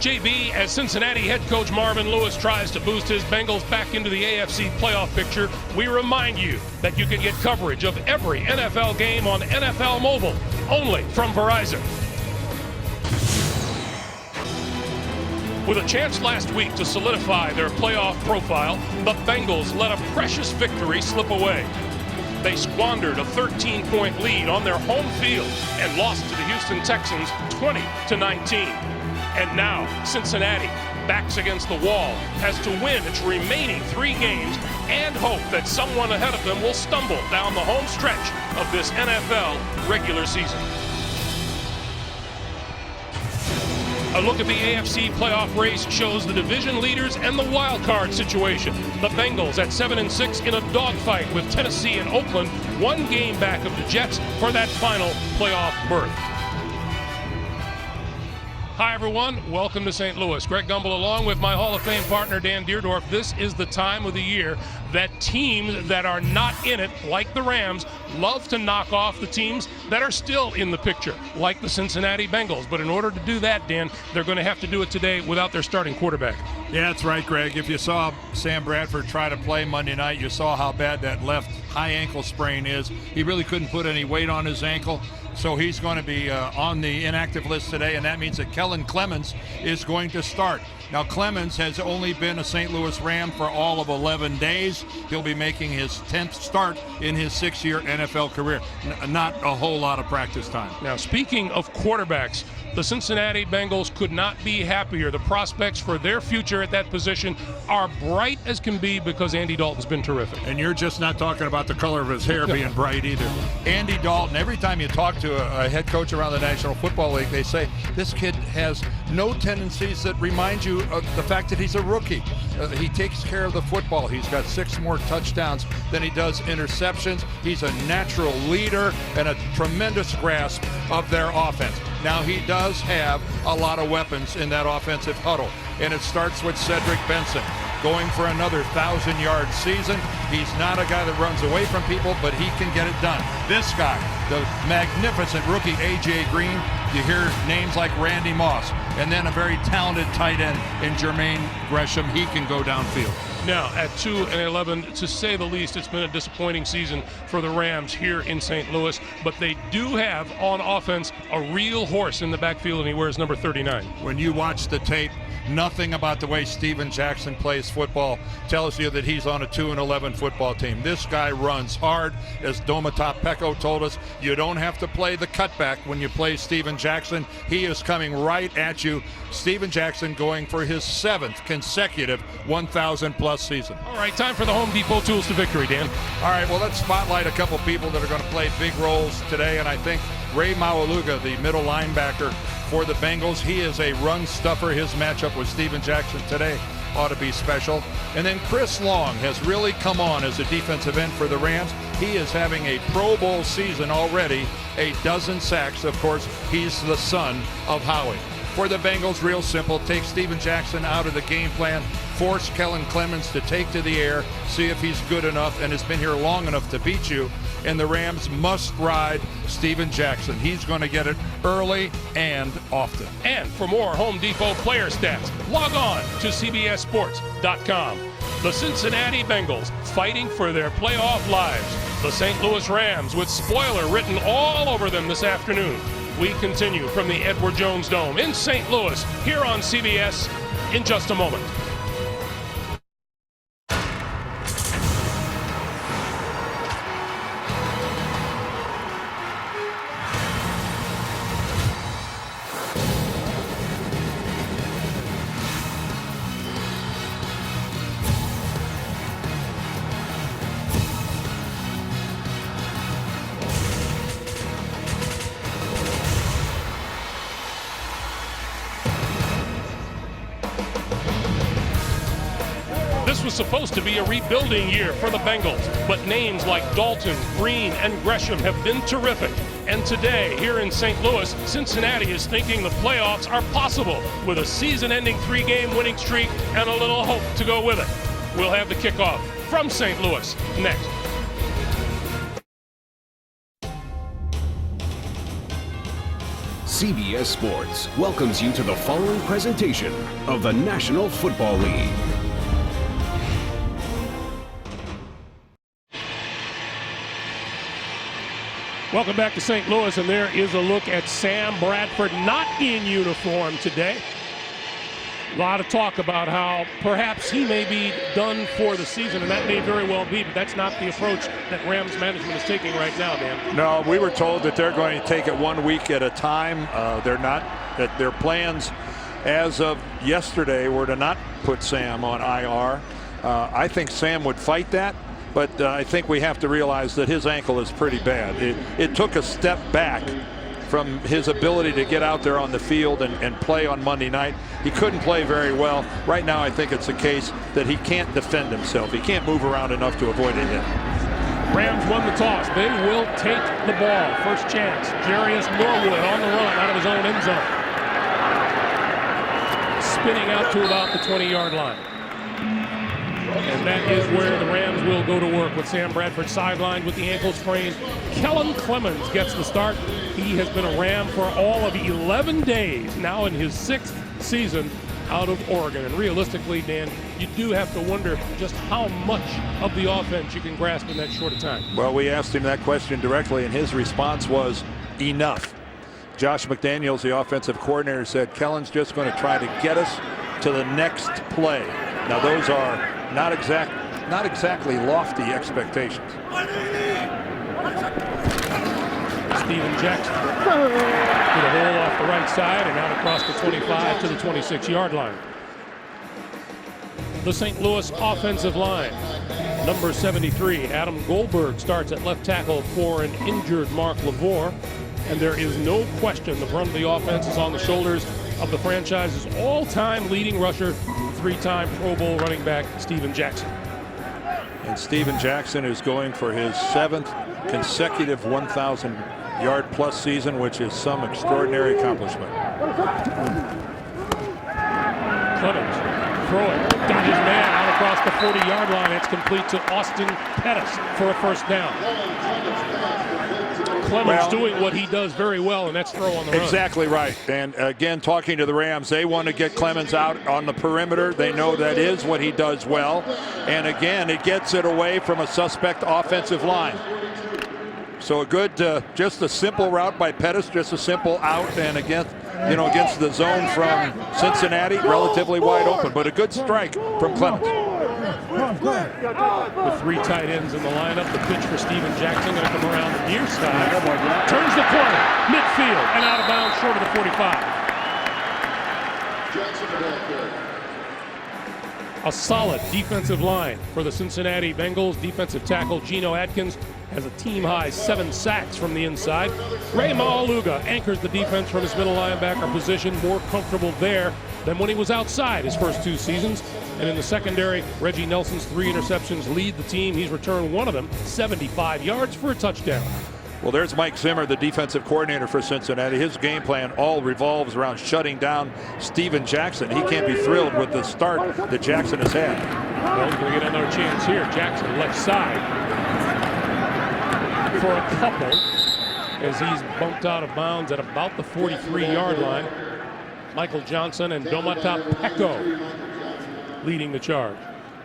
JB, as Cincinnati head coach Marvin Lewis tries to boost his Bengals back into the AFC playoff picture, we remind you that you can get coverage of every NFL game on NFL Mobile, only from Verizon. With a chance last week to solidify their playoff profile, the Bengals let a precious victory slip away. They squandered a 13-point lead on their home field and lost to the Houston Texans 20-19. And now Cincinnati, backs against the wall, has to win its remaining 3 games and hope that someone ahead of them will stumble down the home stretch of this NFL regular season. A look at the AFC playoff race shows the division leaders and the wild card situation. The Bengals at 7-6 in a dogfight with Tennessee and Oakland, 1 game back of the Jets for that final playoff berth. Hi everyone, welcome to St. Louis. Greg Gumbel along with my Hall of Fame partner Dan Deerdorf. This is the time of the year that teams that are not in it, like the Rams, love to knock off the teams that are still in the picture, like the Cincinnati Bengals. But in order to do that, Dan, they're going to have to do it today without their starting quarterback. Yeah, that's right, Greg. If you saw Sam Bradford try to play Monday night, you saw how bad that left high ankle sprain is. He really couldn't put any weight on his ankle. So he's going to be on the inactive list today, and that means that Kellen Clemens is going to start. Now, Clemens has only been a St. Louis Ram for all of 11 days. He'll be making his 10th start in his 6-year NFL career. Not a whole lot of practice time. Now, speaking of quarterbacks, the Cincinnati Bengals could not be happier. The prospects for their future at that position are bright as can be because Andy Dalton's been terrific. And you're just not talking about the color of his hair being bright either. Andy Dalton, every time you talk to a head coach around the National Football League, they say this kid has no tendencies that remind you of the fact that he's a rookie. He takes care of the football. He's got 6 more touchdowns than he does interceptions. He's a natural leader and a tremendous grasp of their offense. Now, he does have a lot of weapons in that offensive huddle, and it starts with Cedric Benson going for another 1,000-yard season. He's not a guy that runs away from people, but he can get it done. This guy, the magnificent rookie A.J. Green, you hear names like Randy Moss, and then a very talented tight end in Jermaine Gresham. He can go downfield. Now, at 2-11, to say the least, it's been a disappointing season for the Rams here in St. Louis, but they do have, on offense, a real horse in the backfield, and he wears number 39. When you watch the tape, nothing about the way Steven Jackson plays football tells you that he's on a 2-11 football team. This guy runs hard. As Domatop Peko told us, you don't have to play the cutback when you play Steven Jackson. He is coming right at you. Steven Jackson going for his 7th consecutive 1,000-plus season. All right, time for the Home Depot tools to victory, Dan. All right, well, let's spotlight a couple people that are going to play big roles today, and I think Ray Maualuga, the middle linebacker for the Bengals, he is a run stuffer. His matchup with Steven Jackson today ought to be special. And then Chris Long has really come on as a defensive end for the Rams. He is having a Pro Bowl season already, a dozen sacks. Of course, he's the son of Howie. For the Bengals, real simple, take Steven Jackson out of the game plan, force Kellen Clemens to take to the air, see if he's good enough and has been here long enough to beat you. And the Rams must ride Steven Jackson. He's going to get it early and often. And for more Home Depot player stats, log on to CBSSports.com. The Cincinnati Bengals fighting for their playoff lives. The St. Louis Rams with spoiler written all over them this afternoon. We continue from the Edward Jones Dome in St. Louis here on CBS in just a moment. This was supposed to be a rebuilding year for the Bengals, but names like Dalton, Green, and Gresham have been terrific. And today, here in St. Louis, Cincinnati is thinking the playoffs are possible with a season-ending 3-game winning streak and a little hope to go with it. We'll have the kickoff from St. Louis next. CBS Sports welcomes you to the following presentation of the National Football League. Welcome back to St. Louis, and there is a look at Sam Bradford, not in uniform today. A lot of talk about how perhaps he may be done for the season, and that may very well be, but that's not the approach that Rams management is taking right now, Dan. No, we were told that they're going to take it 1 week at a time. They're not. That their plans as of yesterday were to not put Sam on IR. I think Sam would fight that, but I think we have to realize that his ankle is pretty bad. It took a step back from his ability to get out there on the field and play on Monday night. He couldn't play very well. Right now I think it's a case that he can't defend himself. He can't move around enough to avoid a hit. Rams won the toss. They will take the ball. First chance. Jarius Norwood on the run out of his own end zone. Spinning out to about the 20-yard line. And that is where the Rams will go to work with Sam Bradford sidelined with the ankle sprain. Kellen Clemens gets the start. He has been a Ram for all of 11 days, now in his 6th season out of Oregon. And realistically, Dan, you do have to wonder just how much of the offense you can grasp in that short of time. Well, we asked him that question directly, and his response was enough. Josh McDaniels, the offensive coordinator, said Kellen's just going to try to get us to the next play. Now, those are not exactly lofty expectations. Steven Jackson with a hole off the right side and out across the 25 to the 26-yard line. The St. Louis offensive line. Number 73, Adam Goldberg, starts at left tackle for an injured Mark LaVour. And there is no question the brunt of the offense is on the shoulders of the franchise's all-time leading rusher, 3-time Pro Bowl running back Steven Jackson. And Steven Jackson is going for his 7th consecutive 1,000-yard plus season, which is some extraordinary accomplishment. Clemens throwing, got his man out across the 40-yard line. It's complete to Austin Pettis for a first down. Clemens doing what he does very well, and that's throw on the run. Exactly right. And again, talking to the Rams, they want to get Clemens out on the perimeter. They know that is what he does well. And again, it gets it away from a suspect offensive line. So a good, just a simple route by Pettis, just a simple out, and again, against the zone from Cincinnati, relatively wide open, but a good strike from Clemens. With 3 tight ends in the lineup, the pitch for Steven Jackson going to come around the near side, turns the corner, midfield, and out of bounds short of the 45. A solid defensive line for the Cincinnati Bengals. Defensive tackle Geno Atkins has a team-high 7 sacks from the inside. Ray Maualuga anchors the defense from his middle linebacker position, more comfortable there than when he was outside his first 2 seasons. And in the secondary, Reggie Nelson's 3 interceptions lead the team. He's returned one of them, 75 yards for a touchdown. Well, there's Mike Zimmer, the defensive coordinator for Cincinnati. His game plan all revolves around shutting down Steven Jackson. He can't be thrilled with the start that Jackson has had. Well, he's going to get another chance here. Jackson left side for a couple as he's bumped out of bounds at about the 43-yard line. Michael Johnson and Domata Peko leading the charge.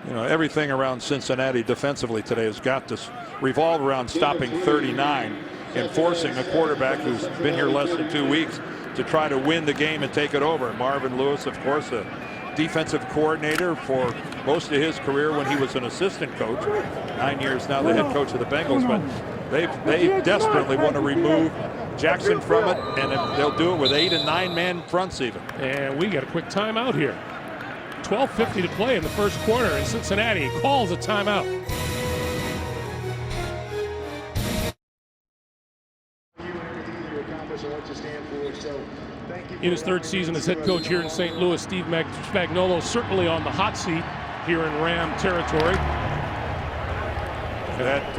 Everything around Cincinnati defensively today has got to revolve around stopping 39 and forcing a quarterback who's been here less than 2 weeks to try to win the game and take it over. Marvin Lewis, of course, a defensive coordinator for most of his career when he was an assistant coach. 9 years now the head coach of the Bengals, but they desperately want to remove Jackson from it, and they'll do it with 8 and 9 man fronts even. And we got a quick timeout here. 12:50 to play in the first quarter, and Cincinnati calls a timeout. In his 3rd season as head coach here in St. Louis, Steve Spagnuolo certainly on the hot seat here in Ram territory. That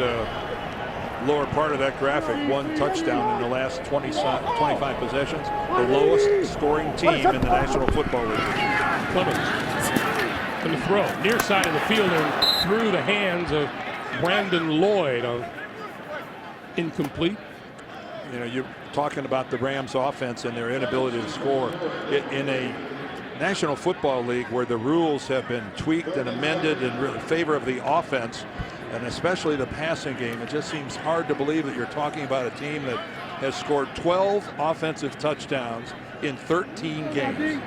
lower part of that graphic, 1 touchdown in the last 25 possessions, the lowest scoring team in the National Football League. Clemens in the throw, near side of the field and through the hands of Brandon Lloyd. Incomplete. You know, you're talking about the Rams offense and their inability to score in a National Football League where the rules have been tweaked and amended in favor of the offense, and especially the passing game. It just seems hard to believe that you're talking about a team that has scored 12 offensive touchdowns in 13 games.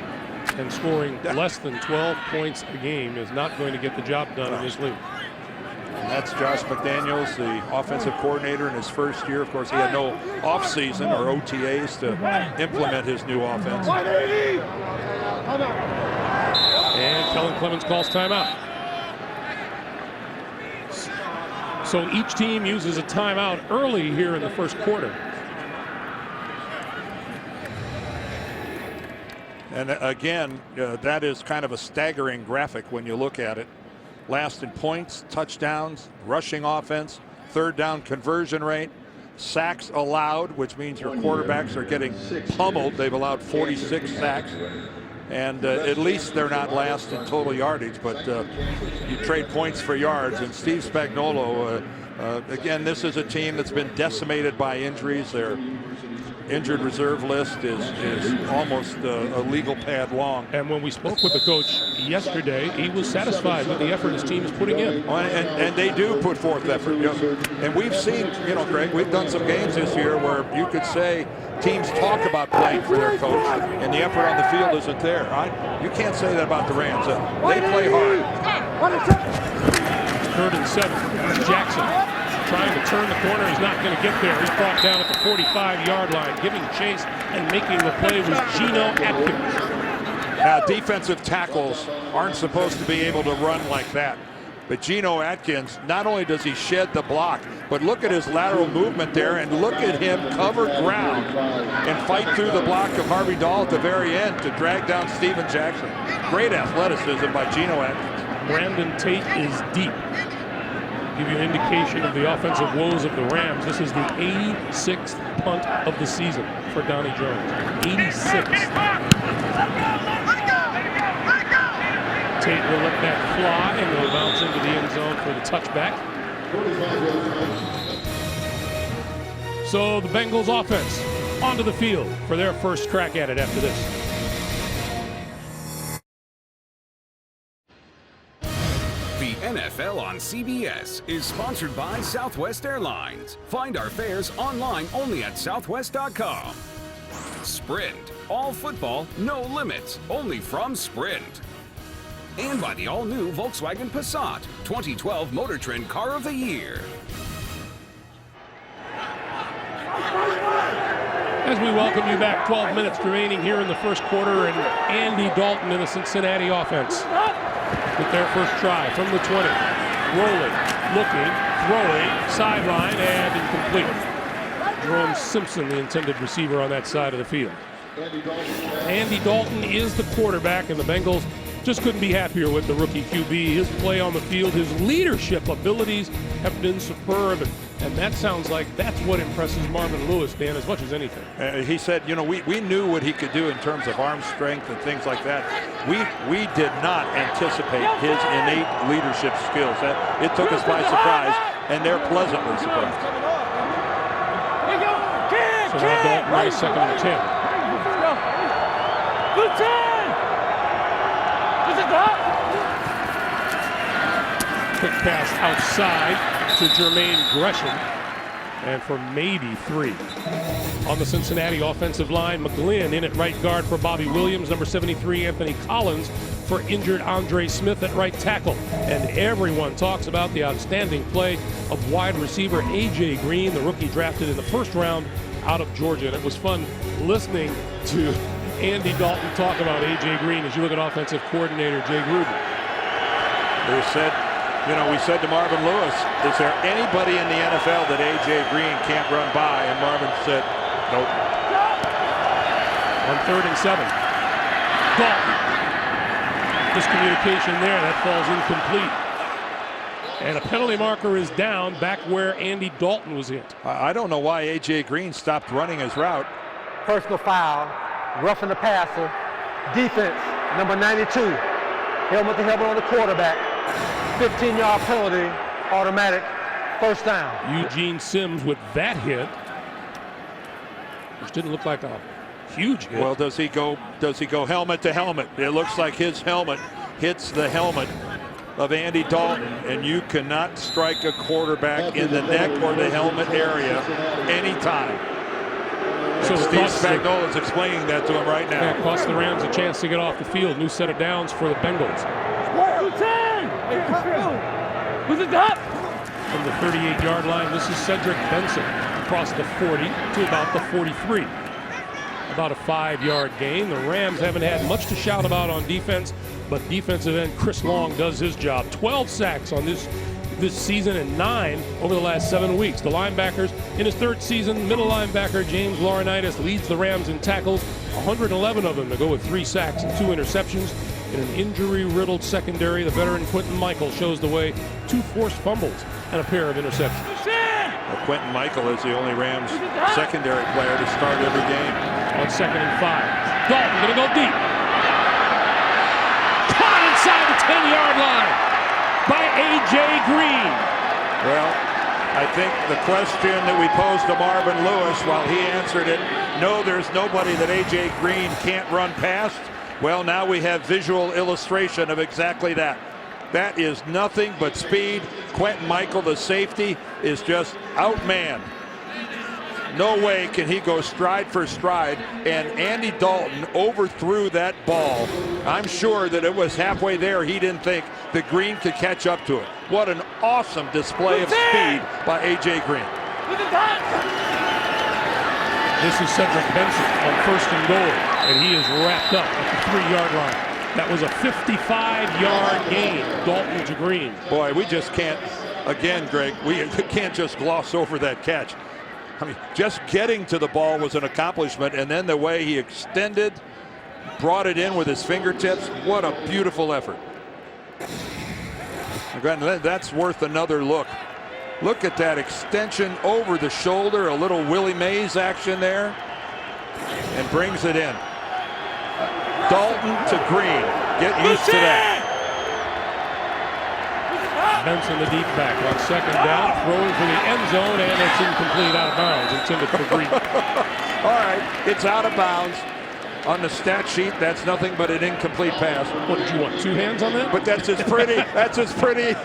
And scoring less than 12 points a game is not going to get the job done in this league. And that's Josh McDaniels, the offensive coordinator in his first year. Of course, he had no offseason or OTAs to implement his new offense. And Kellen Clemens calls timeout. So each team uses a timeout early here in the first quarter. And again, that is kind of a staggering graphic when you look at it. Last in points, touchdowns, rushing offense, third down conversion rate, sacks allowed, which means your quarterbacks are getting pummeled. They've allowed 46 sacks. And at least they're not last in total yardage, but you trade points for yards. And Steve Spagnuolo, again, this is a team that's been decimated by injuries. Their injured reserve list is almost a legal pad long. And when we spoke with the coach yesterday, he was satisfied with the effort his team is putting in. And they do put forth effort. You know, and we've seen, you know, Greg, we've done some games this year where you could say teams talk about playing for their coach, and the effort on the field isn't there. You can't say that about the Rams. They play hard. 3rd and 7. Jackson trying to turn the corner. He's not going to get there. He's brought down at the 45-yard line. Giving chase and making the play was Geno Atkins. Now, defensive tackles aren't supposed to be able to run like that. But Geno Atkins, not only does he shed the block, but look at his lateral movement there, and look at him cover ground and fight through the block of Harvey Dahl at the very end to drag down Steven Jackson. Great athleticism by Geno Atkins. Brandon Tate is deep. Give you an indication of the offensive woes of the Rams. This is the 86th punt of the season for Donnie Jones. 86th. Tate will let that fly and will bounce into the end zone for the touchback. So the Bengals offense onto the field for their first crack at it after this. The NFL on CBS is sponsored by Southwest Airlines. Find our fares online only at southwest.com. Sprint, all football, no limits, only from Sprint. And by the all-new Volkswagen Passat, 2012 Motor Trend Car of the Year. As we welcome you back, 12 minutes remaining here in the first quarter, and Andy Dalton in the Cincinnati offense with their first try from the 20. Rolling, looking, throwing, sideline, and incomplete. Jerome Simpson, the intended receiver on that side of the field. Andy Dalton is the quarterback, and the Bengals just couldn't be happier with the rookie QB. His play on the field, his leadership abilities have been superb, and that sounds like that's what impresses Marvin Lewis, Dan, as much as anything. He said, you know, we knew what he could do in terms of arm strength and things like that. We did not anticipate his innate leadership skills. It took us by surprise, and they're pleasantly surprised. So now Dalton on 2nd and 10. Good time! Quick pass outside to Jermaine Gresham, and for maybe 3. On the Cincinnati offensive line, McGlynn in at right guard for Bobby Williams, number 73 Anthony Collins for injured Andre Smith at right tackle. And everyone talks about the outstanding play of wide receiver A.J. Green, the rookie drafted in the first round out of Georgia. And it was fun listening to Andy Dalton talk about A.J. Green as you look at offensive coordinator Jay Gruden. We said to Marvin Lewis, is there anybody in the NFL that A.J. Green can't run by? And Marvin said, nope. On 3rd and 7. Dalton. Miscommunication there. That falls incomplete. And a penalty marker is down back where Andy Dalton was hit. I don't know why A.J. Green stopped running his route. Personal foul, roughing the passer, defense, number 92. Helmet to helmet on the quarterback. 15-yard penalty, automatic, first down. Eugene Sims with that hit. which didn't look like a huge hit. Well, does he go helmet to helmet? It looks like his helmet hits the helmet of Andy Dalton, and you cannot strike a quarterback in the neck or the helmet area anytime. So Steve Spagnuolo is explaining that to him right now. Yeah, cost the Rams a chance to get off the field. New set of downs for the Bengals. Who's it got? From the 38-yard line, this is Cedric Benson across the 40 to about the 43. About a 5-yard gain. The Rams haven't had much to shout about on defense, but defensive end Chris Long does his job. 12 sacks on this season and 9 over the last 7 weeks. The linebackers in his 3rd season, middle linebacker James Laurinaitis leads the Rams in tackles, 111 of them to go with 3 sacks and 2 interceptions. In an injury-riddled secondary, the veteran Quentin Michael shows the way, 2 forced fumbles and a pair of interceptions. Well, Quentin Michael is the only Rams secondary player to start every game. On 2nd and 5. Dalton gonna go deep. Caught inside the 10-yard line by A.J. Green. Well, I think the question that we posed to Marvin Lewis, while he answered it, no, there's nobody that A.J. Green can't run past. Well, now we have visual illustration of exactly that. That is nothing but speed. Quentin Michael, the safety, is just outmanned. No way can he go stride for stride, and Andy Dalton overthrew that ball. I'm sure that it was halfway there. He didn't think that Green could catch up to it. What an awesome display of speed by A.J. Green. This is Cedric Benson on 1st and goal, and he is wrapped up at the 3-yard line. That was a 55-yard gain, Dalton to Green. Boy, we just can't, again, Greg, we can't just gloss over that catch. I mean, just getting to the ball was an accomplishment, and then the way he extended, brought it in with his fingertips, what a beautiful effort. Again, that's worth another look. Look at that extension over the shoulder, a little Willie Mays action there, and brings it in. Dalton to Green. Get used to that. Benson, the deep back, on 2nd down, throwing for the end zone, and it's incomplete, out of bounds, intended for Green. All right, it's out of bounds. On the stat sheet, that's nothing but an incomplete pass. What did you want, 2 hands on that? But that's as pretty. That's as pretty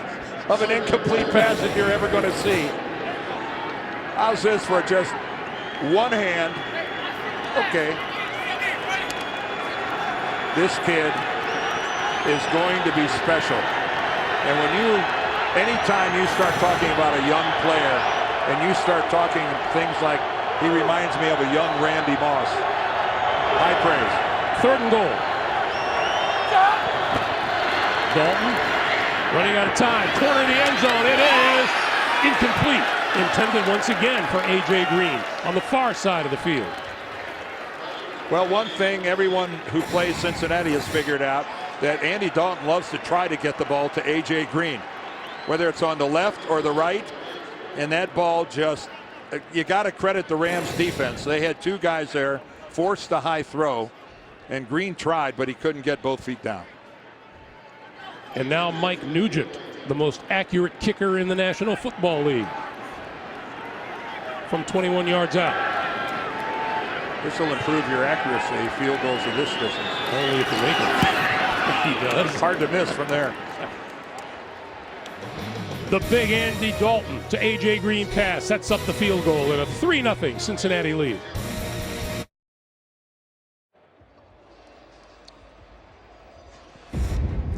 of an incomplete pass as you're ever going to see. How's this for just 1 hand? Okay. This kid is going to be special. And anytime you start talking about a young player and you start talking things like, he reminds me of a young Randy Moss. High praise. 3rd and goal. Dalton running out of time. Corner of the end zone. It is incomplete. Intended once again for A.J. Green on the far side of the field. Well, one thing everyone who plays Cincinnati has figured out, that Andy Dalton loves to try to get the ball to A.J. Green, whether it's on the left or the right. And that ball just, you got to credit the Rams defense. They had 2 guys there, forced a high throw, and Green tried, but he couldn't get both feet down. And now Mike Nugent, the most accurate kicker in the National Football League, from 21 yards out. This will improve your accuracy, field goals of this distance. Only if you make it. He does. Hard to miss from there. The big Andy Dalton to A.J. Green pass sets up the field goal in a 3-0 Cincinnati lead.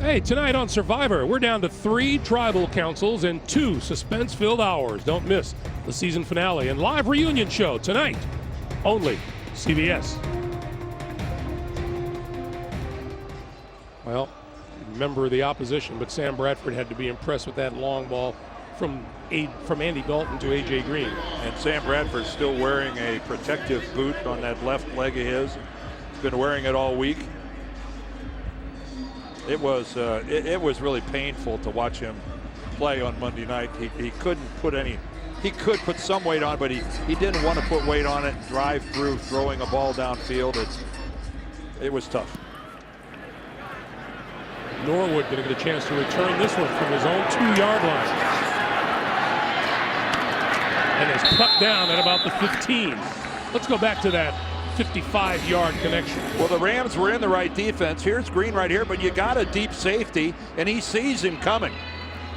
Hey, tonight on Survivor, we're down to 3 tribal councils and 2 suspense-filled hours. Don't miss the season finale and live reunion show tonight, only CBS. Well, member of the opposition, but Sam Bradford had to be impressed with that long ball from Andy Dalton to A.J. Green. And Sam Bradford's still wearing a protective boot on that left leg of his. He's been wearing it all week. It was really painful to watch him play on Monday night. He couldn't put any. He could put some weight on, but he didn't want to put weight on it and drive through throwing a ball downfield. It was tough. Norwood going to get a chance to return this one from his own 2-yard line. And is cut down at about the 15. Let's go back to that 55-yard connection. Well, the Rams were in the right defense. Here's Green right here, but you got a deep safety, and he sees him coming.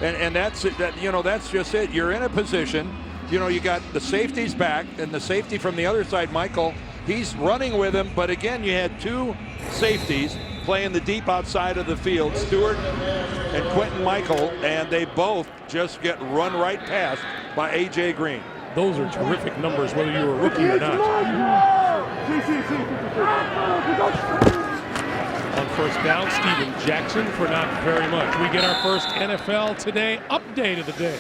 And that's it. That's just it. You're in a position. You got the safeties back, and the safety from the other side, Michael, he's running with him. But again, you had two safeties playing the deep outside of the field, Stewart and Quentin Michael, and they both just get run right past by A.J. Green. Those are terrific numbers, whether you're a rookie or not. On first down, Steven Jackson for not very much. We get our first NFL Today update of the day.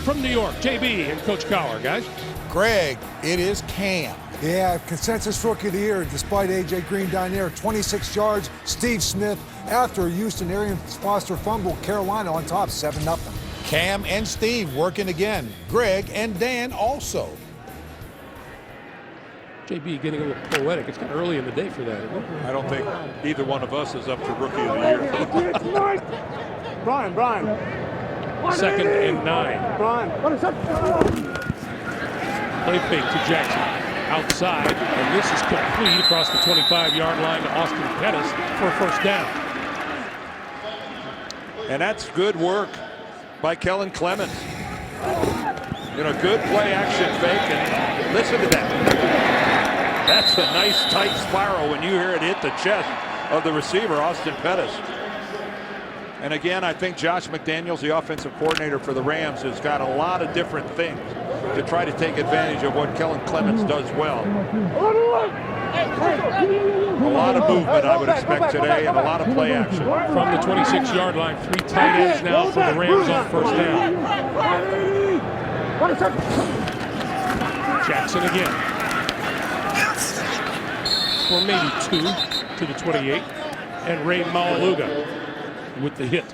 From New York, JB and Coach Cowher, guys. Greg, it is Cam. Yeah, consensus rookie of the year, despite A.J. Green down there. 26 yards. Steve Smith, after a Houston Arian Foster fumble, Carolina on top, 7-0. Cam and Steve working again. Greg and Dan also. JB getting a little poetic. It's kind of early in the day for that, isn't it? I don't think either one of us is up for Rookie of the Year. Brian. Second and 9. Brian, what is up? Play fake to Jackson. Outside, and this is complete across the 25-yard line to Austin Pettis for a first down. And that's good work by Kellen Clemens. Good play action fake, and listen to that. That's a nice tight spiral when you hear it hit the chest of the receiver, Austin Pettis. And again, I think Josh McDaniels, the offensive coordinator for the Rams, has got a lot of different things to try to take advantage of what Kellen Clemens does well. A lot of movement, I would expect today, and a lot of play action. From the 26-yard line, 3 tight ends now for the Rams on first down. Jackson again. For maybe 2 to the 28. And Ray Malaluga with the hit.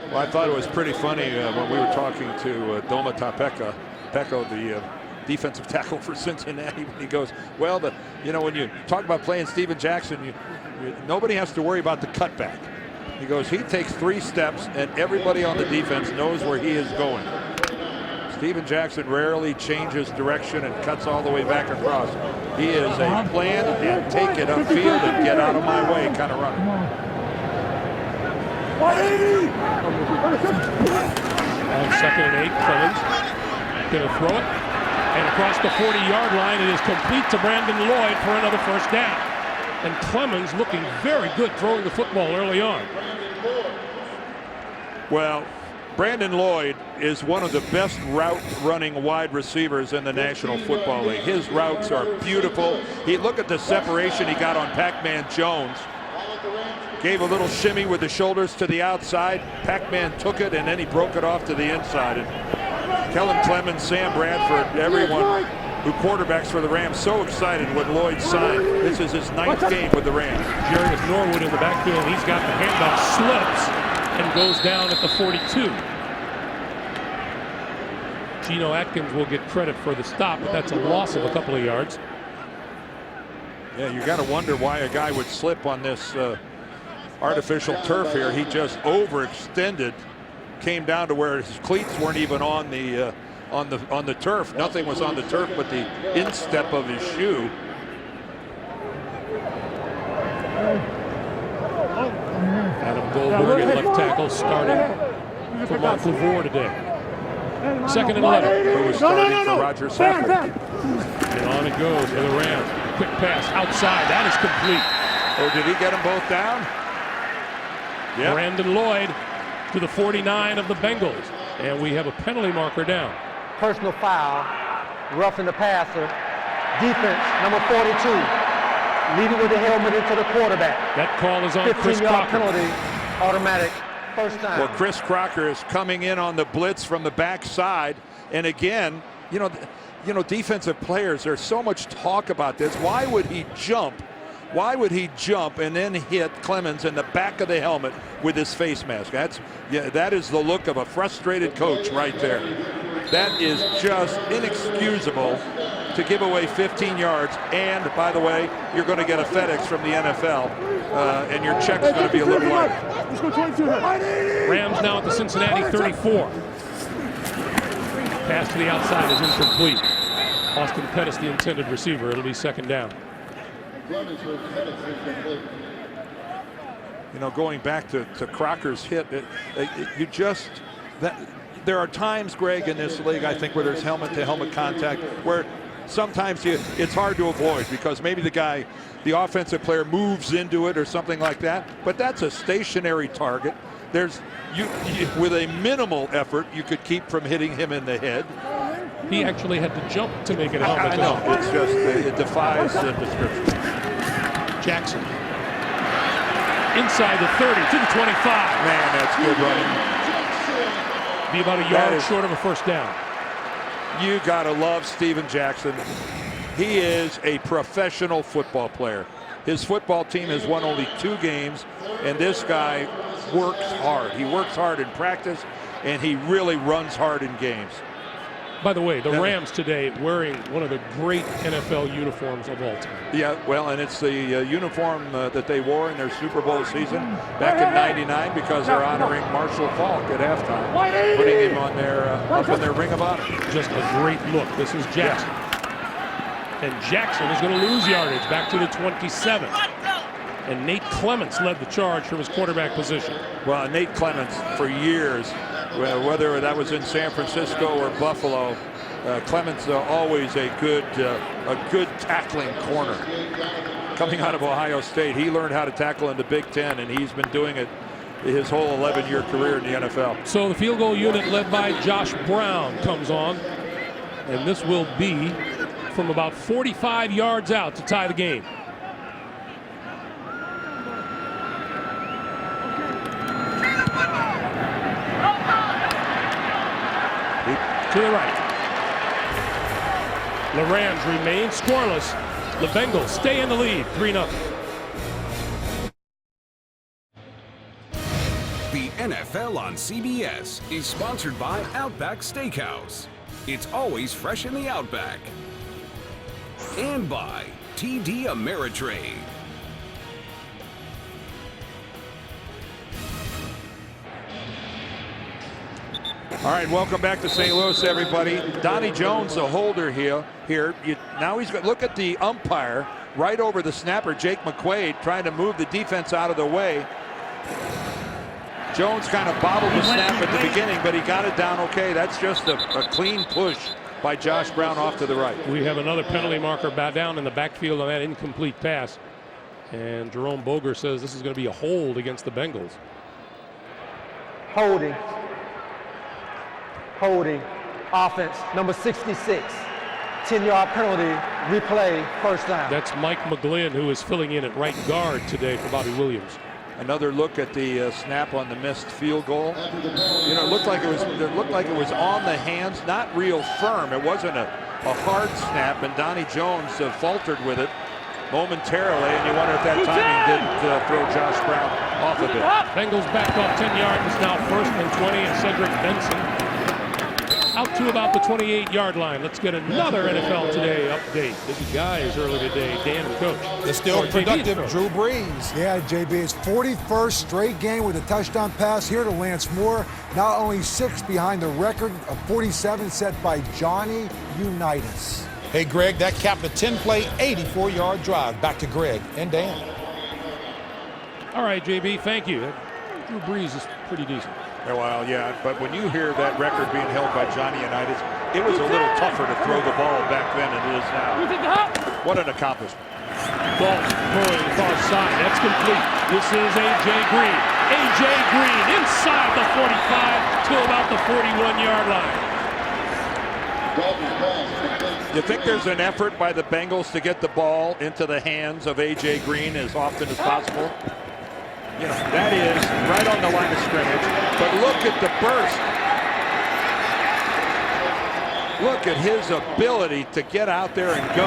Well, I thought it was pretty funny when we were talking to Doma Peko, the defensive tackle for Cincinnati, when he goes, well, when you talk about playing Steven Jackson, nobody has to worry about the cutback. He goes, he takes 3 steps, and everybody on the defense knows where he is going. Steven Jackson rarely changes direction and cuts all the way back across. He is a plan and take it upfield and get out of my way kind of runner. On second and 8, Clemens going to throw it. And across the 40-yard line, it is complete to Brandon Lloyd for another first down. And Clemens looking very good throwing the football early on. Well, Brandon Lloyd is one of the best route-running wide receivers in the National Football League. His routes are beautiful. Look at the separation he got on Pac-Man Jones. Gave a little shimmy with the shoulders to the outside. Pac-Man took it, and then he broke it off to the inside. And Kellen Clemens, Sam Bradford, everyone who quarterbacks for the Rams, so excited when Lloyd signed. This is his 9th game with the Rams. Jarius Norwood in the backfield. He's got the handoff, slips, and goes down at the 42. Geno Atkins will get credit for the stop, but that's a loss of a couple of yards. Yeah, you got to wonder why a guy would slip on this artificial turf here. He just overextended, came down to where his cleats weren't even on the turf. Nothing was on the turf but the instep of his shoe. Adam Goldberg at left tackle starting for Mark LaVour today. Second and 11. Who was starting for Roger Safran. And on it goes for the Rams. Quick pass outside. That is complete. Oh, did he get them both down? Yeah. Brandon Lloyd to the 49 of the Bengals. And we have a penalty marker down. Personal foul, roughing the passer. Defense, number 42, leading with the helmet into the quarterback. That call is on Chris 15-yard Crocker. penalty, automatic, first down. Well, Chris Crocker is coming in on the blitz from the backside. And again, defensive players, there's so much talk about this. Why would he jump? Why would he jump and then hit Clemens in the back of the helmet with his face mask? That is the look of a frustrated coach right there. That is just inexcusable to give away 15 yards. And, by the way, you're going to get a FedEx from the NFL, and your check's going to be a little lighter. Rams now at the Cincinnati 34. Pass to the outside is incomplete. Austin Pettis, the intended receiver. It'll be second down. You know, going back to Crocker's hit, there are times, Greg, in this league, I think, where there's helmet-to-helmet contact, where sometimes it's hard to avoid because maybe the offensive player moves into it or something like that. But that's a stationary target. With a minimal effort, you could keep from hitting him in the head. He actually had to jump to make it helmet. I know. It's just it defies description. Jackson inside the 30 to the 25. Man, that's good running. Be about a yard short of a first down. You gotta love Steven Jackson. He is a professional football player. His football team has won only 2 games, and this guy works hard. He works hard in practice, and he really runs hard in games. By the way, the Rams today wearing one of the great NFL uniforms of all time. Yeah, well, and it's the uniform that they wore in their Super Bowl season back in '99 because they're honoring Marshall Faulk at halftime, putting him on up in their Ring of Honor. Just a great look. This is Jackson. Yeah. And Jackson is going to lose yardage back to the 27. And Nate Clemens led the charge from his quarterback position. Well, Nate Clemens, for years, whether that was in San Francisco or Buffalo, Clemens always a good tackling corner. Coming out of Ohio State, he learned how to tackle in the Big Ten, and he's been doing it his whole 11-year career in the NFL. So the field goal unit led by Josh Brown comes on, and this will be from about 45 yards out to tie the game. To the right. The Rams remain scoreless. The Bengals stay in the lead, 3-0. The NFL on CBS is sponsored by Outback Steakhouse. It's always fresh in the Outback. And by TD Ameritrade. All right, welcome back to St. Louis, everybody. Donnie Jones, the holder here. Now he's got, look at the umpire right over the snapper, Jake McQuaid, trying to move the defense out of the way. Jones kind of bobbled the snap at the beginning, but he got it down okay. That's just a clean push by Josh Brown off to the right. We have another penalty marker down in the backfield on that incomplete pass. And Jerome Boger says this is going to be a hold against the Bengals. Holding. Offense, number 66. 10-yard penalty, replay, first down. That's Mike McGlynn, who is filling in at right guard today for Bobby Williams. Another look at the snap on the missed field goal. You know, it looked like it was on the hands, not real firm. It wasn't a hard snap, and Donnie Jones faltered with it momentarily, and you wonder if that timing didn't throw Josh Brown off a bit. Bengals back off 10 yards. It's now 1st and 20, and Cedric Benson out to about the 28-yard line. Let's get another NFL Today update. Busy guys early today, Dan and Coach. The still productive Drew Brees. Yeah, JB, his 41st straight game with a touchdown pass here to Lance Moore. Not only 6th behind the record of 47 set by Johnny Unitas. Hey, Greg, that capped a 10-play, 84-yard drive. Back to Greg and Dan. All right, JB, thank you. Drew Brees is pretty decent. Well, yeah, but when you hear that record being held by Johnny Unitas, it was a little tougher to throw the ball back then than it is now. What an accomplishment. Dalton throwing far side. That's complete. This is A.J. Green. A.J. Green inside the 45 to about the 41-yard line. You think there's an effort by the Bengals to get the ball into the hands of A.J. Green as often as possible? You know, that is right on the line of scrimmage. But look at the burst. Look at his ability to get out there and go.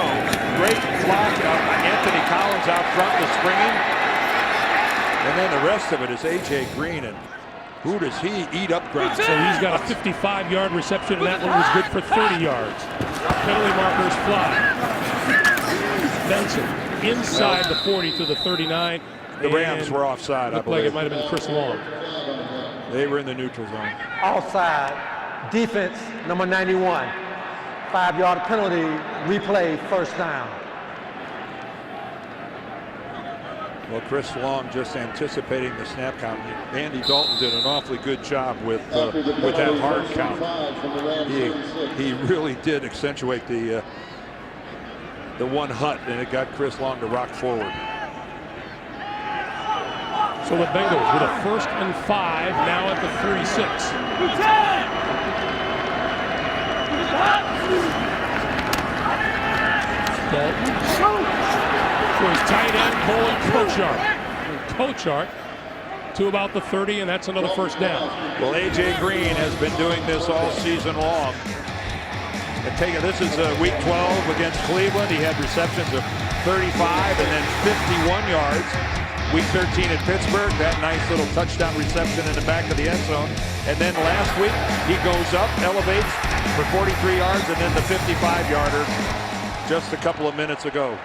Great block. Anthony Collins out front is springing. And then the rest of it is A.J. Green. And who does he eat up ground? So he's got a 55-yard reception, and that one was good for 30 yards. Penalty markers fly. Benson inside the 40 to the 39. The Rams were offside, I believe. Like it might have been Chris Long. They were in the neutral zone. Offside. Defense, number 91. 5-yard penalty, replay, first down. Well, Chris Long just anticipating the snap count. Andy Dalton did an awfully good job with that hard count. He really did accentuate the one hut, and it got Chris Long to rock forward. So the Bengals with a 1st and 5 now at the 36. Dalton for his tight end, Kochart to about the 30, and that's another first down. Well, A.J. Green has been doing this all season long. And this is week 12 against Cleveland. He had receptions of 35 and then 51 yards. Week 13 at Pittsburgh, that nice little touchdown reception in the back of the end zone. And then last week, he goes up, elevates for 43 yards, and then the 55-yarder just a couple of minutes ago.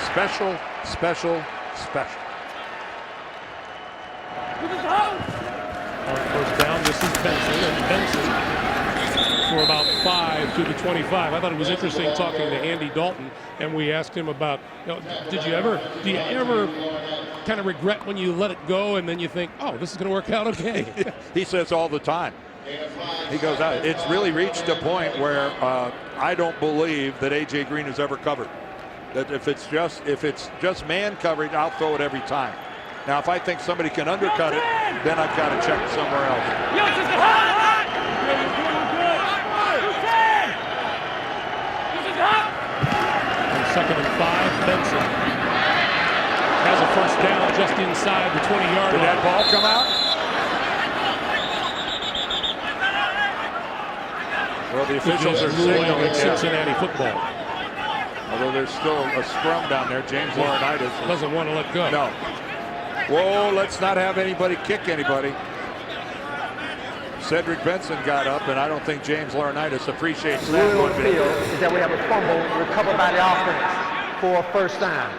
Special, special, special. On first down, this is Benson, and Benson for about 5 to the 25. I thought it was interesting talking to Andy Dalton, and we asked him about, do you ever kind of regret when you let it go and then you think, oh, this is going to work out okay? He says all the time. He goes out. It's really reached a point where I don't believe that A.J. Green has ever covered. That if it's just man coverage, I'll throw it every time. Now, if I think somebody can undercut it, then I've got to check somewhere else. On 2nd and 5, Benson has a first down just inside the 20-yard line. Did that ball come out? Well, the officials are signaling Cincinnati football. Although there's still a scrum down there. James Laurinaitis doesn't want to let go. No. Whoa, let's not have anybody kick anybody. Cedric Benson got up, and I don't think James Laurinaitis appreciates that. The rule on the field is that we have a fumble recovered by the offense for a first down.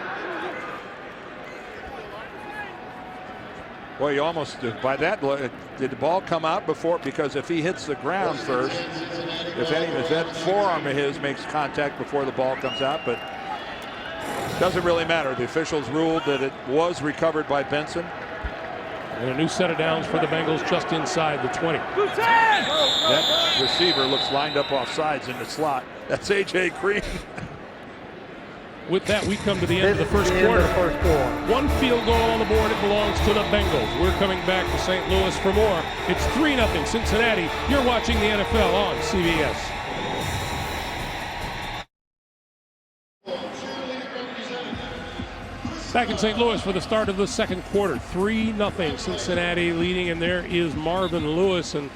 Well, you almost, by that, did the ball come out before? Because if he hits the ground first, if that forearm of his makes contact before the ball comes out, but doesn't really matter. The officials ruled that it was recovered by Benson. And a new set of downs for the Bengals just inside the 20. That receiver looks lined up off sides in the slot. That's A.J. Green. With that, we come to the end of the first quarter. One field goal on the board. It belongs to the Bengals. We're coming back to St. Louis for more. It's 3-0 Cincinnati. You're watching the NFL on CBS. Back in St. Louis for the start of the second quarter. 3-0 Cincinnati leading, and there is Marvin Lewis. And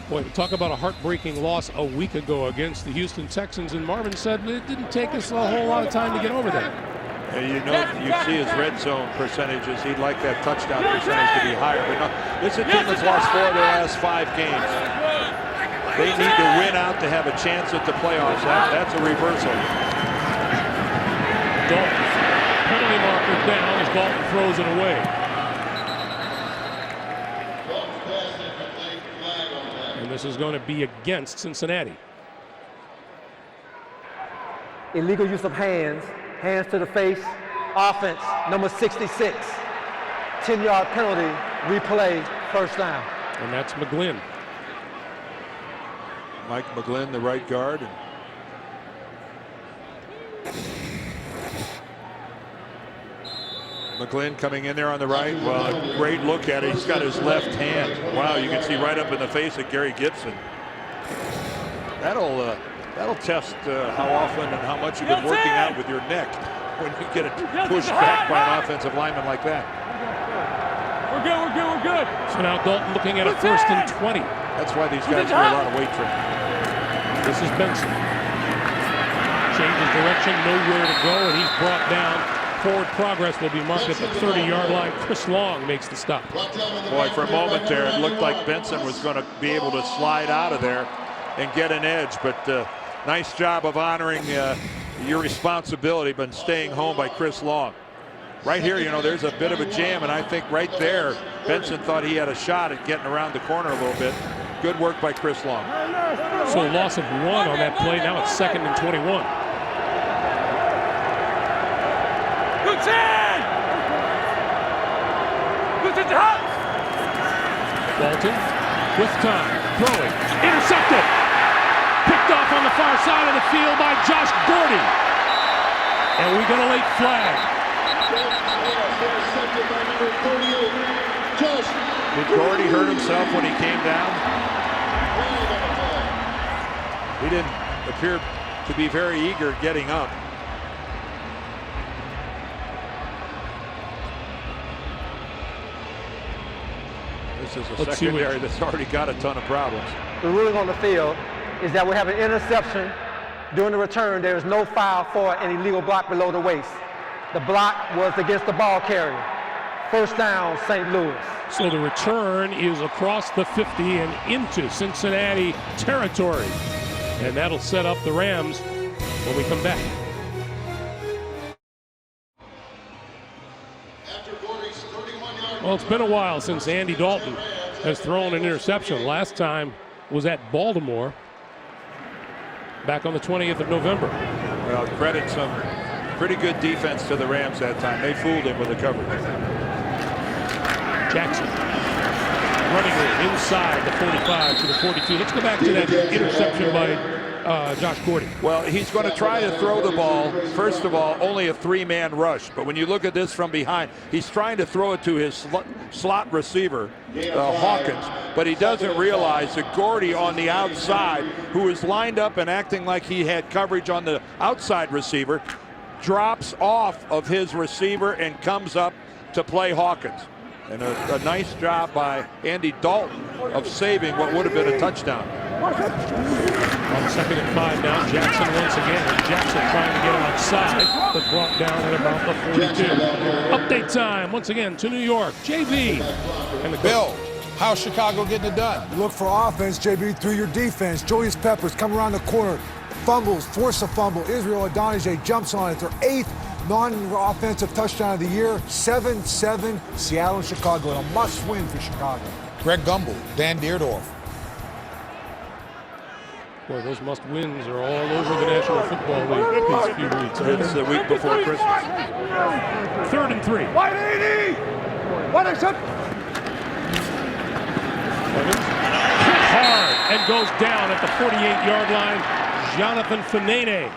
boy, talk about a heartbreaking loss a week ago against the Houston Texans. And Marvin said it didn't take us a whole lot of time to get over that. You see his red zone percentages. He'd like that touchdown percentage to be higher. But no, this is a team that's lost 4 of their last 5 games. They need to win out to have a chance at the playoffs. That's a reversal. Dalton. Penalty marker down as Dalton throws it away. And this is going to be against Cincinnati. Illegal use of hands to the face, offense, number 66. 10-yard penalty, replay, first down. And that's McGlynn. Mike McGlynn, the right guard. McGlynn coming in there on the right. Well, a great look at it. He's got his left hand. Wow, you can see right up in the face of Gary Gibson. That'll test how often and how much you've been working out with your neck when you get it pushed back by an offensive lineman like that. We're good. So now Dalton looking at a 1st and 20. That's why these guys do a lot of weight training. This is Benson. Changes direction, nowhere to go, and he's brought down. Forward progress will be marked at the 30-yard line. Chris Long makes the stop. Boy, for a moment there, it looked like Benson was going to be able to slide out of there and get an edge, but nice job of honoring your responsibility, but staying home by Chris Long. Right here, there's a bit of a jam, and I think right there, Benson thought he had a shot at getting around the corner a little bit. Good work by Chris Long. So a loss of 1 on that play. Now it's 2nd and 21. Dalton with time, throwing, intercepted. Picked off on the far side of the field by Josh Gordy. And we get a late flag. Did Gordy hurt himself when he came down? He didn't appear to be very eager getting up. This is a secondary that's already got a ton of problems. The ruling on the field is that we have an interception. During the return, there is no foul for an illegal block below the waist. The block was against the ball carrier. First down, St. Louis. So the return is across the 50 and into Cincinnati territory. And that'll set up the Rams when we come back. Well, it's been a while since Andy Dalton has thrown an interception. Last time was at Baltimore back on the 20th of November. Well, credit some pretty good defense to the Rams that time. They fooled him with the coverage. Jackson running it inside the 45 to the 42. Let's go back to that interception by Josh Gordy. Well, he's going to try to throw the ball. First of all, only a 3-man rush. But when you look at this from behind, he's trying to throw it to his slot receiver, Hawkins. But he doesn't realize that Gordy on the outside, who is lined up and acting like he had coverage on the outside receiver, drops off of his receiver and comes up to play Hawkins. And a nice job by Andy Dalton of saving what would have been a touchdown. On 2nd and 5 now, Jackson once again. And Jackson trying to get outside, but brought down at about the 42. Update time once again to New York. JB and the Bill, how's Chicago getting it done? Look for offense, JB, through your defense. Julius Peppers come around the corner, fumbles, force a fumble. Israel Adonijah jumps on it. Their 8th non-offensive touchdown of the year. 7-7, Seattle and Chicago. A must-win for Chicago. Greg Gumbel, Dan Deerdorf. Boy, those must-wins are all over the National Football League these few weeks. It's the week before Christmas. 3rd and 3. 180! What is it? Clemens hit hard and goes down at the 48-yard line. Jonathan Fanene.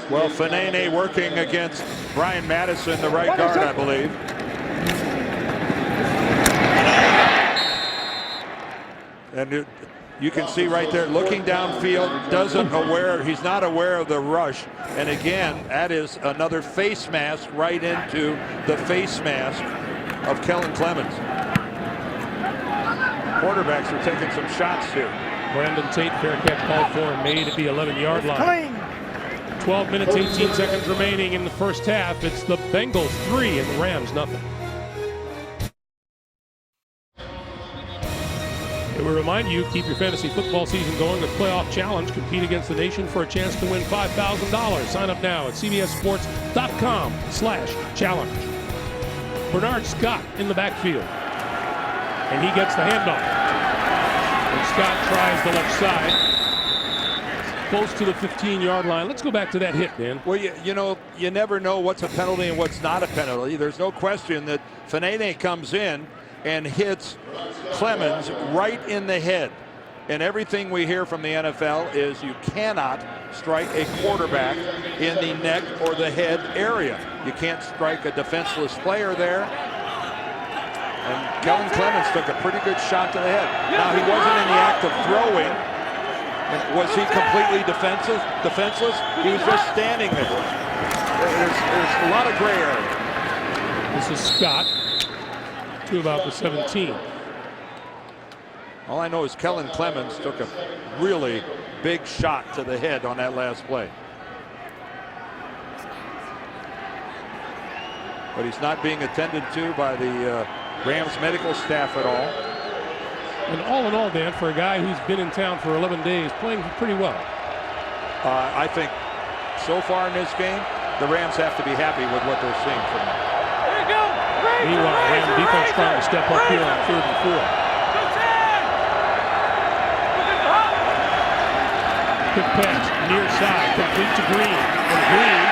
Well, Fanene working against Brian Madison, the right guard, I believe. And you can see right there, looking downfield, he's not aware of the rush. And again, that is another face mask right into the face mask of Kellen Clemens. Quarterbacks are taking some shots here. Brandon Tate, fair catch called for and made at the 11-yard line. 12 minutes, 18 seconds remaining in the first half. It's the Bengals 3 and the Rams nothing. It will remind you, keep your fantasy football season going with Playoff Challenge. Compete against the nation for a chance to win $5,000. Sign up now at cbssports.com/challenge. Bernard Scott in the backfield. And he gets the handoff. And Scott tries the left side. Close to the 15-yard line. Let's go back to that hit, Dan. Well, you know, you never know what's a penalty and what's not a penalty. There's no question that Fanene comes in and hits Clemens right in the head. And everything we hear from the NFL is you cannot strike a quarterback in the neck or the head area. You can't strike a defenseless player there. And Kellen Clemens took a pretty good shot to the head. Now, he wasn't in the act of throwing. Was he completely defenseless? He was just standing there. There's a lot of gray area. This is Scott to about the 17. All I know is Kellen Clemens took a really big shot to the head on that last play. But he's not being attended to by the Rams medical staff at all. And all in all, Dan, for a guy who's been in town for 11 days, playing pretty well. I think so far in this game, the Rams have to be happy with what they're seeing from him. Here we go! Meanwhile, Ram defense trying to step up here on 3rd and 4. Quick pass, near side, complete to Green. And Green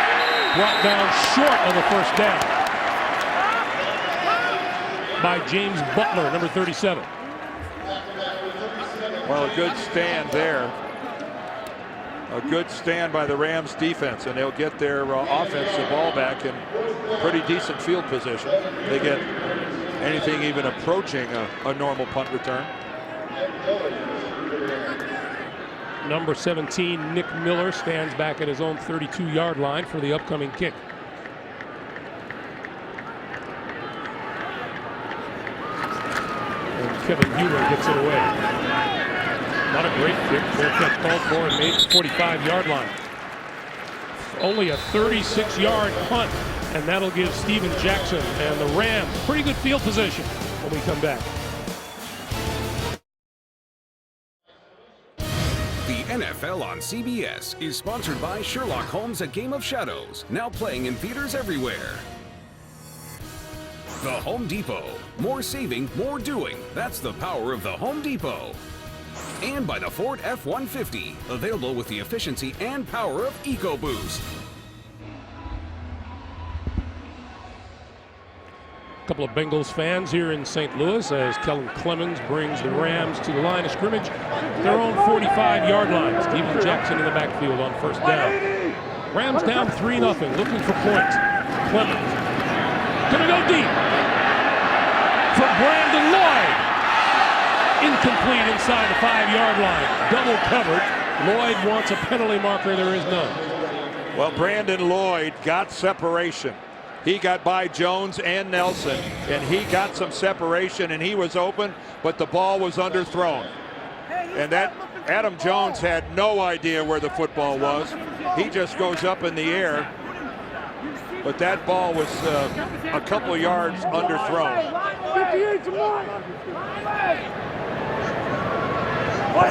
brought down short of the first down by James Butler, number 37. Well, a good stand there. A good stand by the Rams defense, and they'll get their offensive ball back in pretty decent field position. They get anything even approaching a normal punt return. Number 17, Nick Miller, stands back at his own 32-yard line for the upcoming kick. And Kevin Bueller gets it away. Not a great kick. Fair catch called for and made the 45-yard line. Only a 36-yard punt, and that'll give Steven Jackson and the Rams pretty good field position when we come back. The NFL on CBS is sponsored by Sherlock Holmes: A Game of Shadows, now playing in theaters everywhere. The Home Depot. More saving, more doing. That's the power of the Home Depot. And by the Ford F-150, available with the efficiency and power of EcoBoost. A couple of Bengals fans here in St. Louis as Kellen Clemens brings the Rams to the line of scrimmage, their own 45-yard line. Steven Jackson in the backfield on first down. Rams down 3-0, looking for points. Clemens gonna go deep for Brandon Lloyd. Incomplete inside the 5-yard line. Double covered. Lloyd wants a penalty marker. There is none. Well, Brandon Lloyd got separation. He got by Jones and Nelson, and he got some separation, and he was open, but the ball was underthrown. And that Adam Jones had no idea where the football was. He just goes up in the air, but that ball was a couple of yards underthrown. On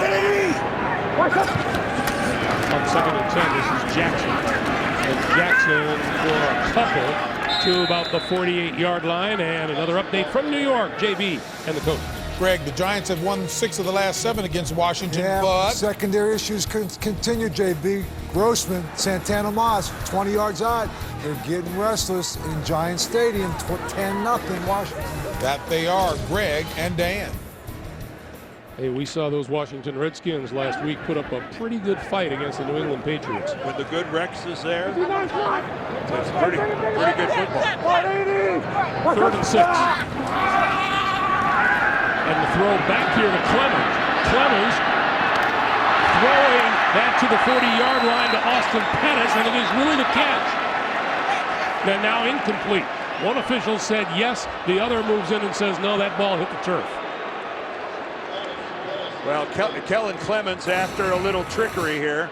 2nd and 10, this is Jackson. And Jackson for a couple to about the 48-yard line. And another update from New York, JB and the coach. Greg, the Giants have won 6 of the last 7 against Washington, Yeah, but secondary issues continue, JB. Grossman, Santana Moss, 20 yards out. They're getting restless in Giant Stadium, 10-0 Washington. that they are. Greg and Dan. Hey, we saw those Washington Redskins last week put up a pretty good fight against the New England Patriots. When the good Rex is there, it's pretty good football. 3rd and 6. And the throw back here to Clemens. Clemens throwing that to the 40-yard line to Austin Pettis, and it is really the catch. And now incomplete. One official said yes, the other moves in and says no, that ball hit the turf. Well, Kellen Clemens, after a little trickery here,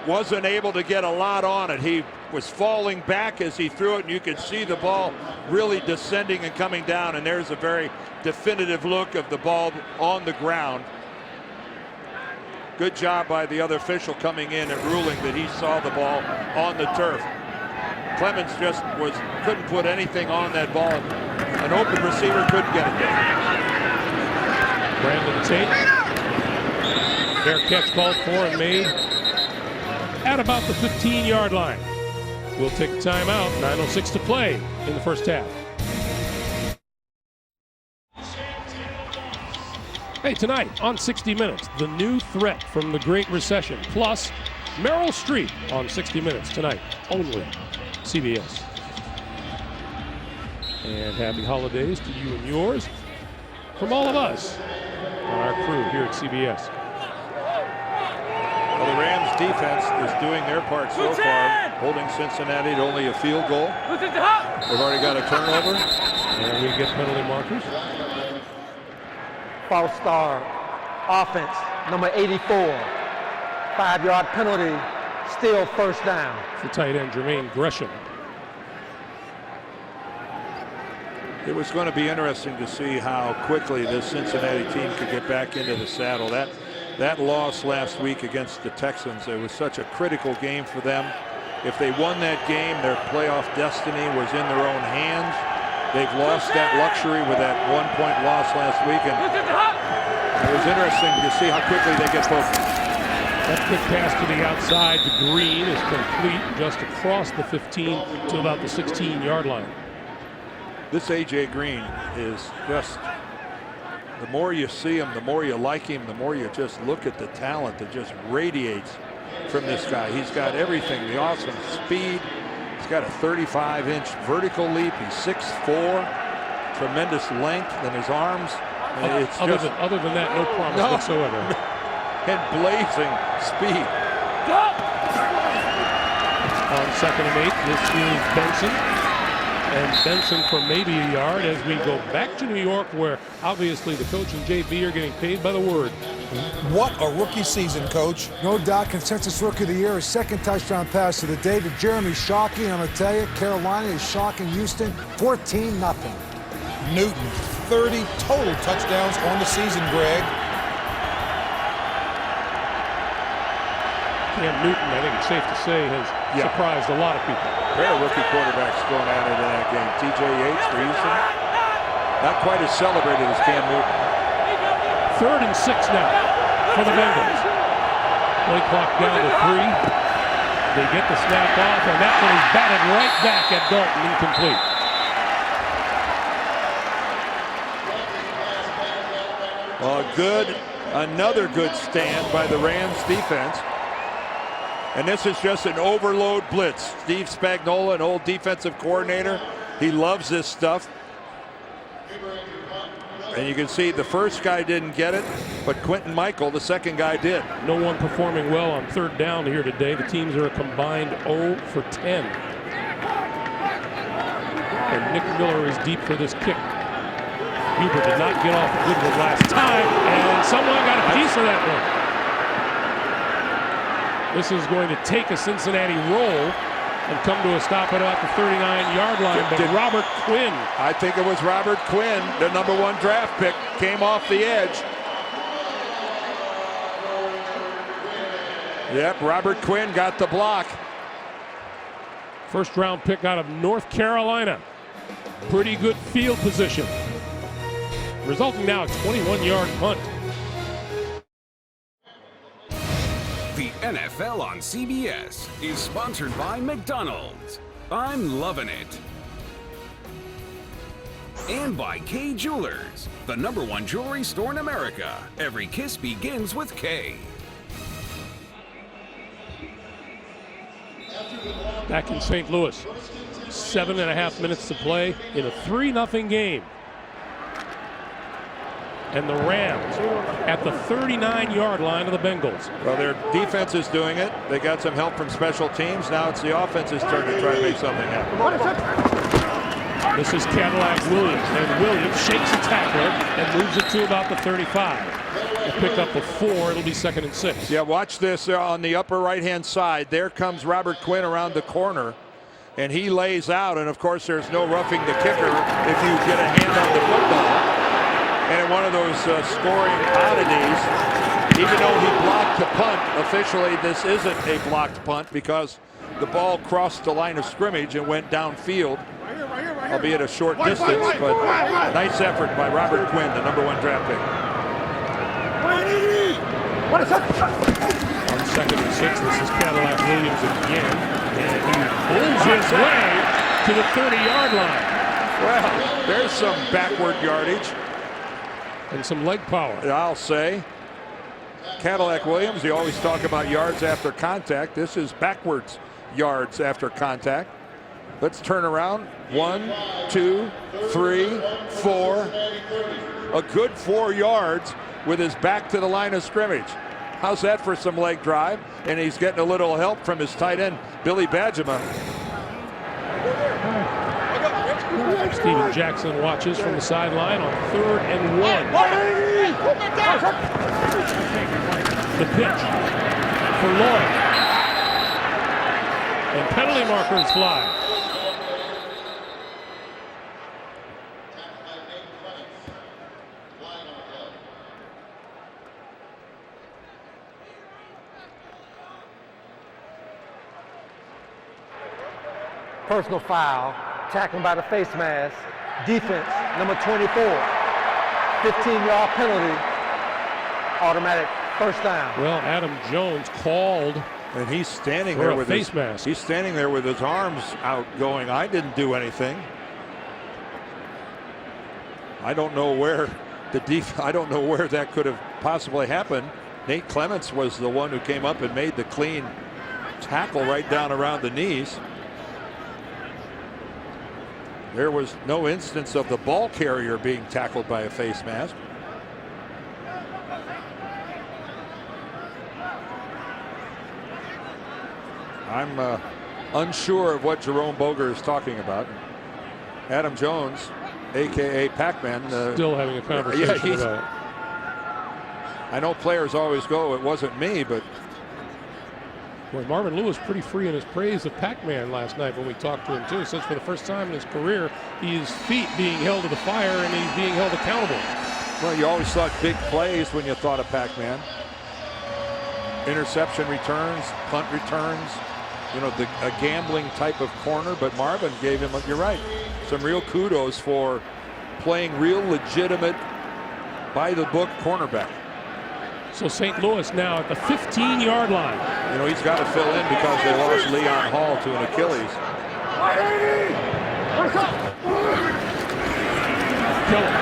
wasn't able to get a lot on it. He was falling back as he threw it, and you could see the ball really descending and coming down, and there's a very definitive look of the ball on the ground. Good job by the other official coming in and ruling that he saw the ball on the turf. Clemens just couldn't put anything on that ball. An open receiver couldn't get it there. Brandon Tate. Fair catch called for and made at about the 15-yard line. We'll take a timeout. 9:06 to play in the first half. Hey, tonight on 60 Minutes, the new threat from the Great Recession, plus Meryl Streep on 60 Minutes tonight, only CBS. And happy holidays to you and yours from all of us on our crew here at CBS. Well, the Rams defense is doing their part so far, holding Cincinnati to only a field goal. They've already got a turnover. And we get penalty markers. False start. Offense, number 84. 5-yard penalty, still first down. For tight end Jermaine Gresham. It was going to be interesting to see how quickly this Cincinnati team could get back into the saddle. That loss last week against the Texans, it was such a critical game for them. If they won that game, their playoff destiny was in their own hands. They've lost that luxury with that 1-point loss last week, and it was interesting to see how quickly they get focused. That quick pass to the outside to Green is complete just across the 15 to about the 16-yard line. This A.J. Green is just, the more you see him, the more you like him, the more you just look at the talent that just radiates from this guy. He's got everything, the awesome speed. He's got a 35-inch vertical leap. He's 6'4", tremendous length in his arms. It's other than that, no promise whatsoever. And blazing speed. On 2nd and 8, this is Benson. And Benson for maybe a yard as we go back to New York, where obviously the coach and JB are getting paid by the word. What a rookie season, Coach. No doubt, consensus rookie of the year. His second touchdown pass of the day to Jeremy. Shocking. I'm going to tell you, Carolina is shocking Houston 14-0. Newton, 30 total touchdowns on the season, Greg. Cam Newton, I think it's safe to say, has surprised a lot of people. Pair of rookie quarterbacks going at it in that game. T.J. Yates for Houston. Not quite as celebrated as Cam Newton. 3rd and 6 now for the Bengals. Play clock down to 3. They get the snap off, and that one is batted right back at Dalton, incomplete. Another good stand by the Rams defense. And this is just an overload blitz. Steve Spagnuolo, an old defensive coordinator, he loves this stuff. And you can see the first guy didn't get it, but Quentin Michael, the second guy, did. No one performing well on 3rd down here today. The teams are a combined 0 for 10. And Nick Miller is deep for this kick. Huber did not get off a good one last time, and someone got a piece of that one. This is going to take a Cincinnati roll and come to a stop at about the 39-yard line. But Robert Quinn. I think it was Robert Quinn, the #1 draft pick, came off the edge. Yep, Robert Quinn got the block. First-round pick out of North Carolina. Pretty good field position. Resulting now a 21-yard punt. The NFL on CBS is sponsored by McDonald's. I'm loving it. And by Kay Jewelers, the #1 jewelry store in America. Every kiss begins with Kay. Back in St. Louis, 7.5 minutes to play in a 3-0 game. And the Rams at the 39-yard line of the Bengals. Well, their defense is doing it. They got some help from special teams. Now it's the offense's turn to try to make something happen. This is Cadillac Williams, and Williams shakes a tackler and moves it to about the 35. They'll pick up a 4. It'll be 2nd and 6. Yeah, watch this on the upper right-hand side. There comes Robert Quinn around the corner, and he lays out. And, of course, there's no roughing the kicker if you get a hand on the football. And in one of those scoring oddities, even though he blocked the punt, officially this isn't a blocked punt because the ball crossed the line of scrimmage and went downfield, albeit a short distance, but nice effort by Robert Quinn, the #1 draft pick. On 2nd and 6, this is Cadillac Williams again, and he pulls his way to the 30-yard line. Well, there's some backward yardage. And some leg power. I'll say. Cadillac Williams, you always talk about yards after contact. This is backwards yards after contact. Let's turn around. 1, 2, 3, 4. A good 4 yards with his back to the line of scrimmage. How's that for some leg drive? And he's getting a little help from his tight end, Billy Badgema. Steven Jackson watches from the sideline on 3rd and 1. The pitch for Lloyd. And penalty markers fly. Personal foul, tackling by the face mask, Defense, number 24, 15-yard penalty, automatic first down. Well, Adam Jones called. And he's standing there with face mask. He's standing there with his arms out going, I didn't do anything. I don't know where I don't know where that could have possibly happened. Nate Clements was the one who came up and made the clean tackle right down around the knees. There was no instance of the ball carrier being tackled by a face mask. I'm unsure of what Jerome Boger is talking about. Adam Jones, a.k.a. Pac-Man. Still having a conversation about it. I know players always go, it wasn't me, but... Boy, Marvin Lewis pretty free in his praise of Pac-Man last night when we talked to him, too. Since for the first time in his career, his feet being held to the fire and he's being held accountable. Well, you always thought big plays when you thought of Pac-Man. Interception returns, punt returns, you know, a gambling type of corner, but Marvin gave him, you're right, some real kudos for playing real legitimate, by-the-book cornerback. So St. Louis now at the 15-yard line. You know, he's got to fill in because they lost Leon Hall to an Achilles. Kellen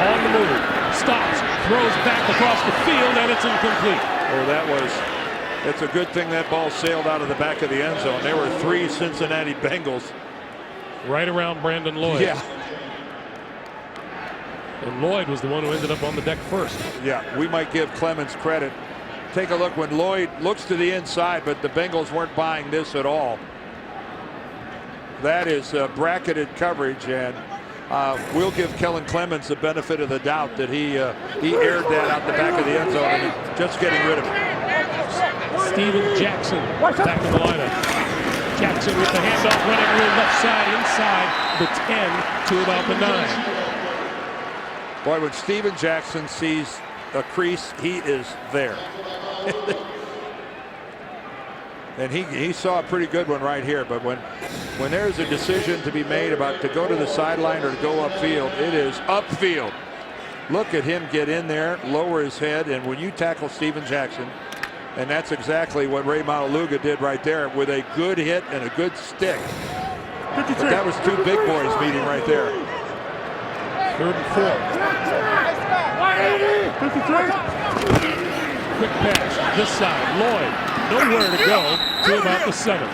on the move, stops, throws back across the field, and it's incomplete. Oh, it's a good thing that ball sailed out of the back of the end zone. There were 3 Cincinnati Bengals. Right around Brandon Lloyd. Yeah. And Lloyd was the one who ended up on the deck first. Yeah, we might give Clemens credit. Take a look when Lloyd looks to the inside, but the Bengals weren't buying this at all. That is bracketed coverage, and we'll give Kellen Clemens the benefit of the doubt that he aired that out the back of the end zone and just getting rid of it. Steven Jackson back in the lineup. Jackson with the handoff running real left side inside the 10 to about the 9. Boy, when Steven Jackson sees a crease, he is there. And he saw a pretty good one right here. But when there's a decision to be made about to go to the sideline or to go upfield, it is upfield. Look at him get in there, lower his head, and when you tackle Steven Jackson, and that's exactly what Ray Maualuga did right there with a good hit and a good stick. But that was 2 big boys meeting right there. 3rd and 4. Quick pass this side. Lloyd nowhere to go to about the 7.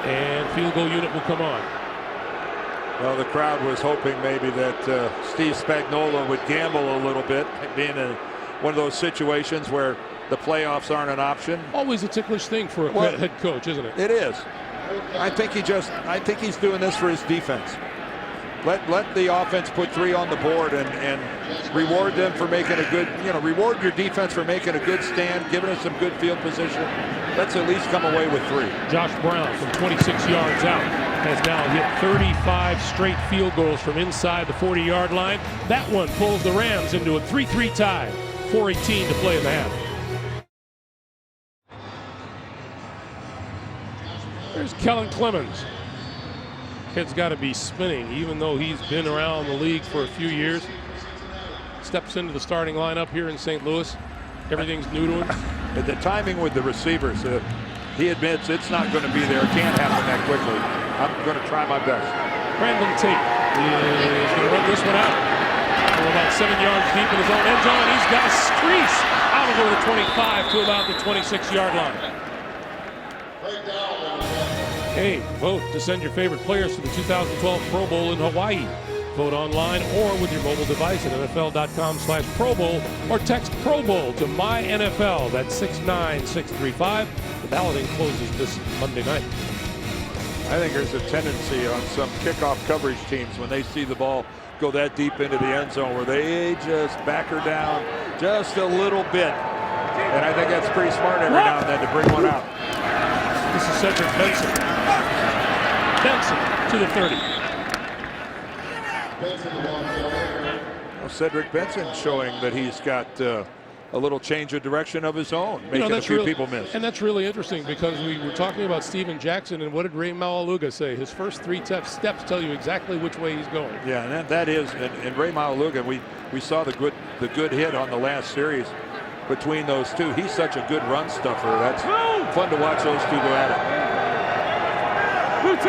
And field goal unit will come on. Well, the crowd was hoping maybe that Steve Spagnuolo would gamble a little bit, being in one of those situations where the playoffs aren't an option. Always a ticklish thing for a head coach, isn't it? It is. I think he's doing this for his defense. Let the offense put 3 on the board and reward them for making a good, reward your defense for making a good stand, giving us some good field position. Let's at least come away with 3. Josh Brown from 26 yards out has now hit 35 straight field goals from inside the 40-yard line. That one pulls the Rams into a 3-3 tie. 4:18 to play in the half. There's Kellen Clemens. Kid's got to be spinning, even though he's been around the league for a few years. Steps into the starting lineup here in St. Louis. Everything's new to him. But the timing with the receivers, he admits it's not going to be there. It can't happen that quickly. I'm going to try my best. Brandon Tate is going to run this one out. We're about 7 yards deep in his own end zone. He's got a crease out over the 25 to about the 26-yard line. Hey, vote to send your favorite players to the 2012 Pro Bowl in Hawaii. Vote online or with your mobile device at NFL.com/Pro Bowl or text Pro Bowl to MyNFL. That's 69635. The balloting closes this Monday night. I think there's a tendency on some kickoff coverage teams when they see the ball go that deep into the end zone where they just back her down just a little bit. And I think that's pretty smart every now and then to bring one out. This is Cedric Benson. Benson to the 30. Well, Cedric Benson showing that he's got a little change of direction of his own, making a few people miss. And that's really interesting because we were talking about Steven Jackson, and what did Ray Maualuga say? His first 3 steps tell you exactly which way he's going. Yeah, and that is, and Ray Maualuga, we saw the good hit on the last series between those two. He's such a good run stuffer. That's fun to watch those two go at it. Blue 10!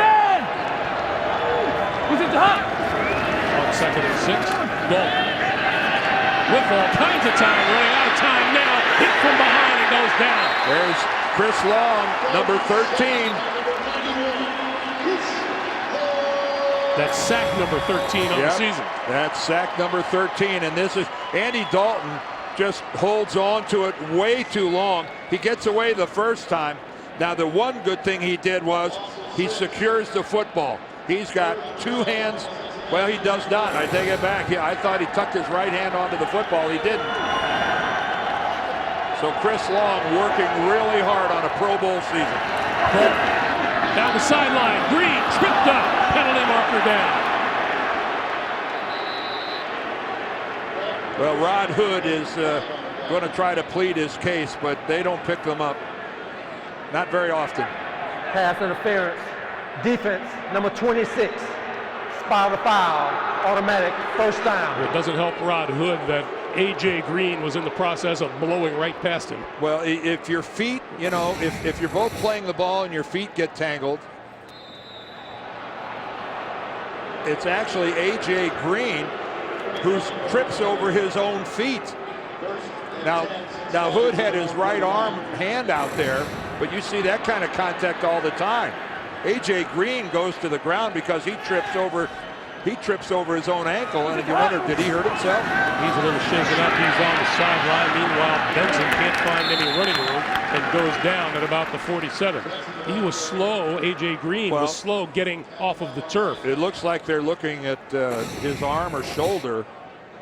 Who's at the hop? On 2nd and 6, Dalton. With all kinds of time, running out of time now. Hit from behind and goes down. There's Chris Long, number 13. That's sack number 13 on the season. That's sack number 13, and this is Andy Dalton just holds on to it way too long. He gets away the first time. Now the one good thing he did was he secures the football. He's got 2 hands. Well, he does not. I take it back. I thought he tucked his right hand onto the football. He didn't. So Chris Long working really hard on a Pro Bowl season. Down the sideline. Green tripped up. Penalty marker down. Well, Rod Hood is going to try to plead his case, but they don't pick them up. Not very often. Pass interference. Defense, number 26. Spot the foul. Automatic first down. It doesn't help Rod Hood that A.J. Green was in the process of blowing right past him. Well, if your feet, if you're both playing the ball and your feet get tangled, it's actually A.J. Green who trips over his own feet. Now Hood had his right arm hand out there, but you see that kind of contact all the time. A.J. Green goes to the ground because he trips over his own ankle, and you wonder, did he hurt himself? He's a little shaken up. He's on the sideline. Meanwhile, Benson can't find any running room and goes down at about the 47. He was slow. A.J. Green was slow getting off of the turf. It looks like they're looking at his arm or shoulder.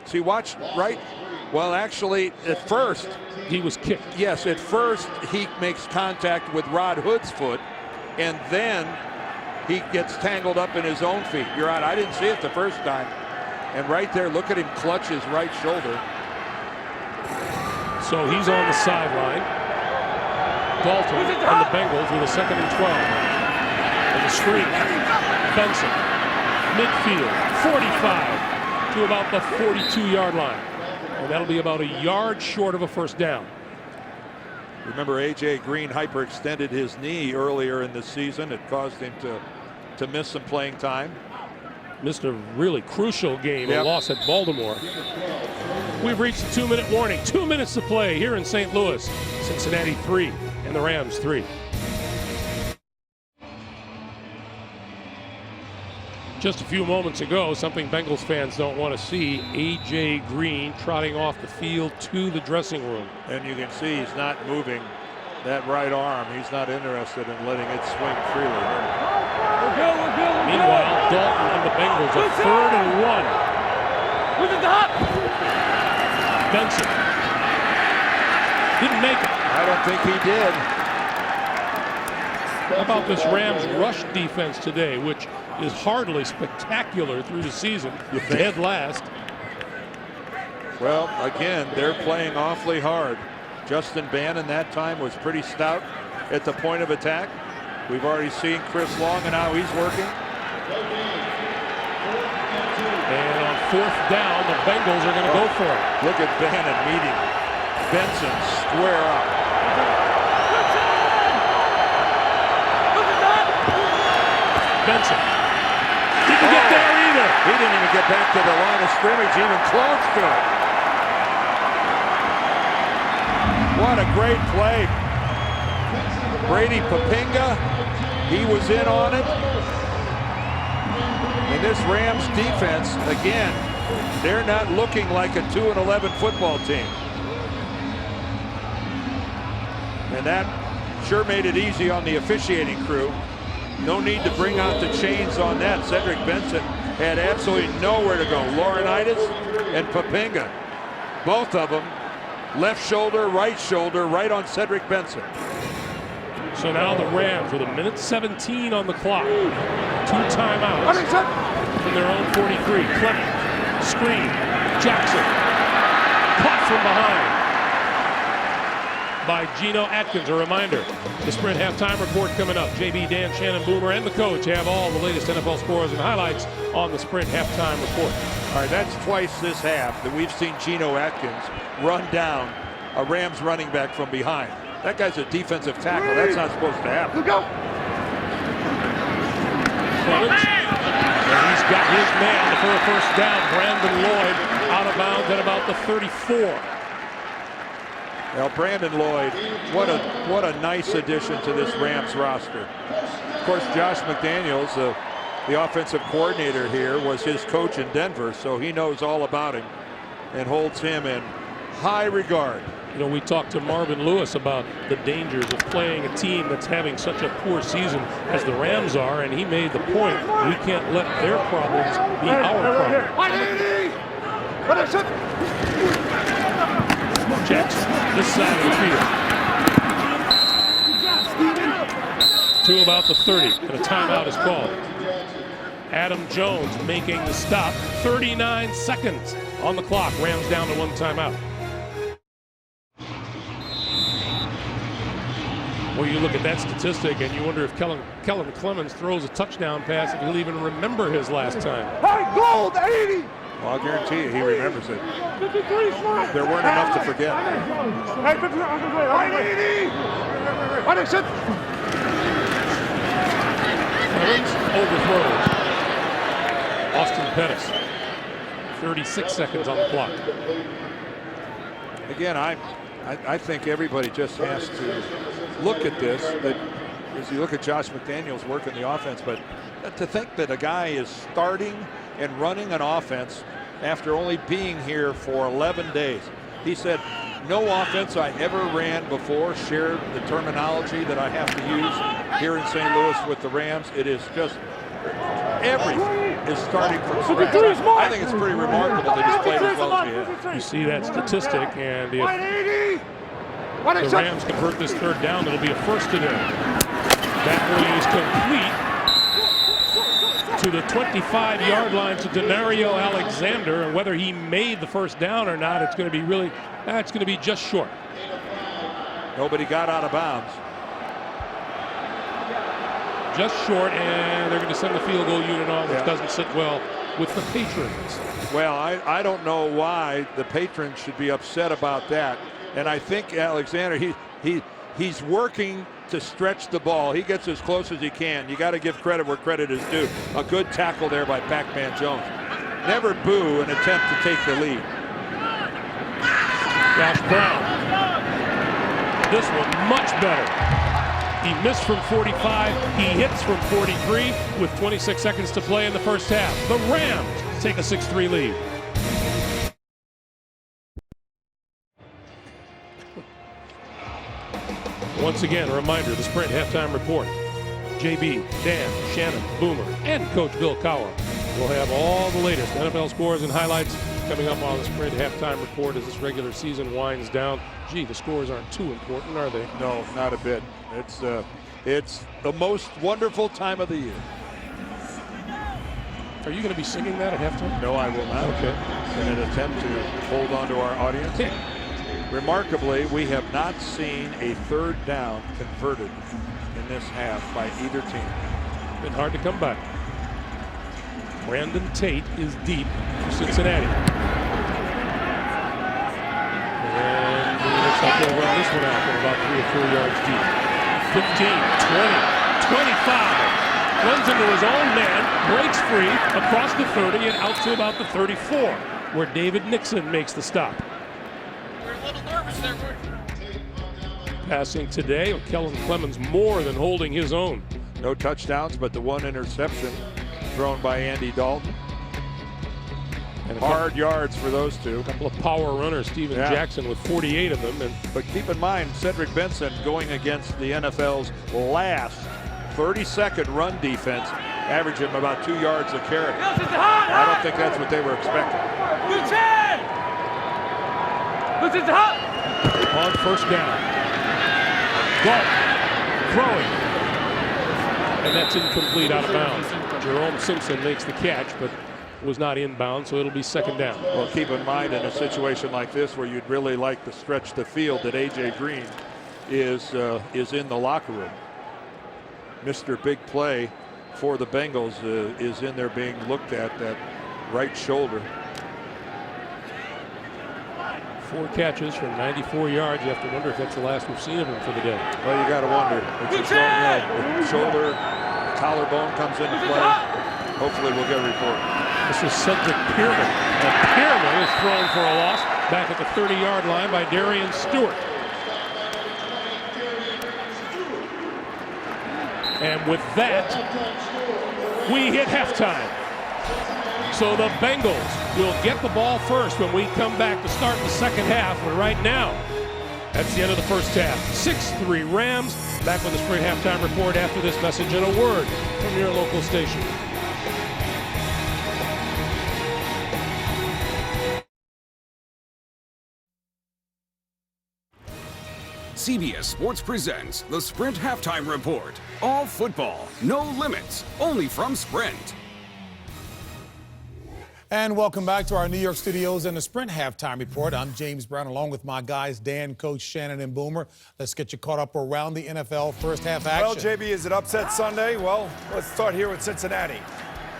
See, watch right. Well, actually, at first he was kicked. Yes, at first he makes contact with Rod Hood's foot, and then he gets tangled up in his own feet. You're right. I didn't see it the first time. And right there, look at him clutch his right shoulder. So he's on the sideline. Dalton and the Bengals with a 2nd and 12. And the screen. Benson. Midfield. 45 to about the 42-yard line. And that'll be about a yard short of a first down. Remember, A.J. Green hyperextended his knee earlier in the season. It caused him to miss some playing time. Missed a really crucial game, a loss at Baltimore. We've reached a 2-minute warning. 2 minutes to play here in St. Louis. Cincinnati 3 and the Rams 3. Just a few moments ago, something Bengals fans don't want to see, A.J. Green trotting off the field to the dressing room. And you can see he's not moving that right arm. He's not interested in letting it swing freely. We're good. Meanwhile, Dalton and the Bengals are 3rd and 1. Who's at the hop? Benson didn't make it. I don't think he did. How about this Rams rush defense today, which is hardly spectacular through the season, dead last. Well, again, they're playing awfully hard. Justin Bannon that time was pretty stout at the point of attack. We've already seen Chris Long and how he's working. And on 4th down, the Bengals are going to go for it. Look at Bannon meeting Benson square up. Benson didn't get there either. He didn't even get back to the line of scrimmage, even close to it. What a great play. Brady Papinga, he was in on it. And this Rams defense, again, they're not looking like a 2-11 football team. And that sure made it easy on the officiating crew. No need to bring out the chains on that. Cedric Benson had absolutely nowhere to go. Laurinaitis and Papinga, both of them, left shoulder, right on Cedric Benson. So now the Rams with 1:17 on the clock. 2 timeouts from their own 43. Clemens, screen, Jackson, caught from behind. by Geno Atkins. A reminder, the Sprint halftime report coming up. JB, Dan, Shannon, Boomer, and the coach have all the latest NFL scores and highlights on the Sprint halftime report. All right, that's twice this half that we've seen Geno Atkins run down a Rams running back from behind. That guy's a defensive tackle. That's not supposed to happen. Go. Clemens, and he's got his man for a first down. Brandon Lloyd out of bounds at about the 34. Well, Brandon Lloyd, what a nice addition to this Rams roster. Of course, Josh McDaniels, the offensive coordinator here, was his coach in Denver, so he knows all about him and holds him in high regard. You know, we talked to Marvin Lewis about the dangers of playing a team that's having such a poor season as the Rams are, and he made the point, we can't let their problems be our problems. Jackson, this side of the field. To about the 30, and a timeout is called. Adam Jones making the stop. 39 seconds on the clock. Rams down to one timeout. Well, you look at that statistic and you wonder if Kellen Clemens throws a touchdown pass, if he'll even remember his last time. Hey, gold, 80! Well, I'll guarantee you he remembers it. 53 smart. There weren't enough to forget. Hey, 53, 80! Clemens overthrows. Austin Pettis. 36 seconds on the clock. Again, I think everybody just has to look at this, that as you look at Josh McDaniels working the offense, but to think that a guy is starting and running an offense after only being here for 11 days. He said, no offense I ever ran before shared the terminology that I have to use here in St. Louis with the Rams. It is just everything is starting from scratch. I think it's pretty remarkable that he's played as well as he has. You see that statistic, and if the Rams convert this third down, it'll be a first to them. That one is complete to the 25-yard line to Denario Alexander, and whether he made the first down or not, it's going to be it's going to be just short. Nobody got out of bounds. Just short, and they're going to send the field goal unit on, which doesn't sit well with the patrons. Well, I don't know why the patrons should be upset about that. And I think Alexander, he's working to stretch the ball. He gets as close as he can. You got to give credit where credit is due. A good tackle there by Pac-Man Jones. Never boo an attempt to take the lead. Josh Brown. This one much better. He missed from 45. He hits from 43 with 26 seconds to play in the first half. The Rams take a 6-3 lead. Once again, a reminder, the Sprint halftime report. JB, Dan, Shannon, Boomer, and Coach Bill Cowher will have all the latest NFL scores and highlights coming up on the Sprint halftime report as this regular season winds down. Gee, the scores aren't too important, are they? No, not a bit. It's the most wonderful time of the year. Are you going to be singing that at halftime? No, I will not. Okay. In an attempt to hold on to our audience. Remarkably, we have not seen a third down converted in this half by either team. Been hard to come by. Brandon Tate is deep for Cincinnati. And he looks like they'll run this one out from about 3 or 4 yards deep. 15, 20, 25. Runs into his own man, breaks free across the 30 and out to about the 34, where David Nixon makes the stop. Passing today, Kellen Clemens more than holding his own. No touchdowns, but the one interception thrown by Andy Dalton. And hard yards for those two. A couple of power runners, Steven Jackson with 48 of them. But keep in mind, Cedric Benson going against the NFL's last 32nd run defense, averaging about 2 yards a carry. I don't think that's what they were expecting. On first down. Dalton throwing. And that's incomplete, out of bounds. Jerome Simpson makes the catch, but was not inbound, so it'll be second down. Well, keep in mind, in a situation like this where you'd really like to stretch the field, that A.J. Green is in the locker room. Mr. Big Play for the Bengals is in there being looked at, that right shoulder. 4 catches for 94 yards. You have to wonder if that's the last we've seen of him for the day. Well, you got to wonder. It's just don't know. The shoulder, collarbone comes into play. Hopefully we'll get a report. This is Cedric Pearman. And Pearman is thrown for a loss back at the 30-yard line by Darian Stewart. And with that, we hit halftime. So the Bengals will get the ball first when we come back to start the second half. But right now, that's the end of the first half. 6-3 Rams. Back with the Sprint halftime report after this message and a word from your local station. CBS Sports presents the Sprint Halftime Report. All football, no limits, only from Sprint. And welcome back to our New York studios and the Sprint Halftime Report. I'm James Brown, along with my guys, Dan, Coach, Shannon, and Boomer. Let's get you caught up around the NFL first half action. Well, JB, is it upset Sunday? Well, let's start here with Cincinnati.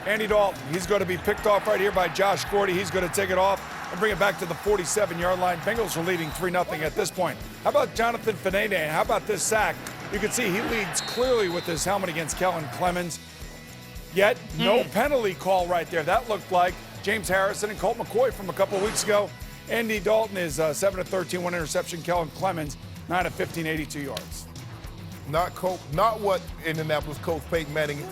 Andy Dalton, he's going to be picked off right here by Josh Gordy. He's going to take it off and bring it back to the 47-yard line. Bengals are leading 3-0 at this point. How about Jonathan Finede? How about this sack? You can see he leads clearly with his helmet against Kellen Clemens. Yet, no penalty call right there. That looked like James Harrison and Colt McCoy from a couple of weeks ago. Andy Dalton is 7-13, 1 interception. Kellen Clemens, 9-15, 82 yards. Not what Indianapolis coach Peyton Manning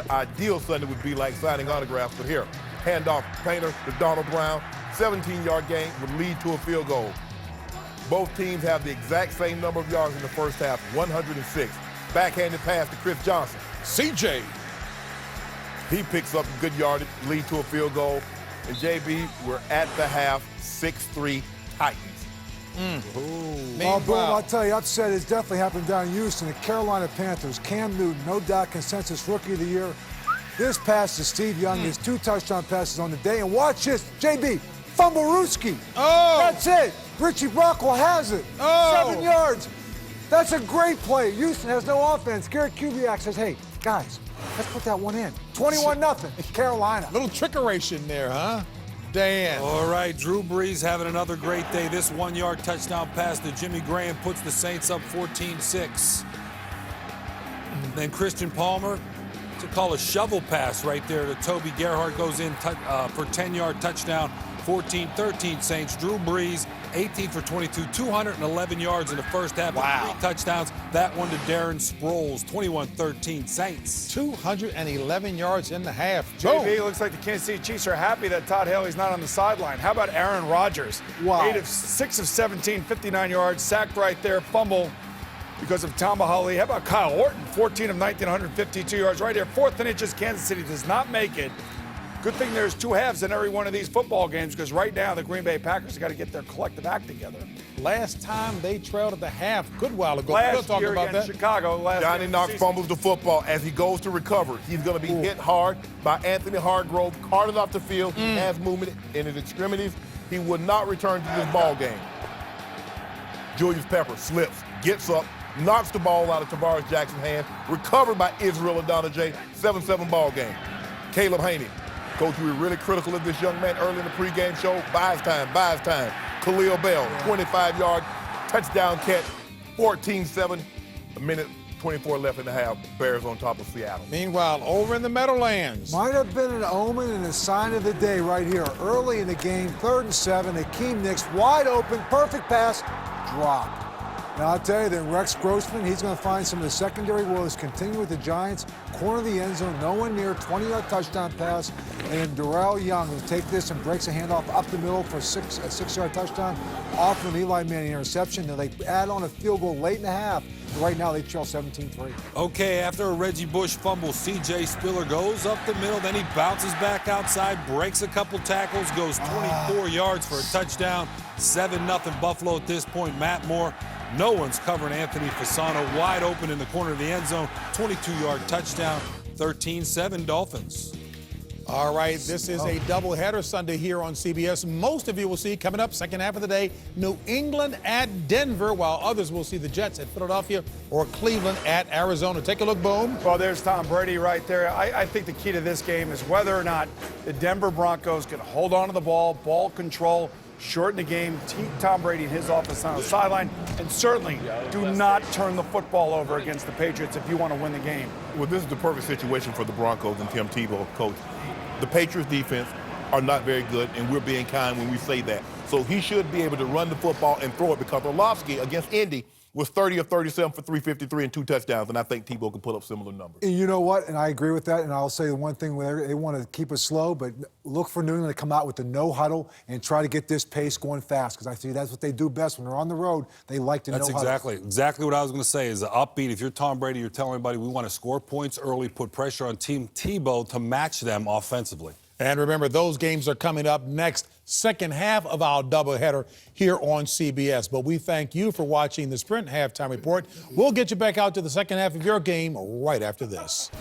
ideal Sunday would be like, signing autographs. But here, handoff Painter to Donald Brown. 17-yard gain would lead to a field goal. Both teams have the exact same number of yards in the first half, 106. Backhanded pass to Chris Johnson. CJ. He picks up a good yardage, lead to a field goal. And JB, we're at the half, 6-3 Titans. Well, Boom, I'll tell you, upset has definitely happened down in Houston. The Carolina Panthers, Cam Newton, no doubt consensus Rookie of the Year. This pass to Steve Young, his 2 touchdown passes on the day. And watch this, JB, Fumblerooski. Oh! That's it. Richie Brockwell has it. Oh! 7 yards. That's a great play. Houston has no offense. Garrett Kubiak says, hey, guys, let's put that one in. 21-0, Carolina. Little trickeration there, huh? Dan. All right, Drew Brees having another great day. This 1-yard touchdown pass to Jimmy Graham puts the Saints up 14-6. Then Christian Palmer to call a shovel pass right there to Toby Gerhart, goes in for 10-yard touchdown. 14-13 Saints. Drew Brees, 18 for 22, 211 yards in the first half. Wow. 3 touchdowns. That one to Darren Sproles, 21-13 Saints. 211 yards in the half. JB, looks like the Kansas City Chiefs are happy that Todd Haley's not on the sideline. How about Aaron Rodgers? Wow. 6 of 17, 59 yards, sacked right there, fumble because of Tomahawley. How about Kyle Orton? 14 of 19, 152 yards right here. 4th and inches, Kansas City does not make it. Good thing there's 2 halves in every one of these football games, because right now the Green Bay Packers have got to get their collective act together. Last time they trailed at the half, good while ago. Last year against Chicago. Johnny Knox fumbles the football as he goes to recover. He's going to be hit hard by Anthony Hargrove, carted off the field, has movement in his extremities. He would not return to this ball game. Julius Pepper slips, gets up, knocks the ball out of Tavares Jackson's hand, recovered by Israel Adonijah, 7-7 ball game. Caleb Haney. Coach, we were really critical of this young man early in the pregame show. Buys time. Khalil Bell, 25-yard touchdown catch, 14-7, a minute 24 left in the half. Bears on top of Seattle. Meanwhile, over in the Meadowlands. Might have been an omen and a sign of the day right here. Early in the game, 3rd and 7, Akeem Nicks wide open, perfect pass, drop. Now I'll tell you that Rex Grossman, he's going to find some of the secondary woes. Continue with the Giants, corner of the end zone, no one near, 20-yard touchdown pass. And then Darrell Young will take this and breaks a handoff up the middle for a 6-yard touchdown. Off an Eli Manning interception. Then they add on a field goal late in the half. Right now they trail 17-3. Okay, after a Reggie Bush fumble, C.J. Spiller goes up the middle, then he bounces back outside, breaks a couple tackles, goes 24 yards for a touchdown. 7-0 Buffalo at this point. Matt Moore, no one's covering Anthony Fasano, wide open in the corner of the end zone. 22-yard touchdown, 13-7 Dolphins. All right, this is a doubleheader Sunday here on CBS. Most of you will see coming up second half of the day, New England at Denver, while others will see the Jets at Philadelphia or Cleveland at Arizona. Take a look, Boom. Well, there's Tom Brady right there. I think the key to this game is whether or not the Denver Broncos can hold on to the ball control, shorten the game, keep Tom Brady and his offense on the sideline, and certainly do not turn the football over against the Patriots if you want to win the game. Well, this is the perfect situation for the Broncos and Tim Tebow, coach. The Patriots defense are not very good, and we're being kind when we say that. So he should be able to run the football and throw it, because Orlovsky against Indy was 30 of 37 for 353 and 2 touchdowns, and I think Tebow can put up similar numbers. And you know what? And I agree with that. And I'll say the one thing, where they want to keep it slow, but look for New England to come out with the no huddle and try to get this pace going fast, because I see that's what they do best when they're on the road. They like to no huddle. That's exactly what I was going to say. Is the upbeat. If you're Tom Brady, you're telling everybody we want to score points early, put pressure on Team Tebow to match them offensively. And remember, those games are coming up next, second half of our doubleheader here on CBS. But we thank you for watching the Sprint Halftime Report. We'll get you back out to the second half of your game right after this.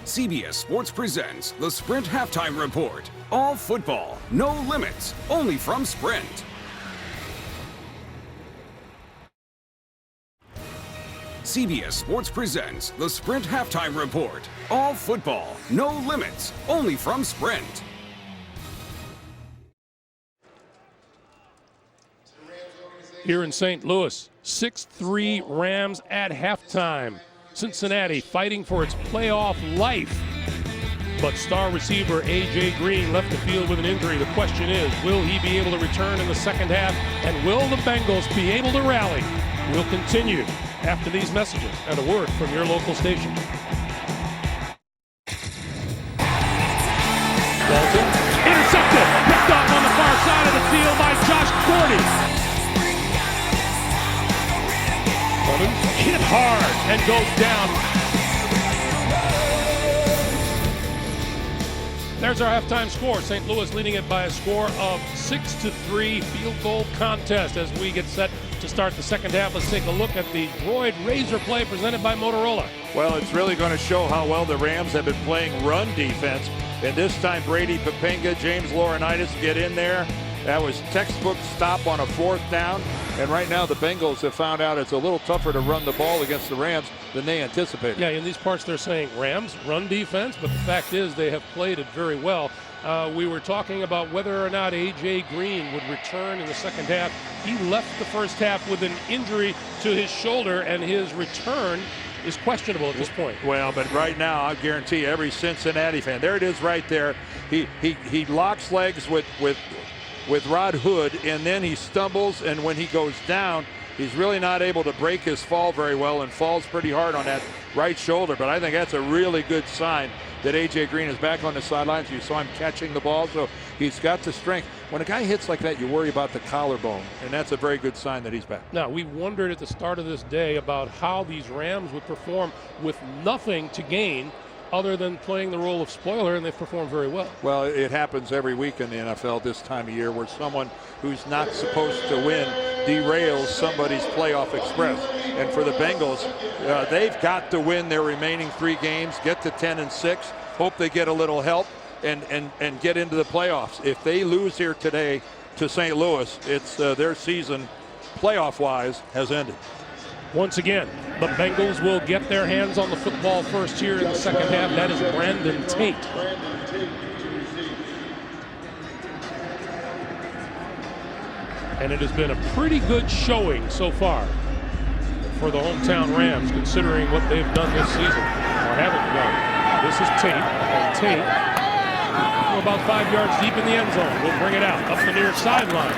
CBS Sports presents the Sprint Halftime Report. All football, no limits, only from Sprint. CBS Sports presents the Sprint Halftime Report. All football, no limits, only from Sprint. Here in St. Louis, 6-3 Rams at halftime. Cincinnati fighting for its playoff life. But star receiver A.J. Green left the field with an injury. The question is, will he be able to return in the second half? And will the Bengals be able to rally? We'll continue after these messages and a word from your local station. Dalton, intercepted, picked up on the far side of the field by Josh Gordon. Clemens hit hard and goes down. There's our halftime score. St. Louis leading it by a score of 6-3. Field goal contest as we get set to start the second half. Let's take a look at the Droid Razor play presented by Motorola. Well, it's really going to show how well the Rams have been playing run defense. And this time, Brady Papenga, James Laurinaitis get in there. That was textbook stop on a fourth down. And right now, the Bengals have found out it's a little tougher to run the ball against the Rams than they anticipated. Yeah, in these parts, they're saying Rams run defense, but the fact is they have played it very well. We were talking about whether or not A.J. Green would return in the second half. He left the first half with an injury to his shoulder, and his return is questionable at this point. Well, but right now, I guarantee every Cincinnati fan, there it is right there. He locks legs with Rod Hood, and then he stumbles, and when he goes down, he's really not able to break his fall very well and falls pretty hard on that right shoulder. But I think that's a really good sign that A.J. Green is back on the sidelines. You saw him catching the ball, so he's got the strength. When a guy hits like that, you worry about the collarbone, and that's a very good sign that he's back. Now, we wondered at the start of this day about how these Rams would perform with nothing to gain other than playing the role of spoiler, and they've performed very well. Well, it happens every week in the NFL this time of year where someone who's not supposed to win derails somebody's playoff express. And for the Bengals, they've got to win their remaining 3 games, get to 10-6, hope they get a little help, and get into the playoffs. If they lose here today to St. Louis, it's their season, playoff-wise, has ended. Once again, the Bengals will get their hands on the football first here in the second half. That is Brandon Tate. And it has been a pretty good showing so far for the hometown Rams, considering what they've done this season, or haven't done. This is Tate, and Tate, about 5 yards deep in the end zone. We'll bring it out up the near sideline.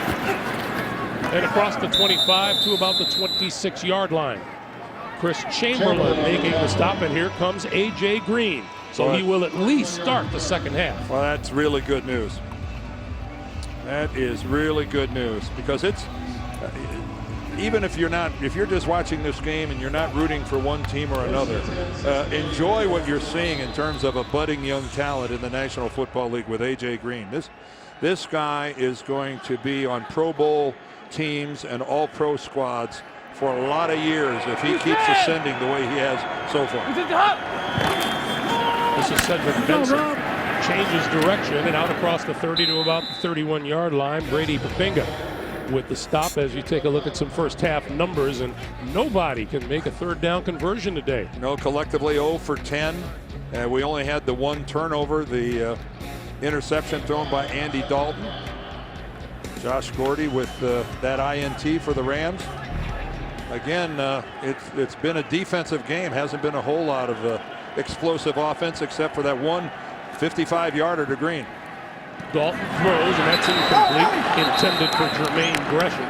And across the 25 to about the 26-yard line. Chris Chamberlain making the stop, and here comes A.J. Green. So he will at least start the second half. Well, that's really good news. That is really good news, because it's even if you're just watching this game and you're not rooting for one team or another, enjoy what you're seeing in terms of a budding young talent in the National Football League with A.J. Green. This guy is going to be on Pro Bowl teams and all pro squads for a lot of years if he keeps ascending the way he has so far. This is Cedric Benson. changes direction and out across the 30 to about the 31-yard line. Brady Papinga with the stop as you take a look at some first half numbers, and nobody can make a third down conversion today. No, collectively 0 for 10. We only had the one turnover, the interception thrown by Andy Dalton. Josh Gordy with that INT for the Rams. Again, it's been a defensive game. Hasn't been a whole lot of explosive offense except for that one 55-yarder to Green. Dalton throws, and that's incomplete, intended for Jermaine Gresham.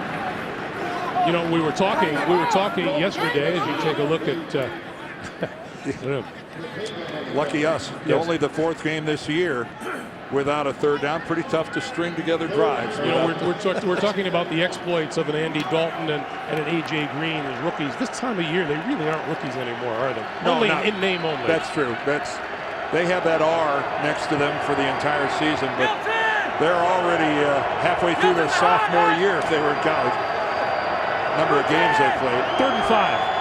You know, we were talking yesterday as you take a look at lucky us. Yes. Only the fourth game this year without a third down. Pretty tough to string together drives. You know, we're talking about the exploits of an Andy Dalton and an A.J. Green as rookies. This time of year, they really aren't rookies anymore, are they? No, only in name only. That's true. They have that R next to them for the entire season, but they're already halfway through their sophomore year if they were in college. Number of games they played. 3rd and 5.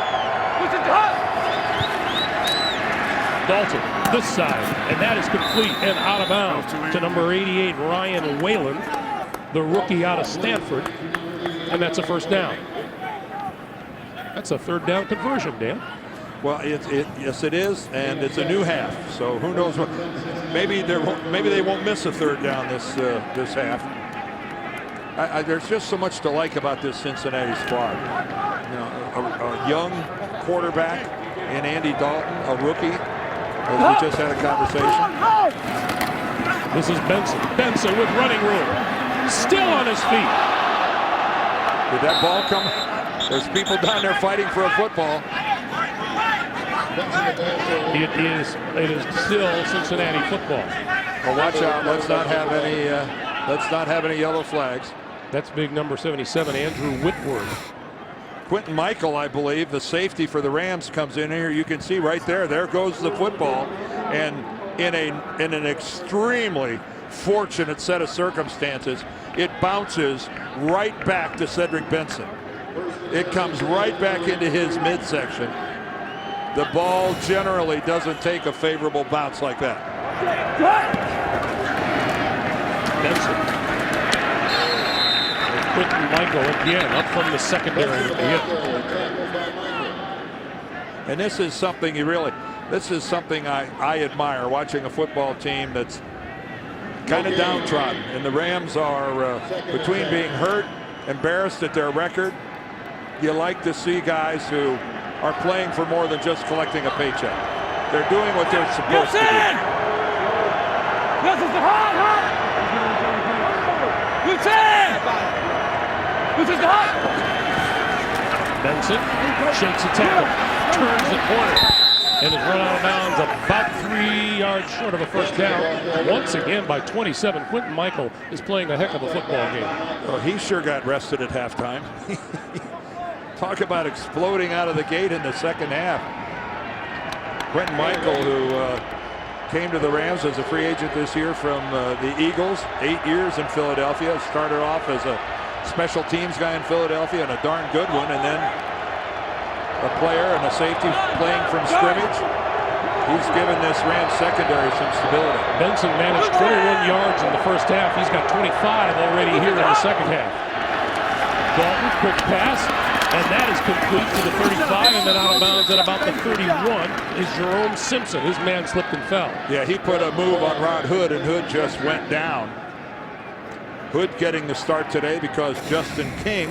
Dalton, this side, and that is complete and out of bounds to number 88, Ryan Whalen, the rookie out of Stanford, and that's a first down. That's a third down conversion, Dan. Well, yes, it is, and it's a new half. So who knows what? Maybe they won't miss a third down this half. There's just so much to like about this Cincinnati squad. You know, a young quarterback in Andy Dalton, a rookie. As we just had a conversation. This is Benson. Benson with running room. Still on his feet. Did that ball come? There's people down there fighting for a football. It is still Cincinnati football. Well, watch out. Let's not have any yellow flags. That's big number 77, Andrew Whitworth. Quentin Michael, I believe, the safety for the Rams, comes in here. You can see right there. There goes the football, and in an extremely fortunate set of circumstances, it bounces right back to Cedric Benson. It comes right back into his midsection. The ball generally doesn't take a favorable bounce like that. Benson. Quentin Michael again up from the secondary. And this is something I admire, watching a football team that's kind of downtrodden. And the Rams are, between being hurt, embarrassed at their record, you like to see guys who are playing for more than just collecting a paycheck. They're doing what they're supposed to do. This is the hot. This is the hot. Benson shakes a tackle, turns the corner, and is run out of bounds about 3 yards short of a first down. Once again by 27. Quentin Michael is playing a heck of a football game. Well, he sure got rested at halftime. Talk about exploding out of the gate in the second half. Quentin Michael, who came to the Rams as a free agent this year from the Eagles, 8 years in Philadelphia, started off as a special teams guy in Philadelphia, and a darn good one, and then a player and a safety playing from scrimmage. He's given this Rams secondary some stability. Benson managed 21 yards in the first half. He's got 25 already here in the second half. Dalton, quick pass, and that is complete to the 35, and then out of bounds at about the 31 is Jerome Simpson. His man slipped and fell. Yeah, he put a move on Rod Hood, and Hood just went down. Hood getting the start today because Justin King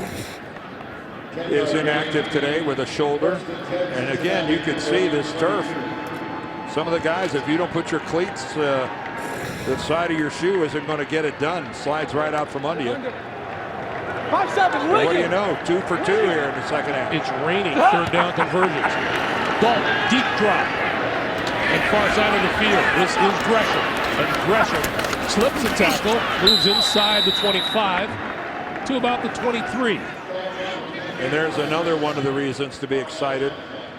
is inactive today with a shoulder. And again, you can see this turf. Some of the guys, if you don't put your cleats, the side of your shoe isn't going to get it done. Slides right out from under you. 5-7, What do you know? 2 for 2 here in the second half. It's raining third down conversions. Dalton, deep drop. And far side of the field. This is Gresham. And Gresham slips a tackle, moves inside the 25 to about the 23. And there's another one of the reasons to be excited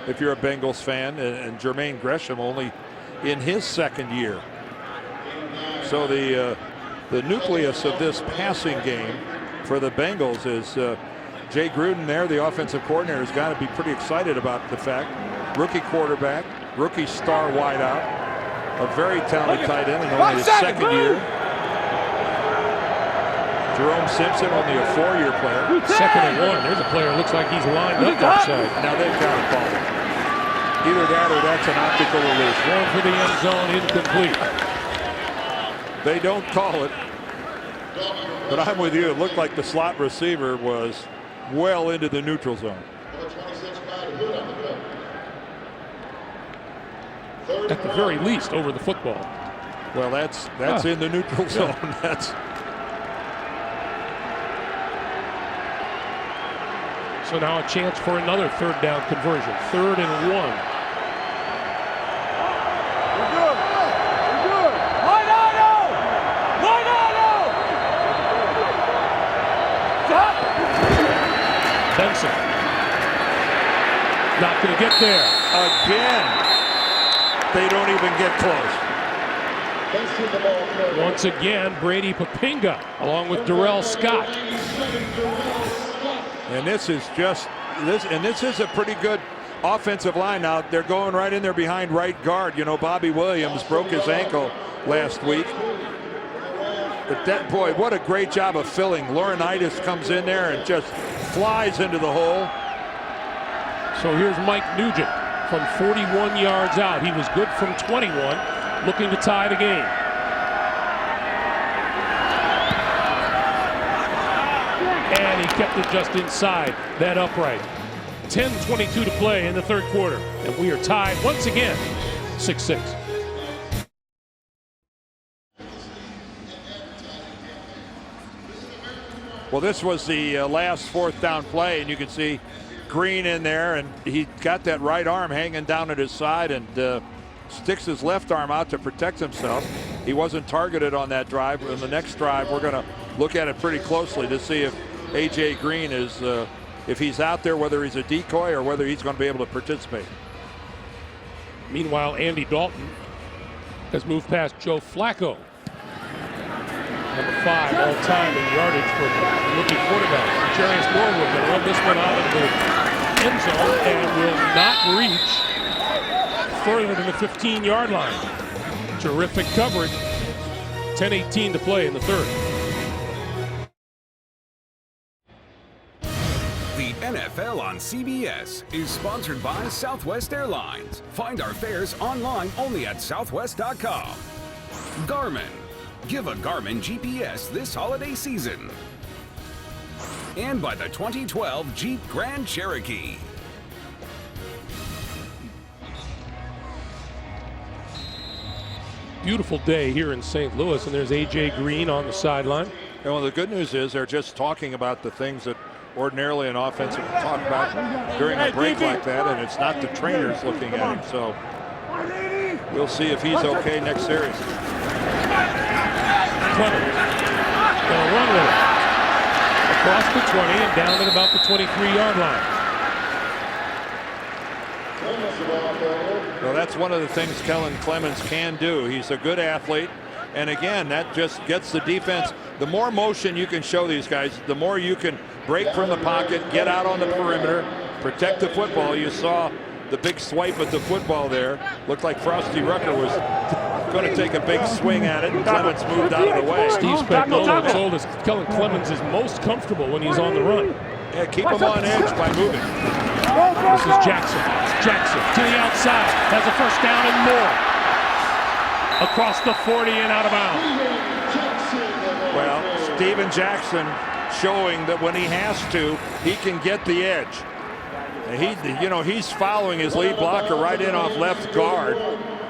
if you're a Bengals fan, and Jermaine Gresham only in his second year. So the nucleus of this passing game for the Bengals is Jay Gruden there, the offensive coordinator, has got to be pretty excited about the fact, rookie quarterback, rookie star wideout, A very talented tight end in only his second year. Jerome Simpson, only a 4-year player. 2nd and 1. There's a player who looks like he's lined up upside. Now they've got to call it. Either that or that's an optical release. Going for the end zone, incomplete. They don't call it. But I'm with you. It looked like the slot receiver was well into the neutral zone. At the very least, over the football. Well, that's in the neutral zone. That's. So now a chance for another 3rd down conversion. 3rd and 1. We're good. We're good. Line auto! Line auto! Stop! Benson. Not going to get there. Again. They don't even get close. Once again, Brady Papinga along with Darrell Scott. And this is just this, and this is a pretty good offensive line. Now they're going right in there behind right guard. You know, Bobby Williams broke his ankle last week. But that boy, what a great job of filling. Laurinaitis comes in there and just flies into the hole. So here's Mike Nugent from 41 yards out. He was good from 21, looking to tie the game. And he kept it just inside that upright. 10:22 to play in the 3rd quarter. And we are tied once again, 6-6. Well, this was the last 4th down play, and you can see Green in there, and he got that right arm hanging down at his side and sticks his left arm out to protect himself. He wasn't targeted on that drive. In the next drive, we're going to look at it pretty closely to see if A.J. Green is, if he's out there, whether he's a decoy or whether he's going to be able to participate. Meanwhile, Andy Dalton has moved past Joe Flacco. Number 5 all time in yardage for rookie quarterback. Jarius Norwood going to run this one out of the end zone and will not reach further than the 15-yard line. Terrific coverage. 10:18 to play in the 3rd. The NFL on CBS is sponsored by Southwest Airlines. Find our fares online only at southwest.com. Garmin. Give a Garmin GPS this holiday season. And by the 2012 Jeep Grand Cherokee. Beautiful day here in St. Louis, and there's A.J. Green on the sideline. And well, the good news is they're just talking about the things that ordinarily an offensive would talk about during a break like that, and it's not the trainers looking at him. So we'll see if he's okay next series. Clemens going to run with it across the 20 and down at about the 23-yard line. Well, that's one of the things Kellen Clemens can do. He's a good athlete, and again, that just gets the defense. The more motion you can show these guys, the more you can break from the pocket, get out on the perimeter, protect the football. You saw the big swipe at the football there. Looked like Frosty Rucker was going to take a big swing at it, and Clemens moved out of the way. Steve Spagnuolo told us Kellen Clemens is most comfortable when he's on the run. Yeah, keep him on edge by moving. This is Jackson. Jackson to the outside. Has a first down and more. Across the 40 and out of bounds. Well, Steven Jackson showing that when he has to, he can get the edge. He's following his lead blocker right in off left guard.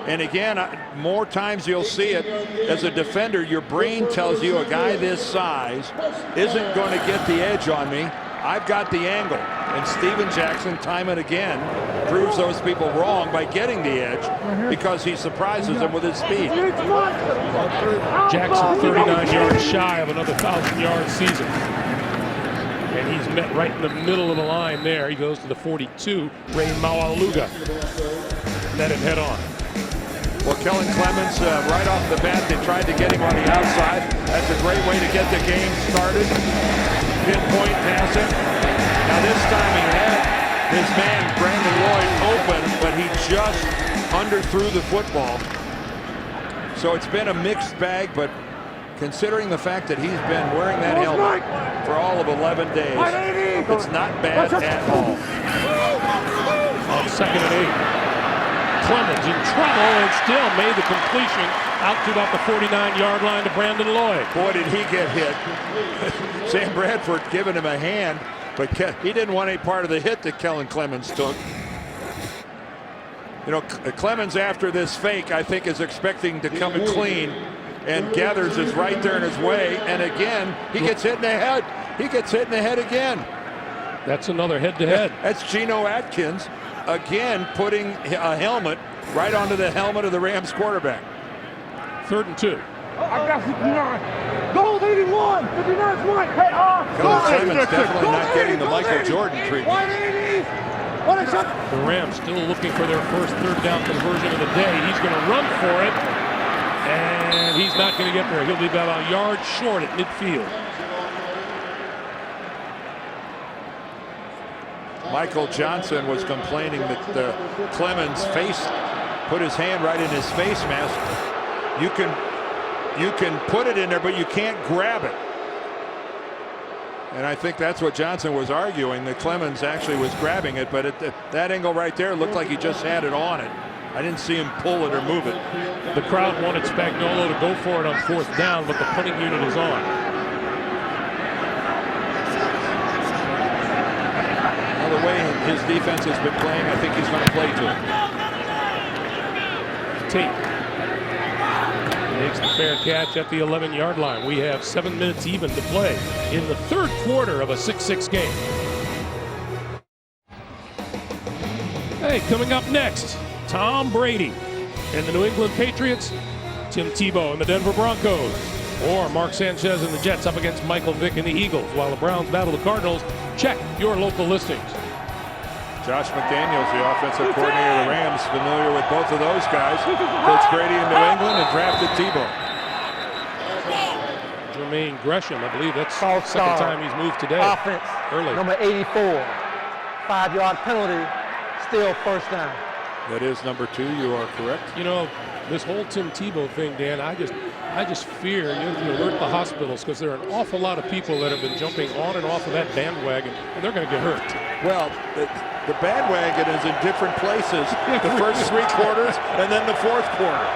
And again, more times you'll see it as a defender, your brain tells you a guy this size isn't going to get the edge on me. I've got the angle. And Steven Jackson, time and again, proves those people wrong by getting the edge because he surprises them with his speed. Jackson 39 yards shy of another 1,000-yard season. And he's met right in the middle of the line there. He goes to the 42. Ray Maualuga met him head on. Well, Kellen Clemens, right off the bat, they tried to get him on the outside. That's a great way to get the game started. Pinpoint passing. Now this time he had his man, Brandon Lloyd, open, but he just underthrew the football. So it's been a mixed bag, but considering the fact that he's been wearing that helmet for all of 11 days, it's not bad at all. On 2nd and 8. Clemens in trouble and still made the completion out to about the 49-yard line to Brandon Lloyd. Boy, did he get hit. Sam Bradford giving him a hand, but he didn't want any part of the hit that Kellen Clemens took. You know, Clemens, after this fake, I think is expecting to come in clean, and Gathers is right there in his way, and again, he gets hit in the head. He gets hit in the head again. That's another head-to-head. That's Geno Atkins, again, putting a helmet right onto the helmet of the Rams quarterback. 3rd and 2. I got 59. Gold 81. 59's one. Hey, Kellen Clemens definitely not getting the Michael Jordan treatment. 180. The Rams still looking for their first 3rd down conversion of the day. He's going to run for it, and he's not going to get there. He'll be about a yard short at midfield. Michael Johnson was complaining that Clemens put his hand right in his face mask. You can put it in there, but you can't grab it. And I think that's what Johnson was arguing, that Clemens actually was grabbing it, but at that angle right there, it looked like he just had it on it. I didn't see him pull it or move it. The crowd wanted Spagnuolo to go for it on 4th down, but the punting unit is on. Well, the way his defense has been playing, I think he's going to play to it. Tate makes the fair catch at the 11-yard line. We have 7 minutes even to play in the 3rd quarter of a 6-6 game. Hey, coming up next, Tom Brady and the New England Patriots, Tim Tebow and the Denver Broncos, or Mark Sanchez and the Jets up against Michael Vick and the Eagles, while the Browns battle the Cardinals. Check your local listings. Josh McDaniels, the offensive coordinator of the Rams, familiar with both of those guys. Coached Brady in New England and drafted Tebow. Jermaine Gresham, I believe that's the 2nd time he's moved today. Offense, early. number 84. 5-yard penalty, still 1st down. That is number 2. You are correct. You know, this whole Tim Tebow thing, Dan, I just fear you have to alert the hospitals, because there are an awful lot of people that have been jumping on and off of that bandwagon, and they're going to get hurt. Well, the bandwagon is in different places. The first 3 quarters and then the 4th quarter.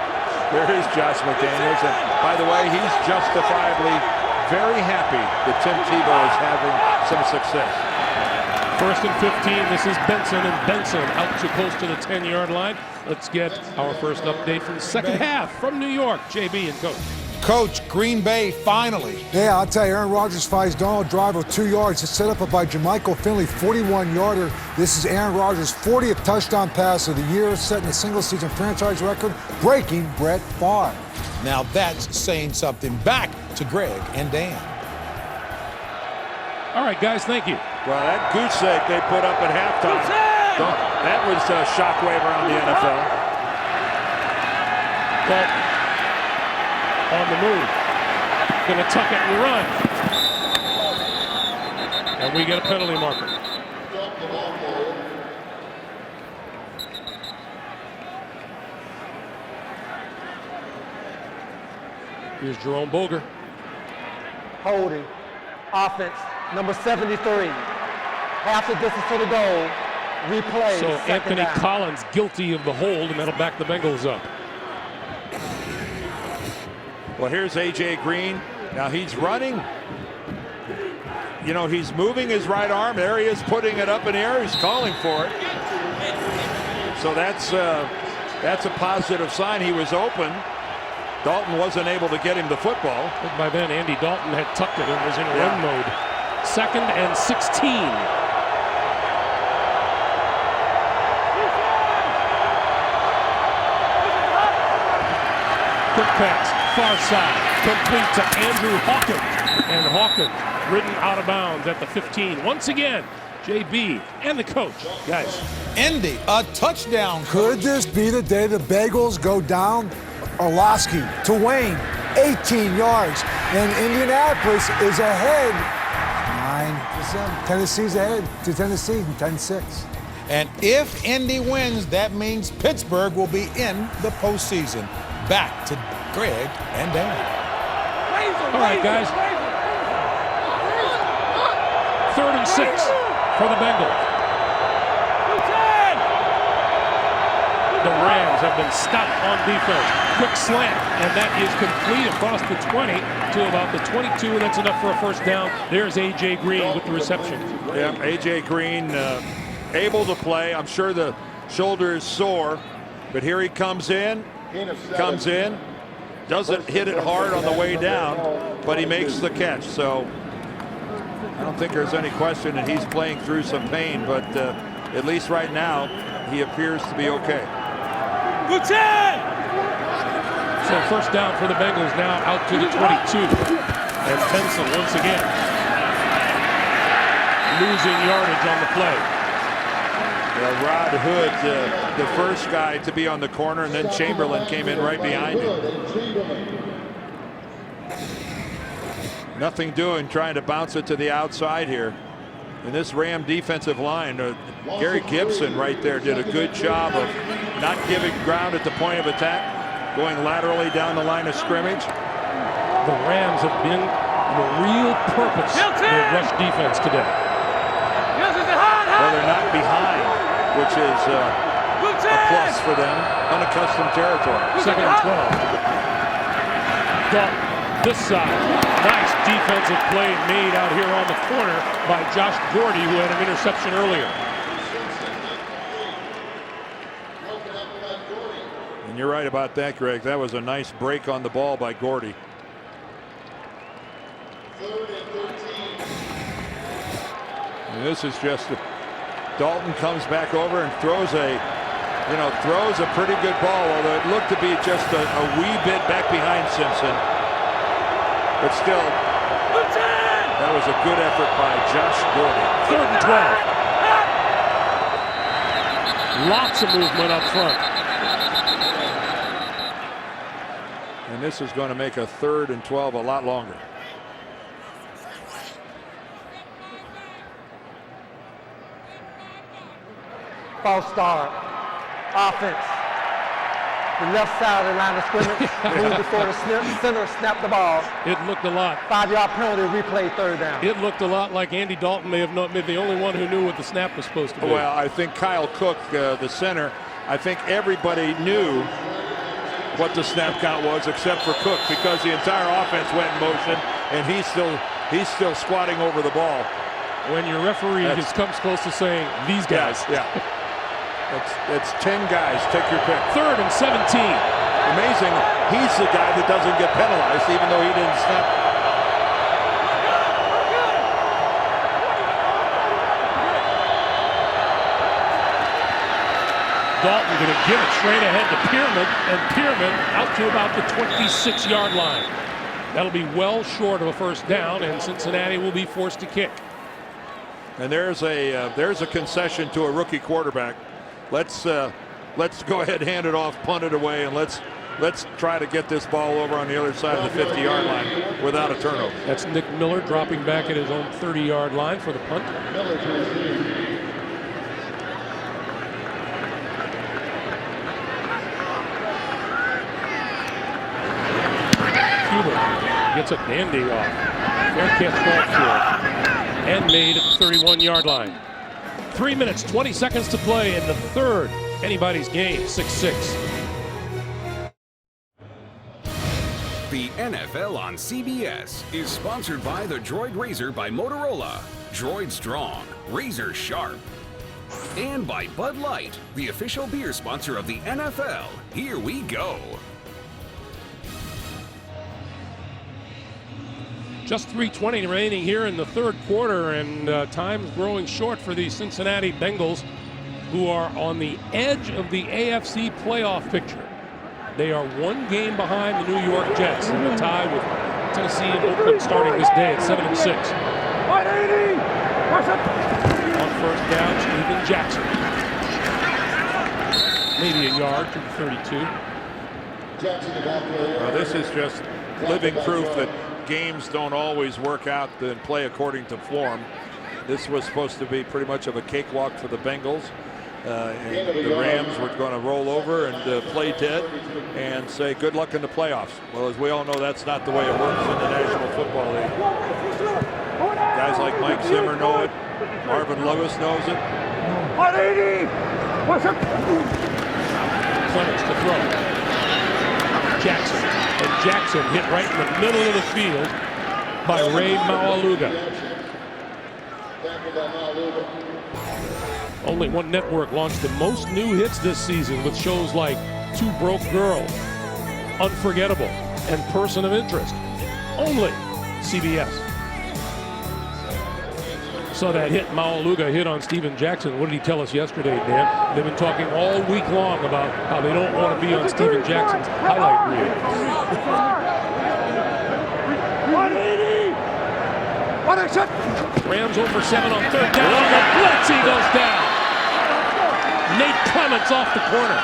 There is Josh McDaniels, and by the way, he's justifiably very happy that Tim Tebow is having some success. 1st and 15. This is Benson, and Benson out too close to the 10-yard line. Let's get our first update from the 2nd half from New York. JB and Coach. Coach, Green Bay finally. Yeah, I'll tell you, Aaron Rodgers finds Donald Driver 2 yards. It's set up by Jermichael Finley, 41-yarder. This is Aaron Rodgers' 40th touchdown pass of the year, setting a single-season franchise record, breaking Brett Favre. Now that's saying something. Back to Greg and Dan. All right, guys, thank you. Well, that goose egg they put up at halftime, that was a shockwave around the NFL. Dalton on the move. Going to tuck it and run. And we get a penalty marker. Here's Jerome Boger. Holding. Offense, number 73. Half the distance to the goal. Replay. So Anthony Collins guilty of the hold, and that'll back the Bengals up. Well, here's A.J. Green. Now he's running. You know, he's moving his right arm. There he is putting it up in the air. He's calling for it. So that's a positive sign. He was open. Dalton wasn't able to get him the football. But by then, Andy Dalton had tucked it and was in run mode. 2nd and 16. Quick pass, far side, complete to Andrew Hawkins. And Hawkins ridden out of bounds at the 15. Once again, JB and the coach. Guys. Indy, a touchdown. Could this be the day the Bengals go down? Orlowski to Wayne, 18 yards. And Indianapolis is ahead. 9-7. Tennessee's ahead to Tennessee, 10-6. And if Indy wins, that means Pittsburgh will be in the postseason. Back to Craig and Dan. All right, guys. 3rd and 6 for the Bengals. The Rams have been stout on defense. Quick slant, and that is complete across the 20 to about the 22, and that's enough for a first down. There's A.J. Green with the reception. Yeah, A.J. Green able to play. I'm sure the shoulder is sore, but here he comes in, doesn't hit it hard on the way down, but he makes the catch. So I don't think there's any question that he's playing through some pain, but at least right now he appears to be okay. So first down for the Bengals, now out to the 22. And Benson once again losing yardage on the play. Rod Hood, the first guy to be on the corner, and then Chamberlain came in right behind him. Nothing doing, trying to bounce it to the outside here. And this Ram defensive line, Gary Gibson right there did a good job of not giving ground at the point of attack, going laterally down the line of scrimmage. The Rams have been the real purpose of their rush defense today. Well, they're not behind, which is a plus for them. Unaccustomed territory. 2nd and 12. Dalton, this side. Nice defensive play made out here on the corner by Josh Gordy, who had an interception earlier. And you're right about that, Greg. That was a nice break on the ball by Gordy. And this is just Dalton comes back over and throws a pretty good ball, although it looked to be just a wee bit back behind Simpson. But still, that was a good effort by Josh Gordy. 3rd and 12. Lots of movement up front. And this is going to make a 3rd and 12 a lot longer. False start. Offense. The left side of the line of scrimmage. Moved before the center snapped the ball. It looked a lot. 5-yard penalty, replay 3rd down. It looked a lot like Andy Dalton may have not been the only one who knew what the snap was supposed to be. Well, I think Kyle Cook, the center, I think everybody knew what the snap count was except for Cook, because the entire offense went in motion and he's still squatting over the ball. When your referee just comes close to saying these guys. Yeah. It's 10 guys. Take your pick. 3rd and 17. Amazing. He's the guy that doesn't get penalized, even though he didn't snap. Dalton going to give it straight ahead to Pierman, and Pierman out to about the 26-yard line. That'll be well short of a first down, and Cincinnati will be forced to kick. And there's a concession to a rookie quarterback. Let's go ahead, hand it off, punt it away, and let's try to get this ball over on the other side of the 50-yard line without a turnover. That's Nick Miller dropping back at his own 30-yard line for the punt. Cuba gets a dandy off. Fair catch ball field. And made at the 31-yard line. 3 minutes, 20 seconds to play in the 3rd. Anybody's game, 6-6. The NFL on CBS is sponsored by the Droid Razor by Motorola. Droid strong, razor sharp. And by Bud Light, the official beer sponsor of the NFL. Here we go. Just 3:20 remaining here in the 3rd quarter, and time's growing short for the Cincinnati Bengals, who are on the edge of the AFC playoff picture. They are 1 game behind the New York Jets in a tie with Tennessee and Oakland starting this day at 7-6. On first down, Steven Jackson. Maybe a yard to the 32. This is just living proof that games don't always work out and play according to form. This was supposed to be pretty much of a cakewalk for the Bengals, And the Rams were going to roll over and play dead and say good luck in the playoffs. Well, as we all know, that's not the way it works in the National Football League. Guys like Mike Zimmer know it. Marvin Lewis knows it. 180! What's up? Clemens to throw. Jackson. And Jackson hit right in the middle of the field by Ray Maualuga. Only one network launched the most new hits this season with shows like Two Broke Girls, Unforgettable, and Person of Interest. Only CBS. So that hit Maualuga hit on Steven Jackson. What did he tell us yesterday, Dan? They've been talking all week long about how they don't want to be on Steven Jackson's highlight reel. 180! Rams over 7 on 3rd down. On the blitz, he goes down. Nate Clemens off the corner.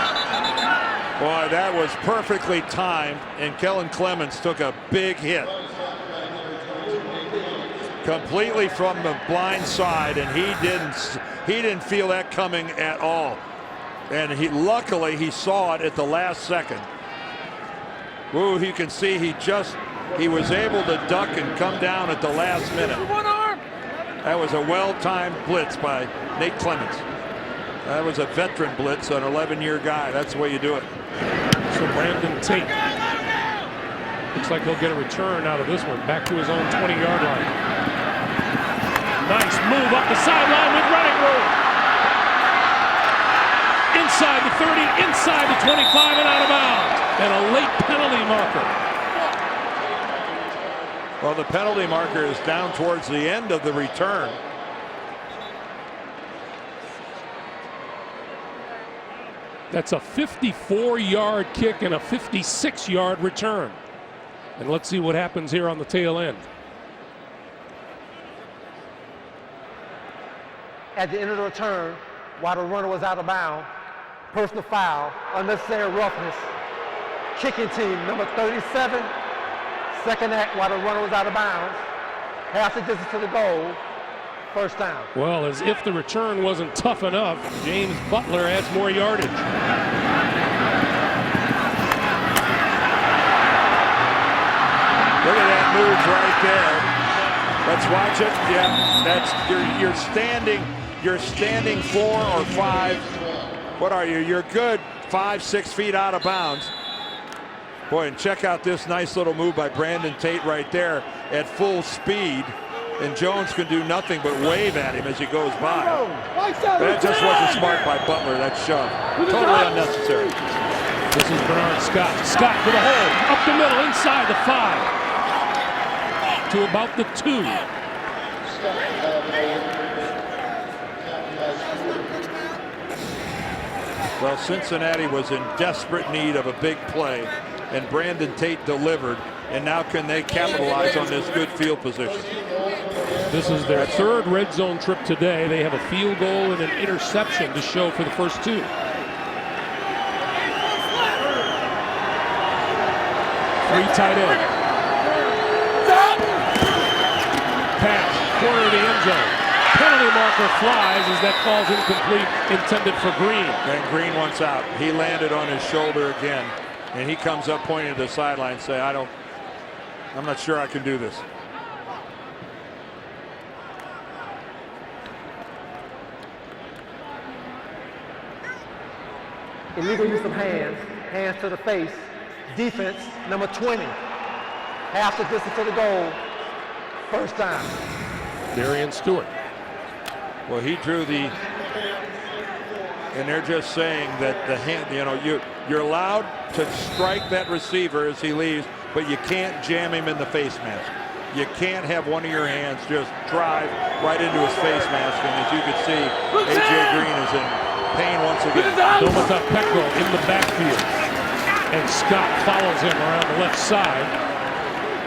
Boy, that was perfectly timed, and Kellen Clemens took a big hit. Completely from the blind side, and he didn't feel that coming at all. And luckily he saw it at the last second. Ooh, you can see he was able to duck and come down at the last minute. That was a well-timed blitz by Nate Clemens. That was a veteran blitz, an 11-year guy. That's the way you do it. So Brandon Tate looks like he'll get a return out of this one, back to his own 20-yard line. Nice move up the sideline with running room. Inside the 30, inside the 25, and out of bounds. And a late penalty marker. Well, the penalty marker is down towards the end of the return. That's a 54-yard kick and a 56-yard return. And let's see what happens here on the tail end. At the end of the return, while the runner was out of bounds, personal foul, unnecessary roughness, kicking team number 37, second act while the runner was out of bounds, half the distance to the goal, first down. Well, as if the return wasn't tough enough, James Butler adds more yardage. Look at that move right there. Let's watch it. Yeah, that's you're standing 4 or 5. What are you? You're good 5-6 feet out of bounds. Boy, and check out this nice little move by Brandon Tate right there at full speed. And Jones can do nothing but wave at him as he goes by. That just wasn't smart by Butler, that shove. Totally unnecessary. This is Bernard Scott. Scott with a hole, up the middle, inside the 5. To about the 2. Well, Cincinnati was in desperate need of a big play, and Brandon Tate delivered. And now can they capitalize on this good field position? This is their 3rd red zone trip today. They have a field goal and an interception to show for the first 2. 3 tight end. Pass, corner of the end zone. Penalty marker flies as that falls incomplete, intended for Green. And Green wants out. He landed on his shoulder again. And he comes up pointing to the sideline and say, I'm not sure I can do this. Illegal use of hands, hands to the face, defense, number 20. Half the distance to the goal, first down. Darian Stewart. Well, he drew the, and they're just saying that the hand, you're allowed to strike that receiver as he leaves, but you can't jam him in the face mask. You can't have one of your hands just drive right into his face mask. And as you can see, A.J. Green is in pain once again. Domata Pecco in the backfield. And Scott follows him around the left side,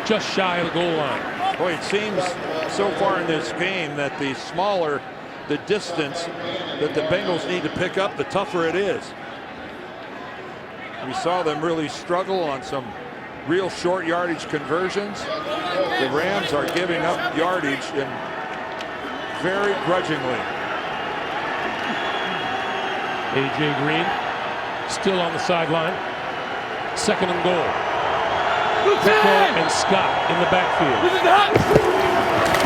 just shy of the goal line. Boy, it seems so far in this game that the smaller the distance that the Bengals need to pick up, the tougher it is. We saw them really struggle on some real short yardage conversions. The Rams are giving up yardage and very grudgingly. A.J. Green still on the sideline. 2nd and goal. Pico and Scott in the backfield.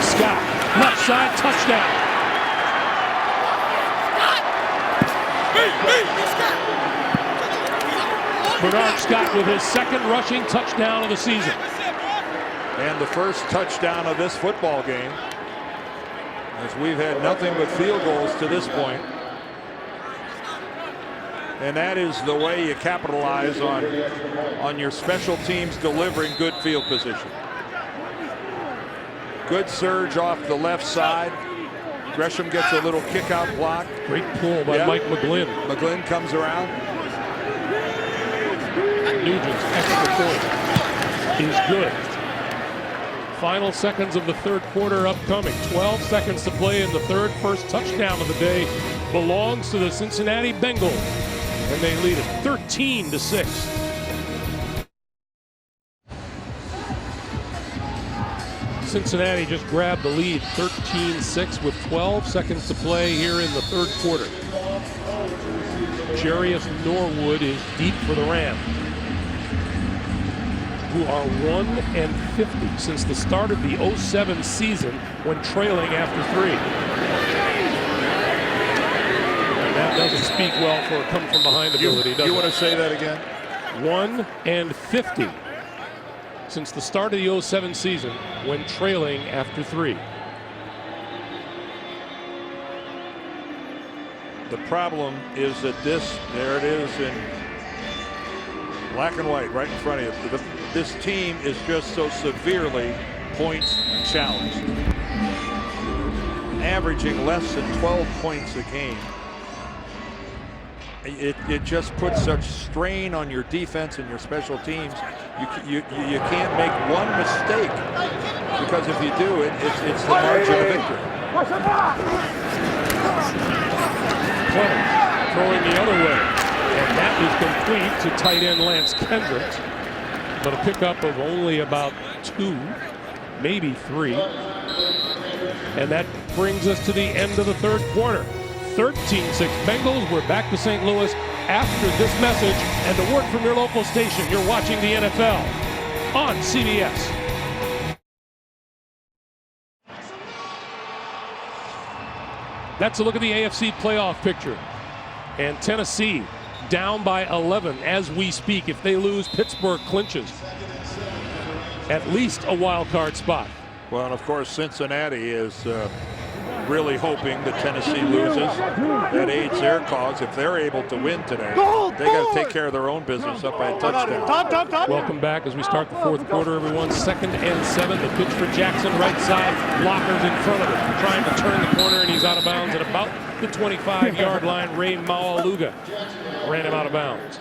Scott, left side, touchdown. Bernard Scott with his 2nd rushing touchdown of the season. And the first touchdown of this football game, as we've had nothing but field goals to this point. And that is the way you capitalize on your special teams delivering good field position. Good surge off the left side. Gresham gets a little kick out block. Great pull by Mike McGlynn. McGlynn comes around. Nugent's extra point is good. Final seconds of the 3rd quarter upcoming. 12 seconds to play in the 3rd. First touchdown of the day belongs to the Cincinnati Bengals. And they lead it 13-6. Cincinnati just grabbed the lead 13-6 with 12 seconds to play here in the 3rd quarter. Jarius Norwood is deep for the Rams, who are 1-50 since the start of the 07 season when trailing after 3. And that doesn't speak well for a come-from-behind ability, does it? You want to say that again? 1-50 since the start of the 07 season when trailing after 3. The problem is that there it is in black and white right in front of you. This team is just so severely points challenged. Averaging less than 12 points a game. It just puts such strain on your defense and your special teams. You can't make one mistake, because if you do it's the margin of victory. Clemens throwing the other way, and that is complete to tight end Lance Kendricks, but a pickup of only about 2, maybe 3, and that brings us to the end of the 3rd quarter. 13-6 Bengals. We're back to St. Louis after this message and a word from your local station. You're watching the NFL on CBS. That's a look at the AFC playoff picture. And Tennessee down by 11 as we speak. If they lose, Pittsburgh clinches at least a wild card spot. Well, and of course, Cincinnati is really hoping that Tennessee loses. That aids their cause. If they're able to win today, they got to take care of their own business up by a touchdown. Welcome back as we start the 4th quarter, everyone. 2nd and 7. The pitch for Jackson, right side. Blockers in front of him, trying to turn the corner, and he's out of bounds at about the 25-yard line. Ray Maualuga ran him out of bounds.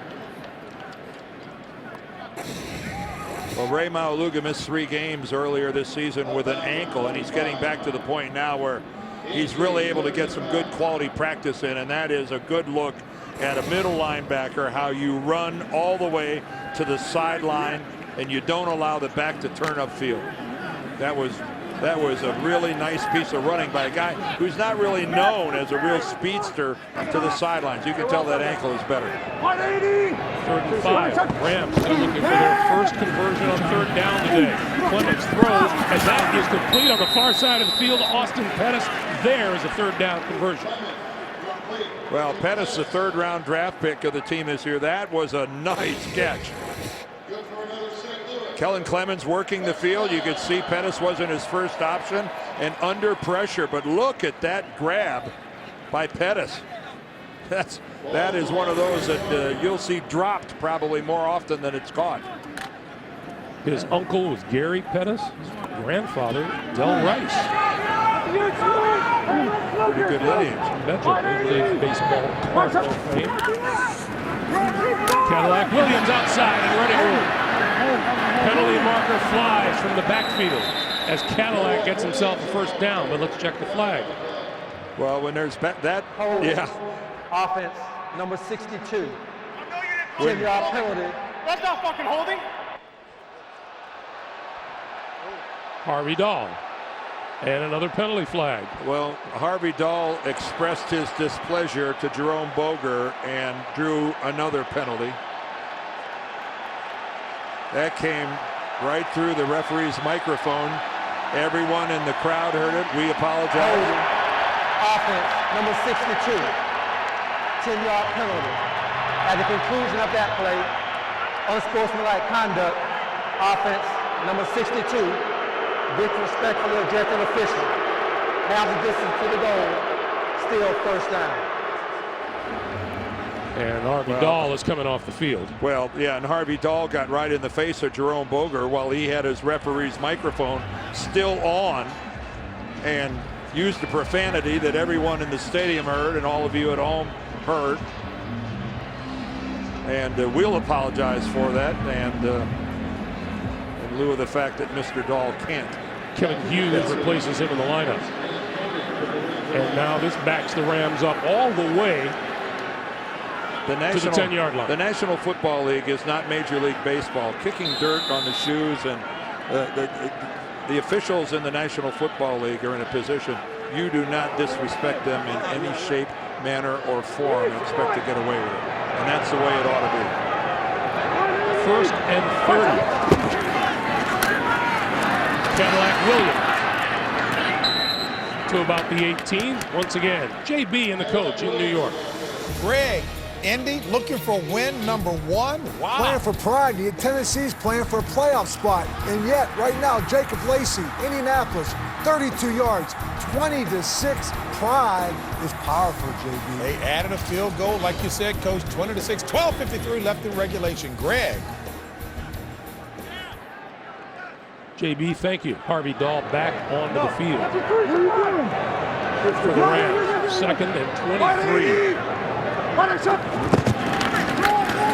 Well, Ray Maualuga missed 3 games earlier this season with an ankle, and he's getting back to the point now where he's really able to get some good quality practice in, and that is a good look at a middle linebacker, how you run all the way to the sideline and you don't allow the back to turn upfield. That was a really nice piece of running by a guy who's not really known as a real speedster to the sidelines. You can tell that ankle is better. 3rd and 5. Rams still looking for their first conversion on 3rd down today. Clemens throws, and that is complete on the far side of the field. Austin Pettis, there is a 3rd down conversion. Well, Pettis, the 3rd round draft pick of the team this year. That was a nice catch. Kellen Clemens working the field. You could see Pettis wasn't his first option and under pressure, but look at that grab by Pettis. That is one of those that you'll see dropped probably more often than it's caught. His uncle was Gary Pettis. His grandfather, Del Rice. Pretty good lineage. Major League Baseball Hall of Fame. Cadillac Williams outside and running room. Penalty marker flies from the backfield as Cadillac gets himself a 1st down, but let's check the flag. Well, when there's that, yeah. Offense, number 62. 10-yard penalty. That's not fucking holding. Harvey Dahl And another penalty flag. Well, Harvey Dahl expressed his displeasure to Jerome Boger and drew another penalty. That came right through the referee's microphone. Everyone in the crowd heard it. We apologize. Offense, number 62. 10-yard penalty. At the conclusion of that play, unsportsmanlike conduct, offense, number 62, disrespectfully ejected official. Half the distance to the goal, still first down. And Harvey Dahl is coming off the field. Well, yeah, and Harvey Dahl got right in the face of Jerome Boger while he had his referee's microphone still on and used the profanity that everyone in the stadium heard and all of you at home heard. And we'll apologize for that, and in lieu of the fact that Mr. Dahl can't. Kevin Hughes replaces him in the lineup. And now this backs the Rams up all the way to the 10-yard line. The National Football League is not Major League Baseball. Kicking dirt on the shoes, and the officials in the National Football League are in a position you do not disrespect them in any shape, manner, or form and expect to get away with it. And that's the way it ought to be. 1st and 30. Cadillac Williams to about the 18. Once again, JB and the coach in New York. Greg, Indy looking for win number 1. Wow. Playing for pride. Tennessee's playing for a playoff spot. And yet, right now, Jacob Lacey, Indianapolis, 32 yards, 20-6. Pride is powerful, JB. They added a field goal, like you said, Coach, 20-6. 12:53 left in regulation. Greg. JB, thank you. Harvey Dahl back onto the field for the Rams. 2nd and 23.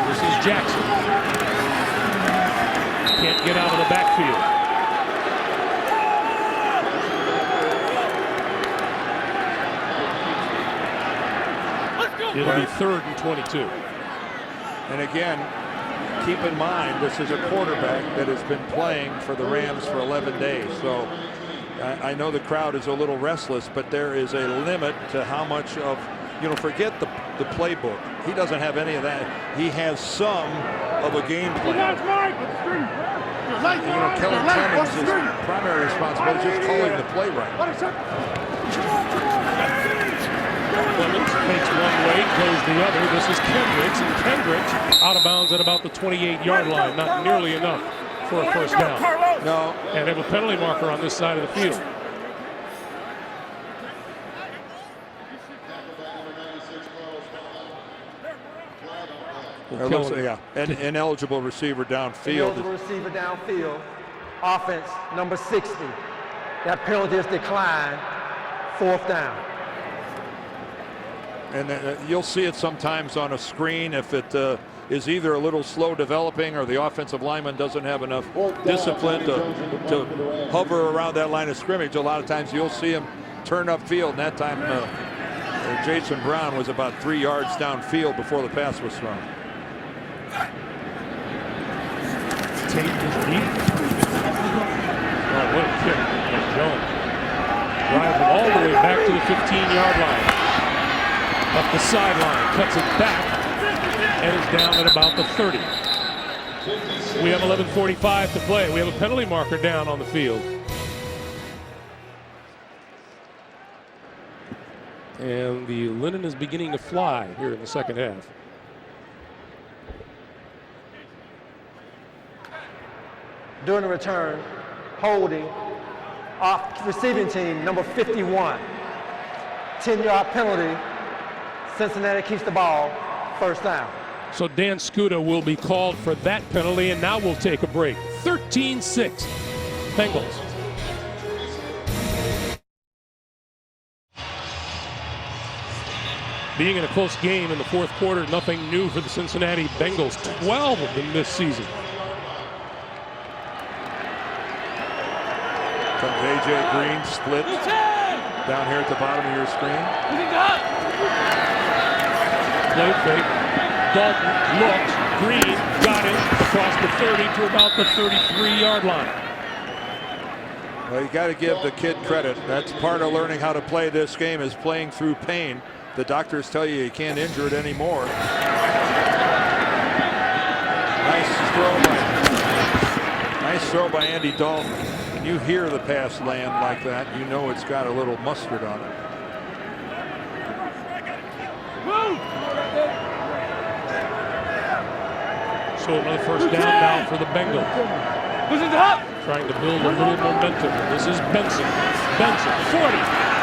This is Jackson. Can't get out of the backfield. It'll be 3rd and 22. And again, keep in mind, this is a quarterback that has been playing for the Rams for 11 days. So I know the crowd is a little restless, but there is a limit to how much of, forget the playbook. He doesn't have any of that. He has some of a game plan. Kellen Clemens' primary responsibility is just calling the play right. Clemens makes one way, goes the other. This is Kendricks, and Kendricks out of bounds at about the 28-yard line. Not nearly enough for a first down. No. And they have a penalty marker on this side of the field. An ineligible receiver downfield. Ineligible receiver downfield. Offense, number 60. That penalty is declined. 4th down. And you'll see it sometimes on a screen if it is either a little slow developing or the offensive lineman doesn't have enough discipline to hover around that line of scrimmage. A lot of times you'll see him turn upfield, and that time Jason Brown was about 3 yards downfield before the pass was thrown. Tate is deep. Oh, what a kick from Jones. Drives him all the way back to the 15-yard line. Up the sideline, cuts it back, and is down at about the 30. We have 11:45 to play. We have a penalty marker down on the field. And the linen is beginning to fly here in the second half. During the return, holding off receiving team, number 51. 10-yard penalty. Cincinnati keeps the ball, first down. So Dan Scuda will be called for that penalty, and now we'll take a break. 13-6, Bengals. Being in a close game in the 4th quarter, nothing new for the Cincinnati Bengals. 12 of them this season. Comes A.J. Green, split down here at the bottom of your screen. Play fake. Dalton looks. Green got him across the 30 to about the 33-yard line. Well, you got to give the kid credit. That's part of learning how to play this game, is playing through pain. The doctors tell you can't injure it anymore. Nice throw by Andy Dalton. When you hear the pass land like that, you know it's got a little mustard on it. So another first down now for the Bengals. Trying to build a little momentum. This is Benson. Benson, 40,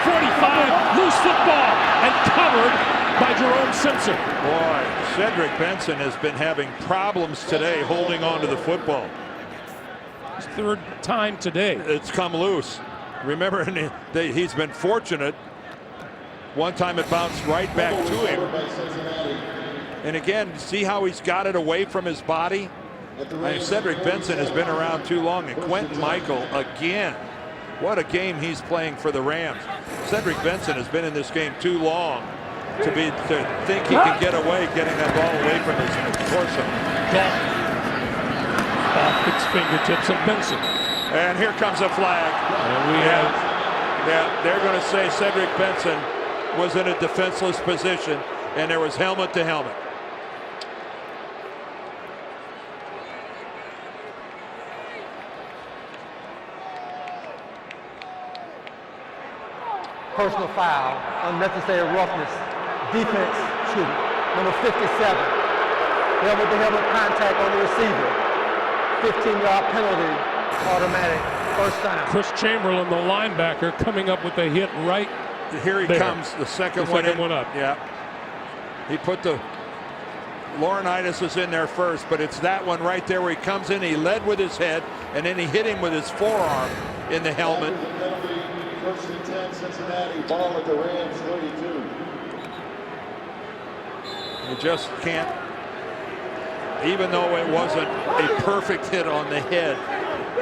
45, loose football, and covered by Jerome Simpson. Boy, Cedric Benson has been having problems today holding on to the football. His third time today. It's come loose. Remember, he's been fortunate. One time it bounced right back to him. And again, see how he's got it away from his body? Cedric Benson has been around too long, and Quentin Michael again. What a game he's playing for the Rams. Cedric Benson has been in this game too long to think he can get away getting that ball away from his torso. Off its fingertips of Benson. And here comes a flag. And we have... they're going to say Cedric Benson was in a defenseless position, and there was helmet to helmet. Personal foul, unnecessary roughness, defense, number 57. Helmet-to-helmet contact on the receiver. 15-yard penalty, automatic, first down. Chris Chamberlain, the linebacker, coming up with a hit right here. He there. Comes, the second one up. Yeah. He put the Laurinaitis was in there first, but it's that one right there where he comes in, he led with his head, and then he hit him with his forearm in the helmet. First and 10, Cincinnati, ball at the Rams 32. You just can't, even though it wasn't a perfect hit on the head,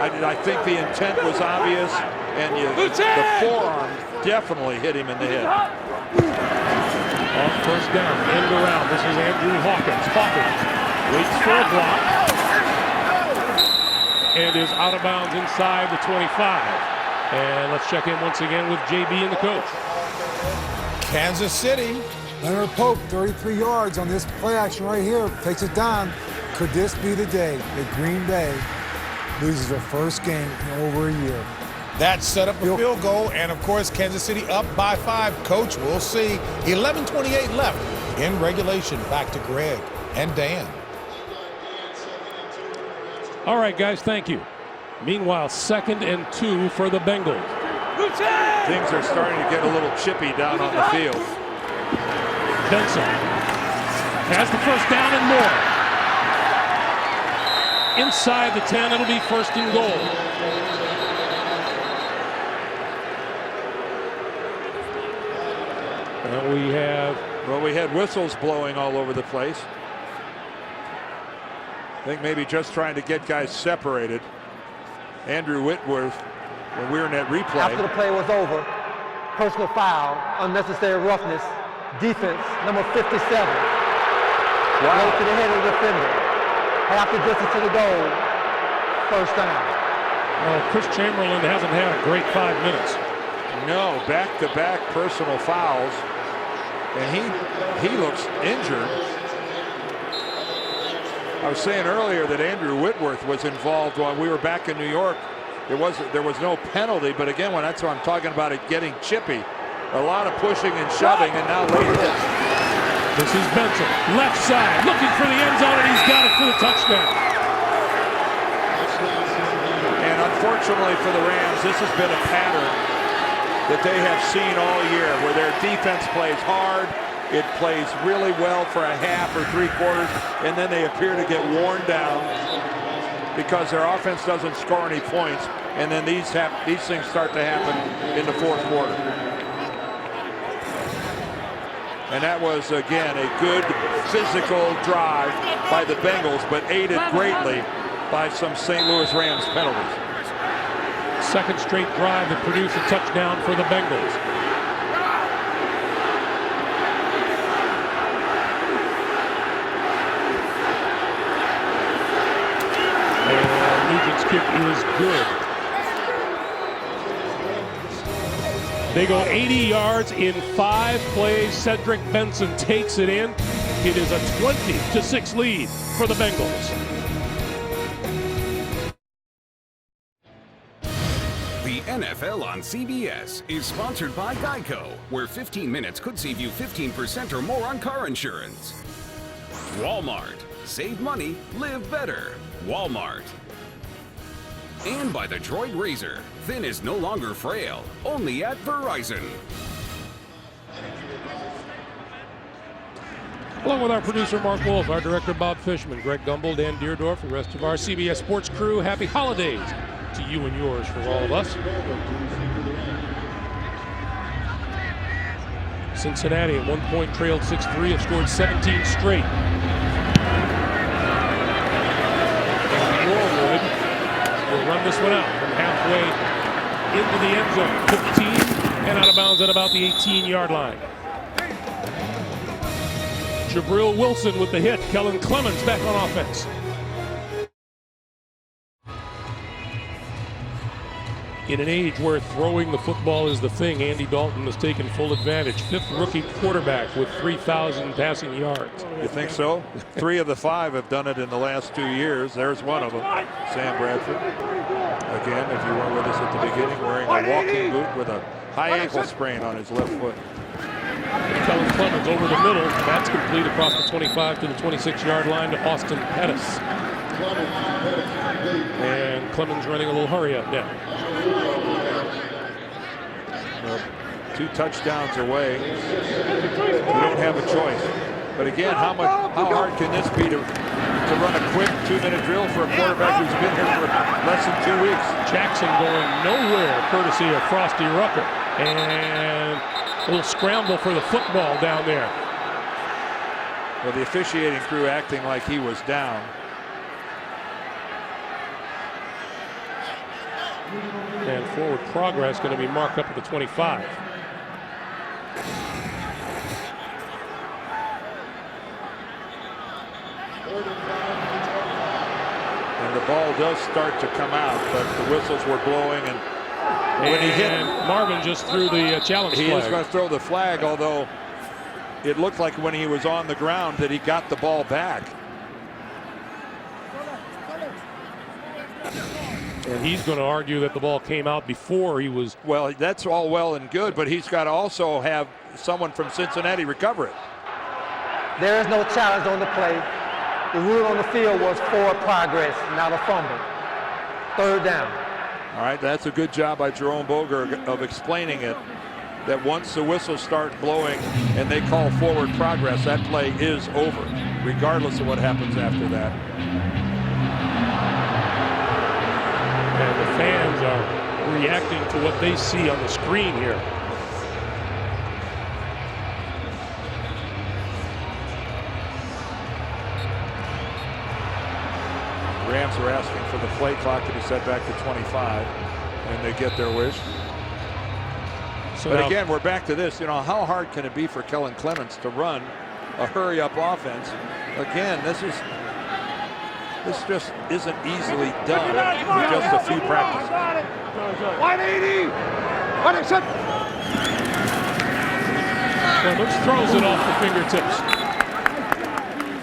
I think the intent was obvious, and the forearm definitely hit him in the head. Off first down, end around. This is Andrew Hawkins. Hawkins waits for a block and is out of bounds inside the 25. And let's check in once again with JB and the coach. Kansas City. Leonard Pope, 33 yards on this play action right here. Takes it down. Could this be the day that Green Bay loses their first game in over a year? That set up a field goal, and of course, Kansas City up by 5. Coach, we'll see. 11:28 left in regulation. Back to Greg and Dan. All right, guys, thank you. Meanwhile, 2nd and 2 for the Bengals. Things are starting to get a little chippy down on the field. Benson has the first down and more. Inside the 10, it'll be 1st and goal. And we had whistles blowing all over the place. I think maybe just trying to get guys separated. Andrew Whitworth, when we were in that replay. After the play was over, personal foul, unnecessary roughness, defense, number 57. Wow. Low to the head of the defender. Half the distance to the goal, first down. Well, Chris Chamberlain hasn't had a great 5 minutes. No, back-to-back personal fouls, and he looks injured. I was saying earlier that Andrew Whitworth was involved when we were back in New York. There was no penalty, but again, that's what I'm talking about, it getting chippy. A lot of pushing and shoving, and now late hit. This is Benson, left side, looking for the end zone, and he's got it for the touchdown. And unfortunately for the Rams, this has been a pattern that they have seen all year, where their defense plays hard. It plays really well for a half or 3/4, and then they appear to get worn down because their offense doesn't score any points, and then these things start to happen in the 4th quarter. And that was, again, a good physical drive by the Bengals, but aided greatly by some St. Louis Rams penalties. 2nd straight drive that produced a touchdown for the Bengals. Kick is good. They go 80 yards in 5 plays. Cedric Benson takes it in. It is a 20-6 lead for the Bengals. The NFL on CBS is sponsored by Geico, where 15 minutes could save you 15% or more on car insurance. Walmart. Save money, live better. Walmart. And by the Droid Razor. Thin is no longer frail, only at Verizon. Along with our producer, Mark Wolf, our director, Bob Fishman, Greg Gumbel, Dan Deerdorf, the rest of our CBS Sports crew, happy holidays to you and yours from all of us. Cincinnati at one point trailed 6-3, have scored 17 straight. And Norwood will run this one out from halfway into the end zone. 15 and out of bounds at about the 18-yard line. Jabril Wilson with the hit. Kellen Clemens back on offense. In an age where throwing the football is the thing, Andy Dalton has taken full advantage. 5th rookie quarterback with 3,000 passing yards. You think so? 3 of the 5 have done it in the last 2 years. There's one of them, Sam Bradford. Again, if you were with us at the beginning, wearing a walking boot with a high ankle sprain on his left foot. Kellen Clemens over the middle. That's complete across the 25 to the 26-yard line to Austin Pettis. And Clemens running a little hurry up now. 2 touchdowns away. We don't have a choice. But again, how hard can this be to run a quick 2-minute drill for a quarterback who's been here for less than 2 weeks? Jackson going nowhere, courtesy of Frosty Rucker. And a little scramble for the football down there. Well, the officiating crew acting like he was down. And forward progress going to be marked up at the 25. And the ball does start to come out, but the whistles were blowing, and when he hit, Marvin just threw the challenge flag. He is going to throw the flag, although it looked like when he was on the ground that he got the ball back. And he's going to argue that the ball came out before he was. Well, that's all well and good, but he's got to also have someone from Cincinnati recover it. There is no challenge on the play. The rule on the field was forward progress, not a fumble. 3rd down. All right, that's a good job by Jerome Boger of explaining it, that once the whistles start blowing and they call forward progress, that play is over, regardless of what happens after that. And the fans are reacting to what they see on the screen here. Rams are asking for the play clock to be set back to 25, and they get their wish. So but again, we're back to this. You know, how hard can it be for Kellen Clemens to run a hurry-up offense? Again, this just isn't easily done with just a few practices. 180! Clemens throws it off the fingertips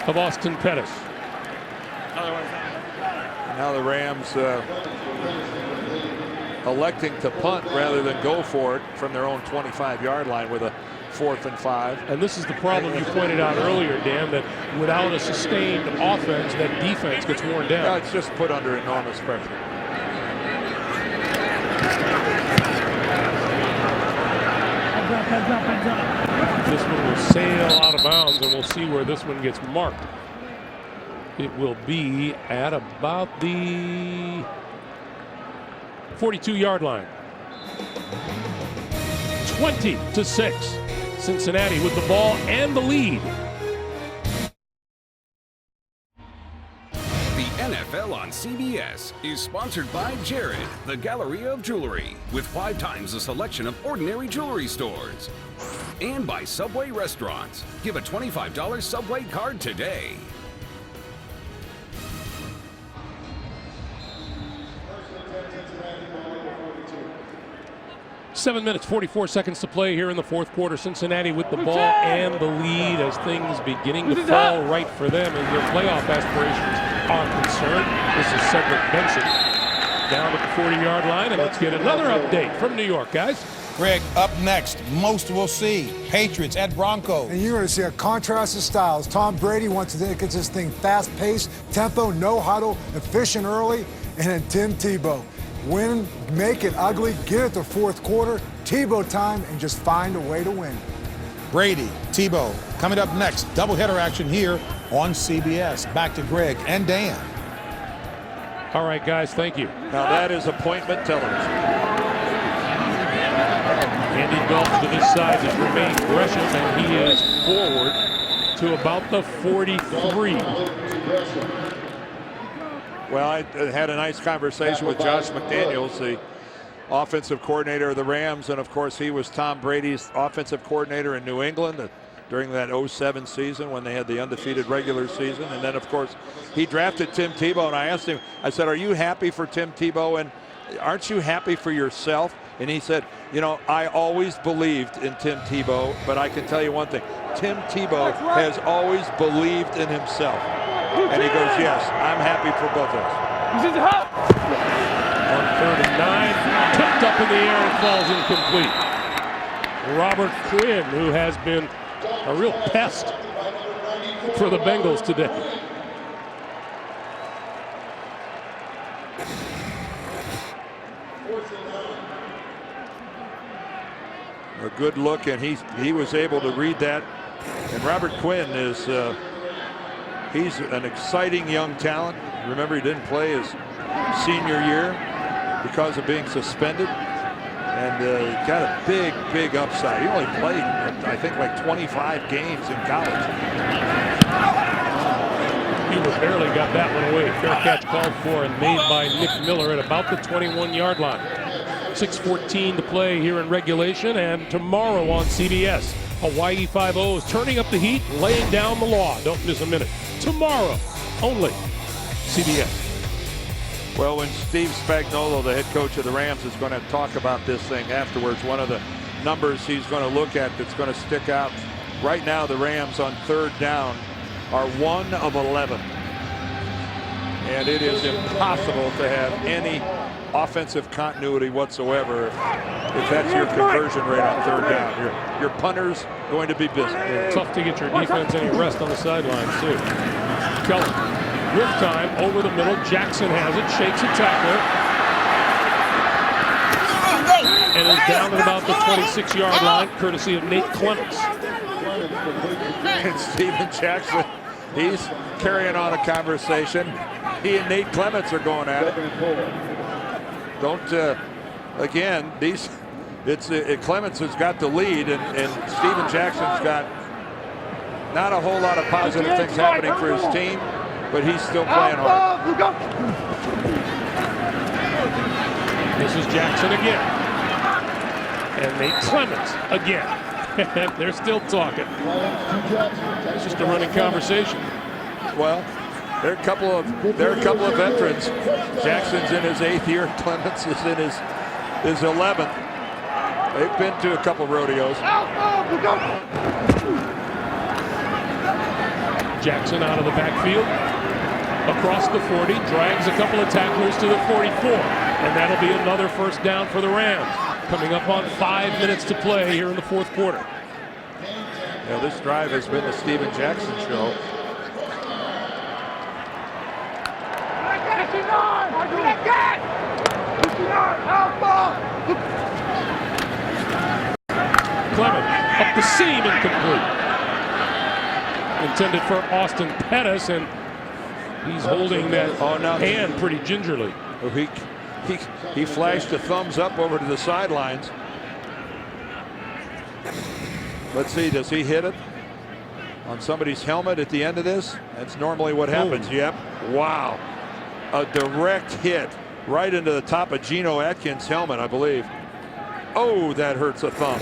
of Austin Pettis. Now the Rams electing to punt rather than go for it from their own 25-yard line with a 4th and 5. And this is the problem you pointed out earlier, Dan, that without a sustained offense, that defense gets worn down. No, it's just put under enormous pressure. This one will sail out of bounds, and we'll see where this one gets marked. It will be at about the 42-yard line. 20-6. Cincinnati with the ball and the lead. The NFL on CBS is sponsored by Jared, the Galleria of Jewelry, with 5 times the selection of ordinary jewelry stores. And by Subway Restaurants. Give a $25 Subway card today. 7 minutes, 44 seconds to play here in the fourth quarter. Cincinnati with the ball and the lead as things beginning to fall right for them as their playoff aspirations are concerned. This is Cedric Benson down at the 40-yard line, and let's get another update from New York, guys. Greg, up next, most we'll see. Patriots at Broncos. And you're going to see a contrast of styles. Tom Brady wants to get this thing fast-paced, tempo, no huddle, efficient early. And then Tim Tebow. Win, make it ugly, get it to fourth quarter, Tebow time, and just find a way to win. Brady, Tebow, coming up next. Doubleheader action here on CBS. Back to Greg and Dan. All right, guys, thank you. Now that is appointment television. Andy Dalton to this side has remained aggressive, and he is forward to about the 43. Well, I had a nice conversation with Josh McDaniels, the offensive coordinator of the Rams, and of course he was Tom Brady's offensive coordinator in New England during that 07 season when they had the undefeated regular season. And then of course he drafted Tim Tebow, and I asked him, I said, are you happy for Tim Tebow, and aren't you happy for yourself? And he said, you know, I always believed in Tim Tebow, but I can tell you one thing, Tim Tebow has always believed in himself. And he goes, yes, I'm happy for both of us. On 3rd and 9, tipped up in the air and falls incomplete. Robert Quinn, who has been a real pest for the Bengals today. A good look, and he was able to read that. And Robert Quinn is he's an exciting young talent. Remember, he didn't play his senior year because of being suspended, and got a big upside. He only played, I think, like 25 games in college. He barely got that one away. Fair catch called for and made by Nick Miller at about the 21-yard line. 6:14 to play here in regulation, and tomorrow on CBS, Hawaii 5-0 is turning up the heat, laying down the law. Don't miss a minute. Tomorrow, only CBS. Well, when Steve Spagnuolo, the head coach of the Rams, is going to talk about this thing afterwards, one of the numbers he's going to look at that's going to stick out. Right now, the Rams on 3rd down are 1 of 11. And it is impossible to have any offensive continuity whatsoever if that's your conversion rate on 3rd down. Your punter's going to be busy. Tough to get your defense any rest on the sidelines, too. Kellen, with time, over the middle. Jackson has it, shakes a tackler, and is down at about the 26-yard line, courtesy of Nate Clemens. And Steven Jackson, he's carrying on a conversation. He and Nate Clemens are going at it. Don't, again, Clemens has got the lead, and Steven Jackson's got not a whole lot of positive things happening for his team, but he's still playing hard. This is Jackson again. And Nate Clemens again. They're still talking. It's just a running conversation. Well, there are a couple of veterans. Jackson's in his 8th year. Clemens is in his 11th. They've been to a couple rodeos. Jackson out of the backfield, across the 40, drags a couple of tacklers to the 44, and that'll be another first down for the Rams. Coming up on 5 minutes to play here in the fourth quarter. Now, this drive has been the Steven Jackson show. Clemens up the seam, incomplete. Intended for Austin Pettis, and he's holding that hand pretty gingerly. He flashed a thumbs up over to the sidelines. Let's see, does he hit it on somebody's helmet at the end of this? That's normally what happens. Yep. Wow. A direct hit right into the top of Geno Atkins' helmet, I believe. Oh, that hurts a thumb.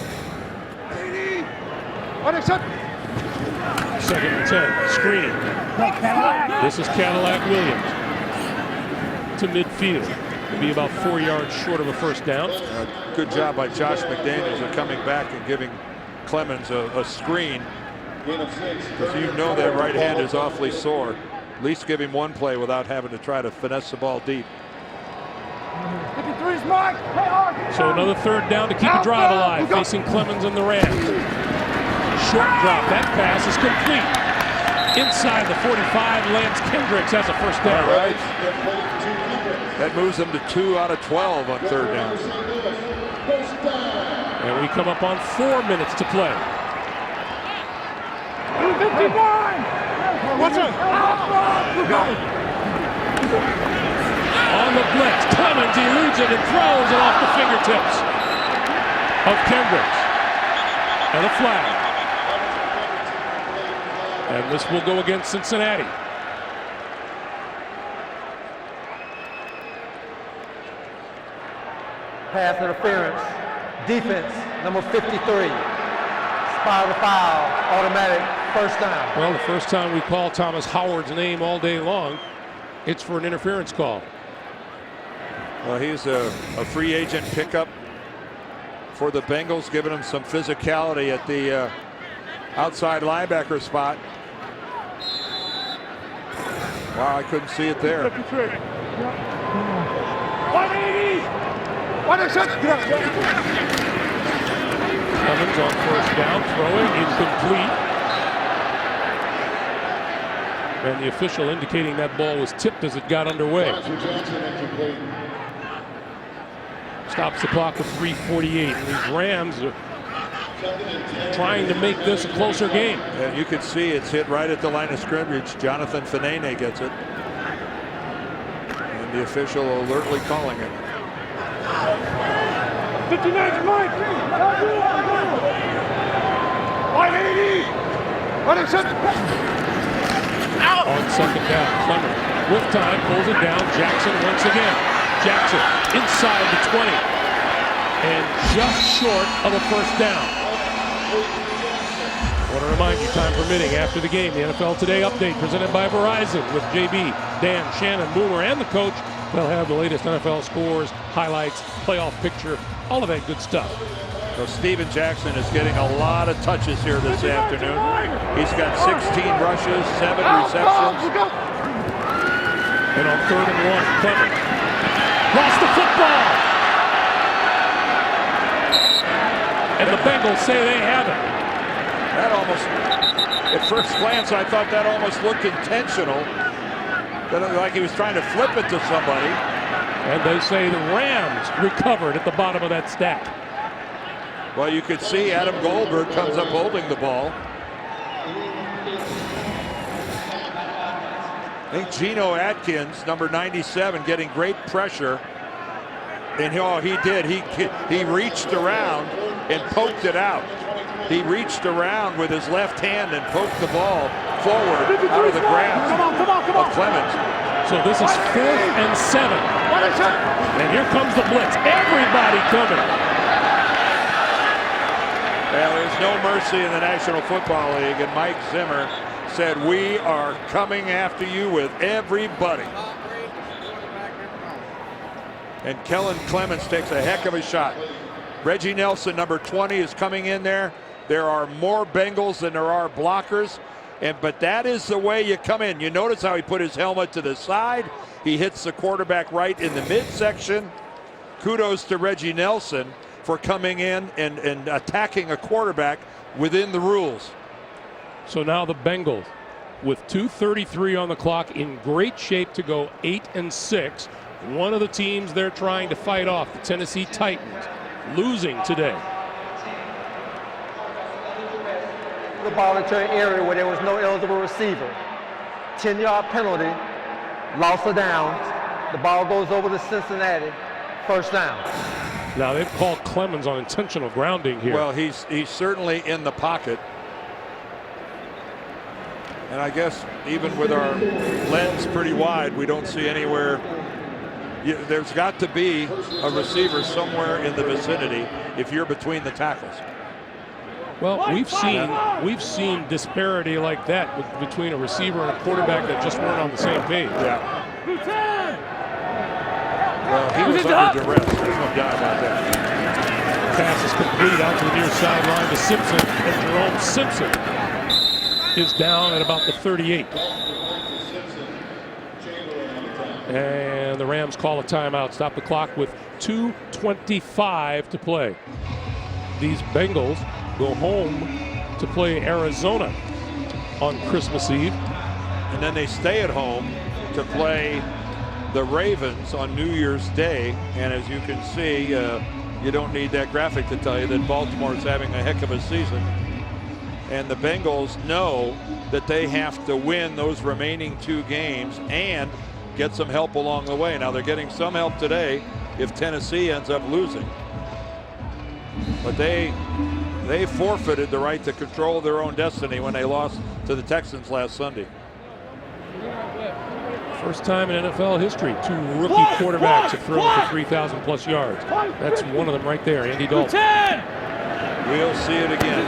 2nd and 10, screen. This is Cadillac Williams to midfield. to be about 4 yards short of a first down. Good job by Josh McDaniels of coming back and giving Clemens a screen. Because you know that right hand is awfully sore. At least give him one play without having to try to finesse the ball deep. 53's mark. So another third down to keep the drive alive, facing Clemens and the Rams. Short drop. That pass is complete. Inside the 45, Lance Kendricks has a first down. All right. That moves them to 2 out of 12 on third down. And we come up on 4 minutes to play. 59! What's it? On the blitz, Clemens eludes it and throws it off the fingertips of Kendricks. And a flag. And this will go against Cincinnati. Pass interference. Defense, number 53. Spot the foul. Automatic first down. Well, the first time we call Thomas Howard's name all day long, it's for an interference call. Well, he's a free agent pickup for the Bengals, giving him some physicality at the outside linebacker spot. Wow, I couldn't see it there. 180! 160! Clemens on first down, throwing incomplete. And the official indicating that ball was tipped as it got underway. Stops the clock with 3:48. And these Rams are trying to make this a closer game. And you can see it's hit right at the line of scrimmage. Jonathan Fanene gets it. And the official alertly calling it. 59's Mike! 180! 160! On second down, Clemens with time pulls it down. Jackson once again. Jackson inside the 20 and just short of a first down. I want to remind you, time permitting, after the game, the NFL Today update presented by Verizon with JB, Dan, Shannon, Boomer, and the coach. They'll have the latest NFL scores, highlights, playoff picture, all of that good stuff. So Steven Jackson is getting a lot of touches here this afternoon. He's got 16 rushes, 7 receptions. And on 3rd and 1, Clemens lost the football. And the Bengals say they have it. That almost, at first glance, I thought that almost looked intentional. That looked like he was trying to flip it to somebody. And they say the Rams recovered at the bottom of that stack. Well, you could see Adam Goldberg comes up holding the ball. I think Geno Atkins, number 97, getting great pressure. And he did. He reached around and poked it out. He reached around with his left hand and poked the ball forward out of the grasp of Clemens. So this is 4th and 7. And here comes the blitz. Everybody coming. Well, there's no mercy in the National Football League, and Mike Zimmer said, "We are coming after you with everybody." And Kellen Clemens takes a heck of a shot. Reggie Nelson, number 20, is coming in there. There are more Bengals than there are blockers, but that is the way you come in. You notice how he put his helmet to the side. He hits the quarterback right in the midsection. Kudos to Reggie Nelson for coming in and attacking a quarterback within the rules. So now the Bengals, with 2:33 on the clock, in great shape to go 8-6. One of the teams they're trying to fight off, the Tennessee Titans, losing today. The ball into an area where there was no eligible receiver. 10-yard penalty, loss of downs. The ball goes over to Cincinnati, first down. Now they've called Clemens on intentional grounding here. Well, he's certainly in the pocket. And I guess even with our lens pretty wide, we don't see anywhere. There's got to be a receiver somewhere in the vicinity if you're between the tackles. Well, we've seen disparity like that between a receiver and a quarterback that just weren't on the same page. Yeah. Well, he was under duress. There's no doubt about that. Pass is complete out to the near sideline to Simpson, and Jerome Simpson is down at about the 38. And the Rams call a timeout, stop the clock with 2:25 to play. These Bengals go home to play Arizona on Christmas Eve. And then they stay at home to play the Ravens on New Year's Day. And as you can see, you don't need that graphic to tell you that Baltimore is having a heck of a season. And the Bengals know that they have to win those remaining 2 games and get some help along the way. Now they're getting some help today if Tennessee ends up losing. But they forfeited the right to control their own destiny when they lost to the Texans last Sunday. First time in NFL history, 2 rookie quarterbacks have thrown for 3,000 plus yards. That's one of them right there, Andy Dalton. We'll see it again.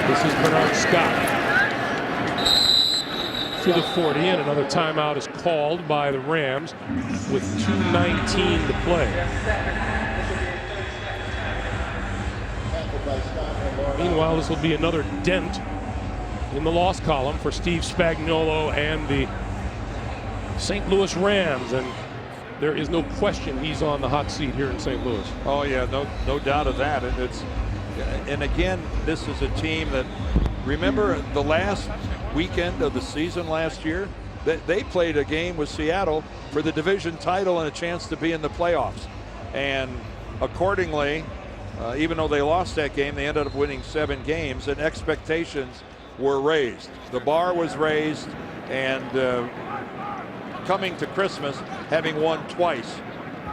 This is Bernard Scott to the 40, and another timeout is called by the Rams with 2:19 to play. Meanwhile, this will be another dent in the loss column for Steve Spagnuolo and the St. Louis Rams, and there is no question he's on the hot seat here in St. Louis. Oh yeah, no doubt of that. And again, this is a team that, remember the last weekend of the season last year, they played a game with Seattle for the division title and a chance to be in the playoffs. And accordingly, even though they lost that game, they ended up winning 7 games, and expectations were raised. The bar was raised, and coming to Christmas, having won twice,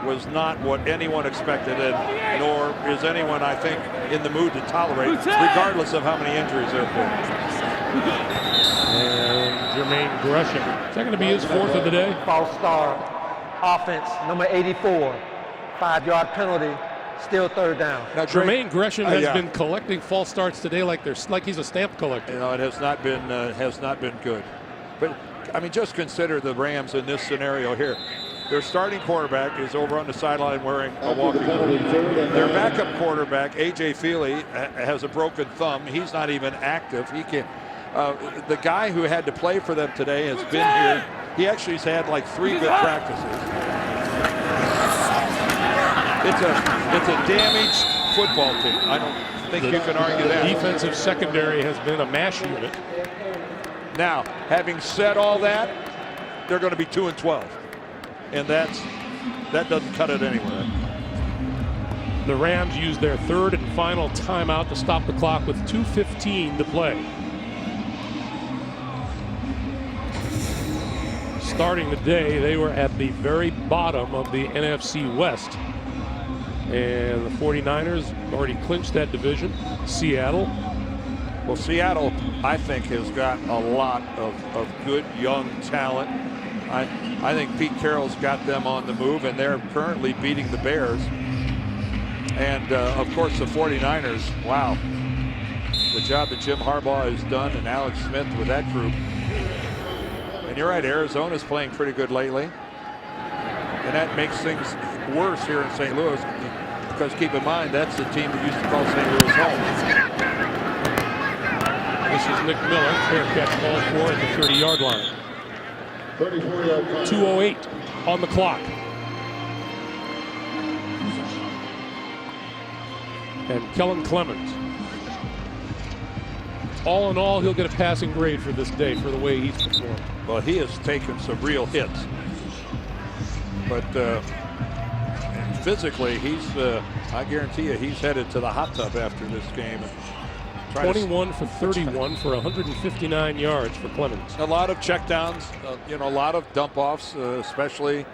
was not what anyone expected, and nor is anyone, I think, in the mood to tolerate, regardless of how many injuries there have been. And Jermaine Gresham, is that going to be his 4th of the day? False start, offense, number 84, 5-yard penalty, still 3rd down. Now, Jermaine Gresham has been collecting false starts today like he's a stamp collector. You know, it has not been good. But I mean, just consider the Rams in this scenario here. Their starting quarterback is over on the sideline wearing a walking boot. Their backup quarterback, A.J. Feely, has a broken thumb. He's not even active. He can't. The guy who had to play for them today has been here. He actually has had like 3 good practices. It's a damaged football team. I don't think you can argue that. Defensive secondary has been a mash unit. Now, having said all that, they're going to be 2-12. And that doesn't cut it anywhere. The Rams use their 3rd and final timeout to stop the clock with 2:15 to play. Starting the day, they were at the very bottom of the NFC West. And the 49ers already clinched that division. Seattle. Well, Seattle, I think, has got a lot of good young talent. I think Pete Carroll's got them on the move, and they're currently beating the Bears. And, of course, the 49ers, wow. The job that Jim Harbaugh has done and Alex Smith with that group. And you're right, Arizona's playing pretty good lately. And that makes things worse here in St. Louis, because keep in mind, that's the team that used to call St. Louis home. This is Nick Miller, fair catch called for at the 30-yard line. 2:08 on the clock. And Kellen Clemens. All in all, he'll get a passing grade for this day for the way he's performed. Well, he has taken some real hits. But physically, I guarantee you, he's headed to the hot tub after this game. 21 for 31 for 159 yards for Clemens. A lot of checkdowns, a lot of dump-offs, especially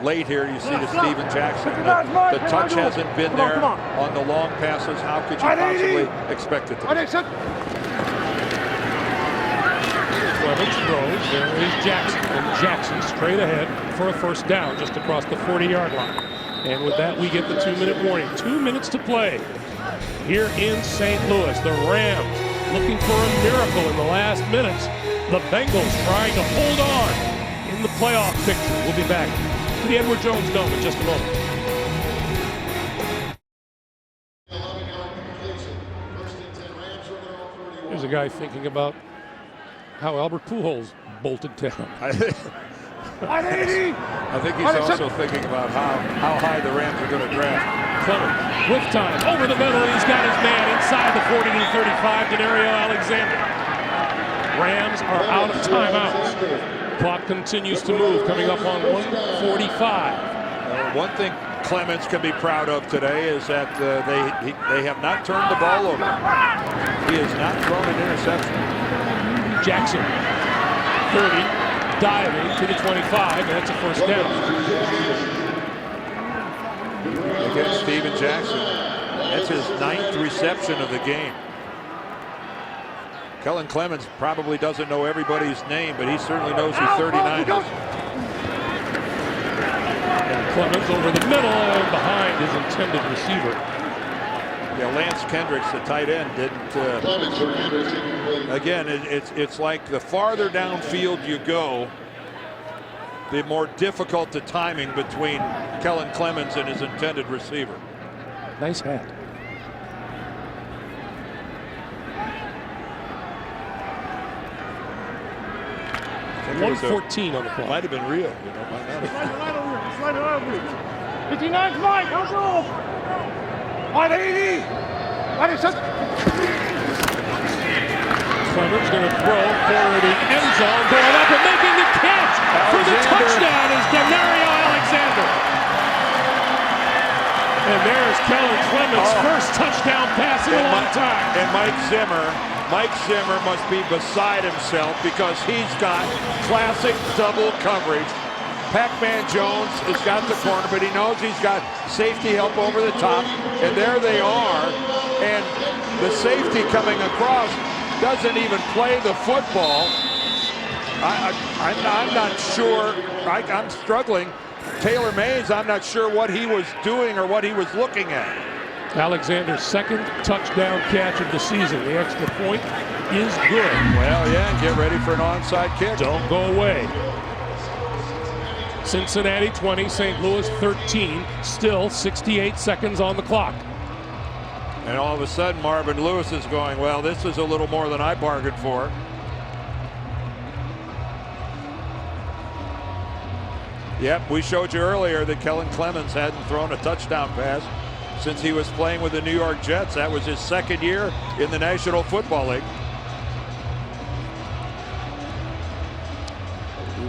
late here. You see the Steven Jackson. The touch hasn't been there on the long passes. How could you possibly expect it to be? Clemens throws. There is Jackson. And Jackson straight ahead for a 1st down just across the 40-yard line. And with that, we get the 2-minute warning. 2 minutes to play here in St. Louis. The Rams looking for a miracle in the last minutes. The Bengals trying to hold on in in the playoff picture. We'll be back to the Edward Jones Dome in just a moment. Here's a guy thinking about how Albert Pujols bolted down. I think he's also thinking about how high the Rams are going to draft. Clemens with time over the middle, and he's got his man inside the 40-35. Denario Alexander. Rams are out of timeouts. Clock continues to move, coming up on 1:45. One thing Clemens can be proud of today is that they have not turned the ball over. He has not thrown an interception. Jackson, 30, diving to the 25, and that's a first down. Again, Steven Jackson. That's his 9th reception of the game. Kellen Clemens probably doesn't know everybody's name, but he certainly knows who 39 is. And Clemens over the middle and behind his intended receiver. Yeah, Lance Kendricks, the tight end, didn't. Again, it's like the farther downfield you go, the more difficult the timing between Kellen Clemens and his intended receiver. Nice hat. It 1:14 on the clock. Might have been real, you know. Might not have. Slide it over. 59's Mike. How's off? 180. Clemens going to throw for the end zone, going up and making the catch for the touchdown is Denario Alexander. And there's Kellen Clemens' first touchdown pass in a long time. And Mike Zimmer must be beside himself because he's got classic double coverage. Pac-Man Jones has got the corner, but he knows he's got safety help over the top. And there they are. And the safety coming across doesn't even play the football. I'm not sure. I'm struggling. Taylor Mays, I'm not sure what he was doing or what he was looking at. Alexander's second touchdown catch of the season. The extra point is good. Well, yeah, get ready for an onside kick. Don't go away. Cincinnati 20, St. Louis 13. Still 68 seconds on the clock. And all of a sudden, Marvin Lewis is going, well, this is a little more than I bargained for. Yep, we showed you earlier that Kellen Clemens hadn't thrown a touchdown pass since he was playing with the New York Jets. That was his second year in the National Football League.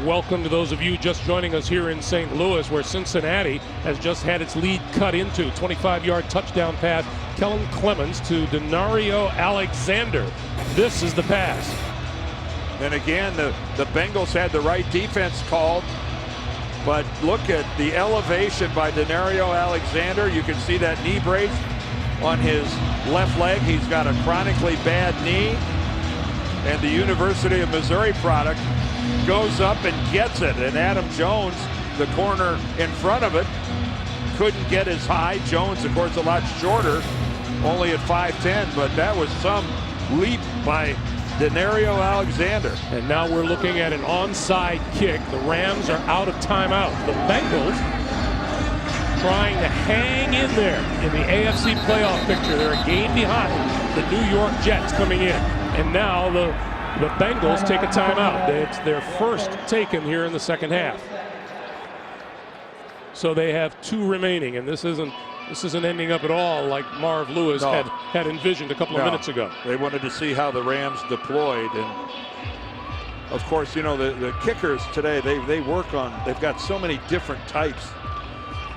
Welcome to those of you just joining us here in St. Louis, where Cincinnati has just had its lead cut into. 25-yard touchdown pass, Kellen Clemens to Denario Alexander. This is the pass. And again, the Bengals had the right defense called, but look at the elevation by Denario Alexander. You can see that knee brace on his left leg. He's got a chronically bad knee, and the University of Missouri product goes up and gets it. And Adam Jones, the corner in front of it, couldn't get as high. Jones, of course, a lot shorter, only at 5'10", but that was some leap by Denario Alexander. And now we're looking at an onside kick. The Rams are out of timeout. The Bengals trying to hang in there in the AFC playoff picture. They're a game behind the New York Jets coming in. And now the Bengals take a timeout. It's their first taken here in the second half. So they have 2 remaining, and this isn't ending up at all like Marv Lewis had envisioned a couple of minutes ago. They wanted to see how the Rams deployed, and of course, you know, the kickers today, they work on, they've got so many different types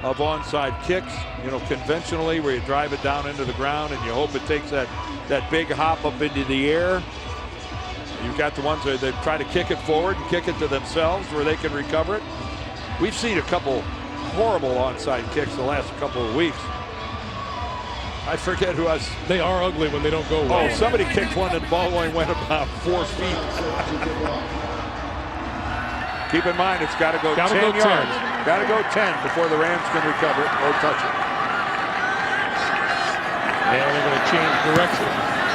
of onside kicks, you know, conventionally where you drive it down into the ground and you hope it takes that big hop up into the air. You've got the ones where they try to kick it forward and kick it to themselves where they can recover it. We've seen a couple horrible onside kicks the last couple of weeks. I forget who else. They are ugly when they don't go well. Oh, somebody kicked one and the ball only went about 4 feet. Keep in mind, it's got to go 10 yards. Got to go 10 before the Rams can recover it or touch it. And they're going to change direction.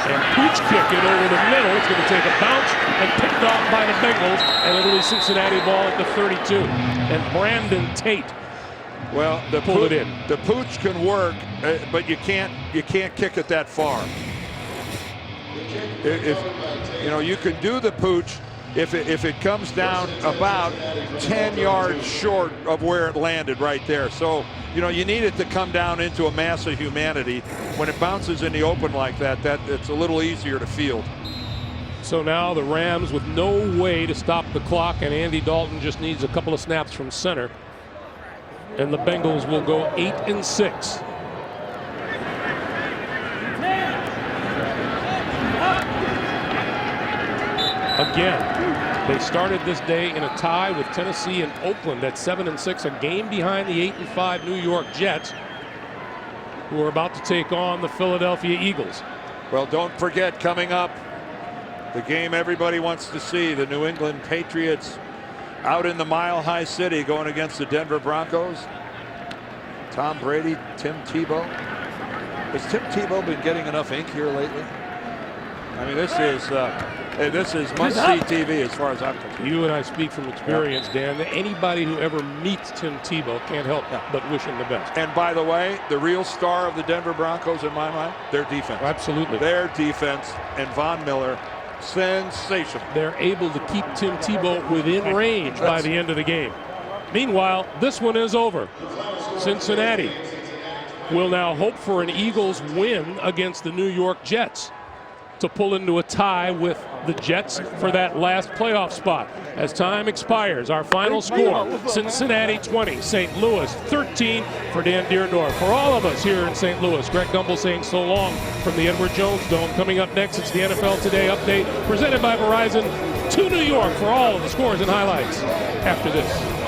And Pooch kick it over the middle. It's going to take a bounce and picked off by the Bengals, and it'll be Cincinnati ball at the 32. And Brandon Tate pulled it in. The Pooch can work, but you can't kick it that far. If you can do the Pooch if it comes down about 10 yards short of where it landed right there. So you need it to come down into a mass of humanity. When it bounces in the open like that, it's a little easier to field. So now the Rams with no way to stop the clock, and Andy Dalton just needs a couple of snaps from center. And the Bengals will go 8-6. Again, they started this day in a tie with Tennessee and Oakland at 7-6, a game behind the 8-5 New York Jets, who are about to take on the Philadelphia Eagles. Well, don't forget, coming up, the game everybody wants to see, the New England Patriots out in the Mile High City going against the Denver Broncos. Tom Brady, Tim Tebow. Has Tim Tebow been getting enough ink here lately? I mean, this is must-see TV as far as I'm concerned. You and I speak from experience, Dan. Anybody who ever meets Tim Tebow can't help but wish him the best. And by the way, the real star of the Denver Broncos, in my mind, their defense. Absolutely. Their defense, and Von Miller, sensational. They're able to keep Tim Tebow within range by the end of the game. Meanwhile, this one is over. Cincinnati will now hope for an Eagles win against the New York Jets to pull into a tie with the Jets for that last playoff spot. As time expires, our final score, Cincinnati 20, St. Louis 13 for Dan Deerdorf. For all of us here in St. Louis, Greg Gumbel saying so long from the Edward Jones Dome. Coming up next, it's the NFL Today update presented by Verizon to New York for all of the scores and highlights after this.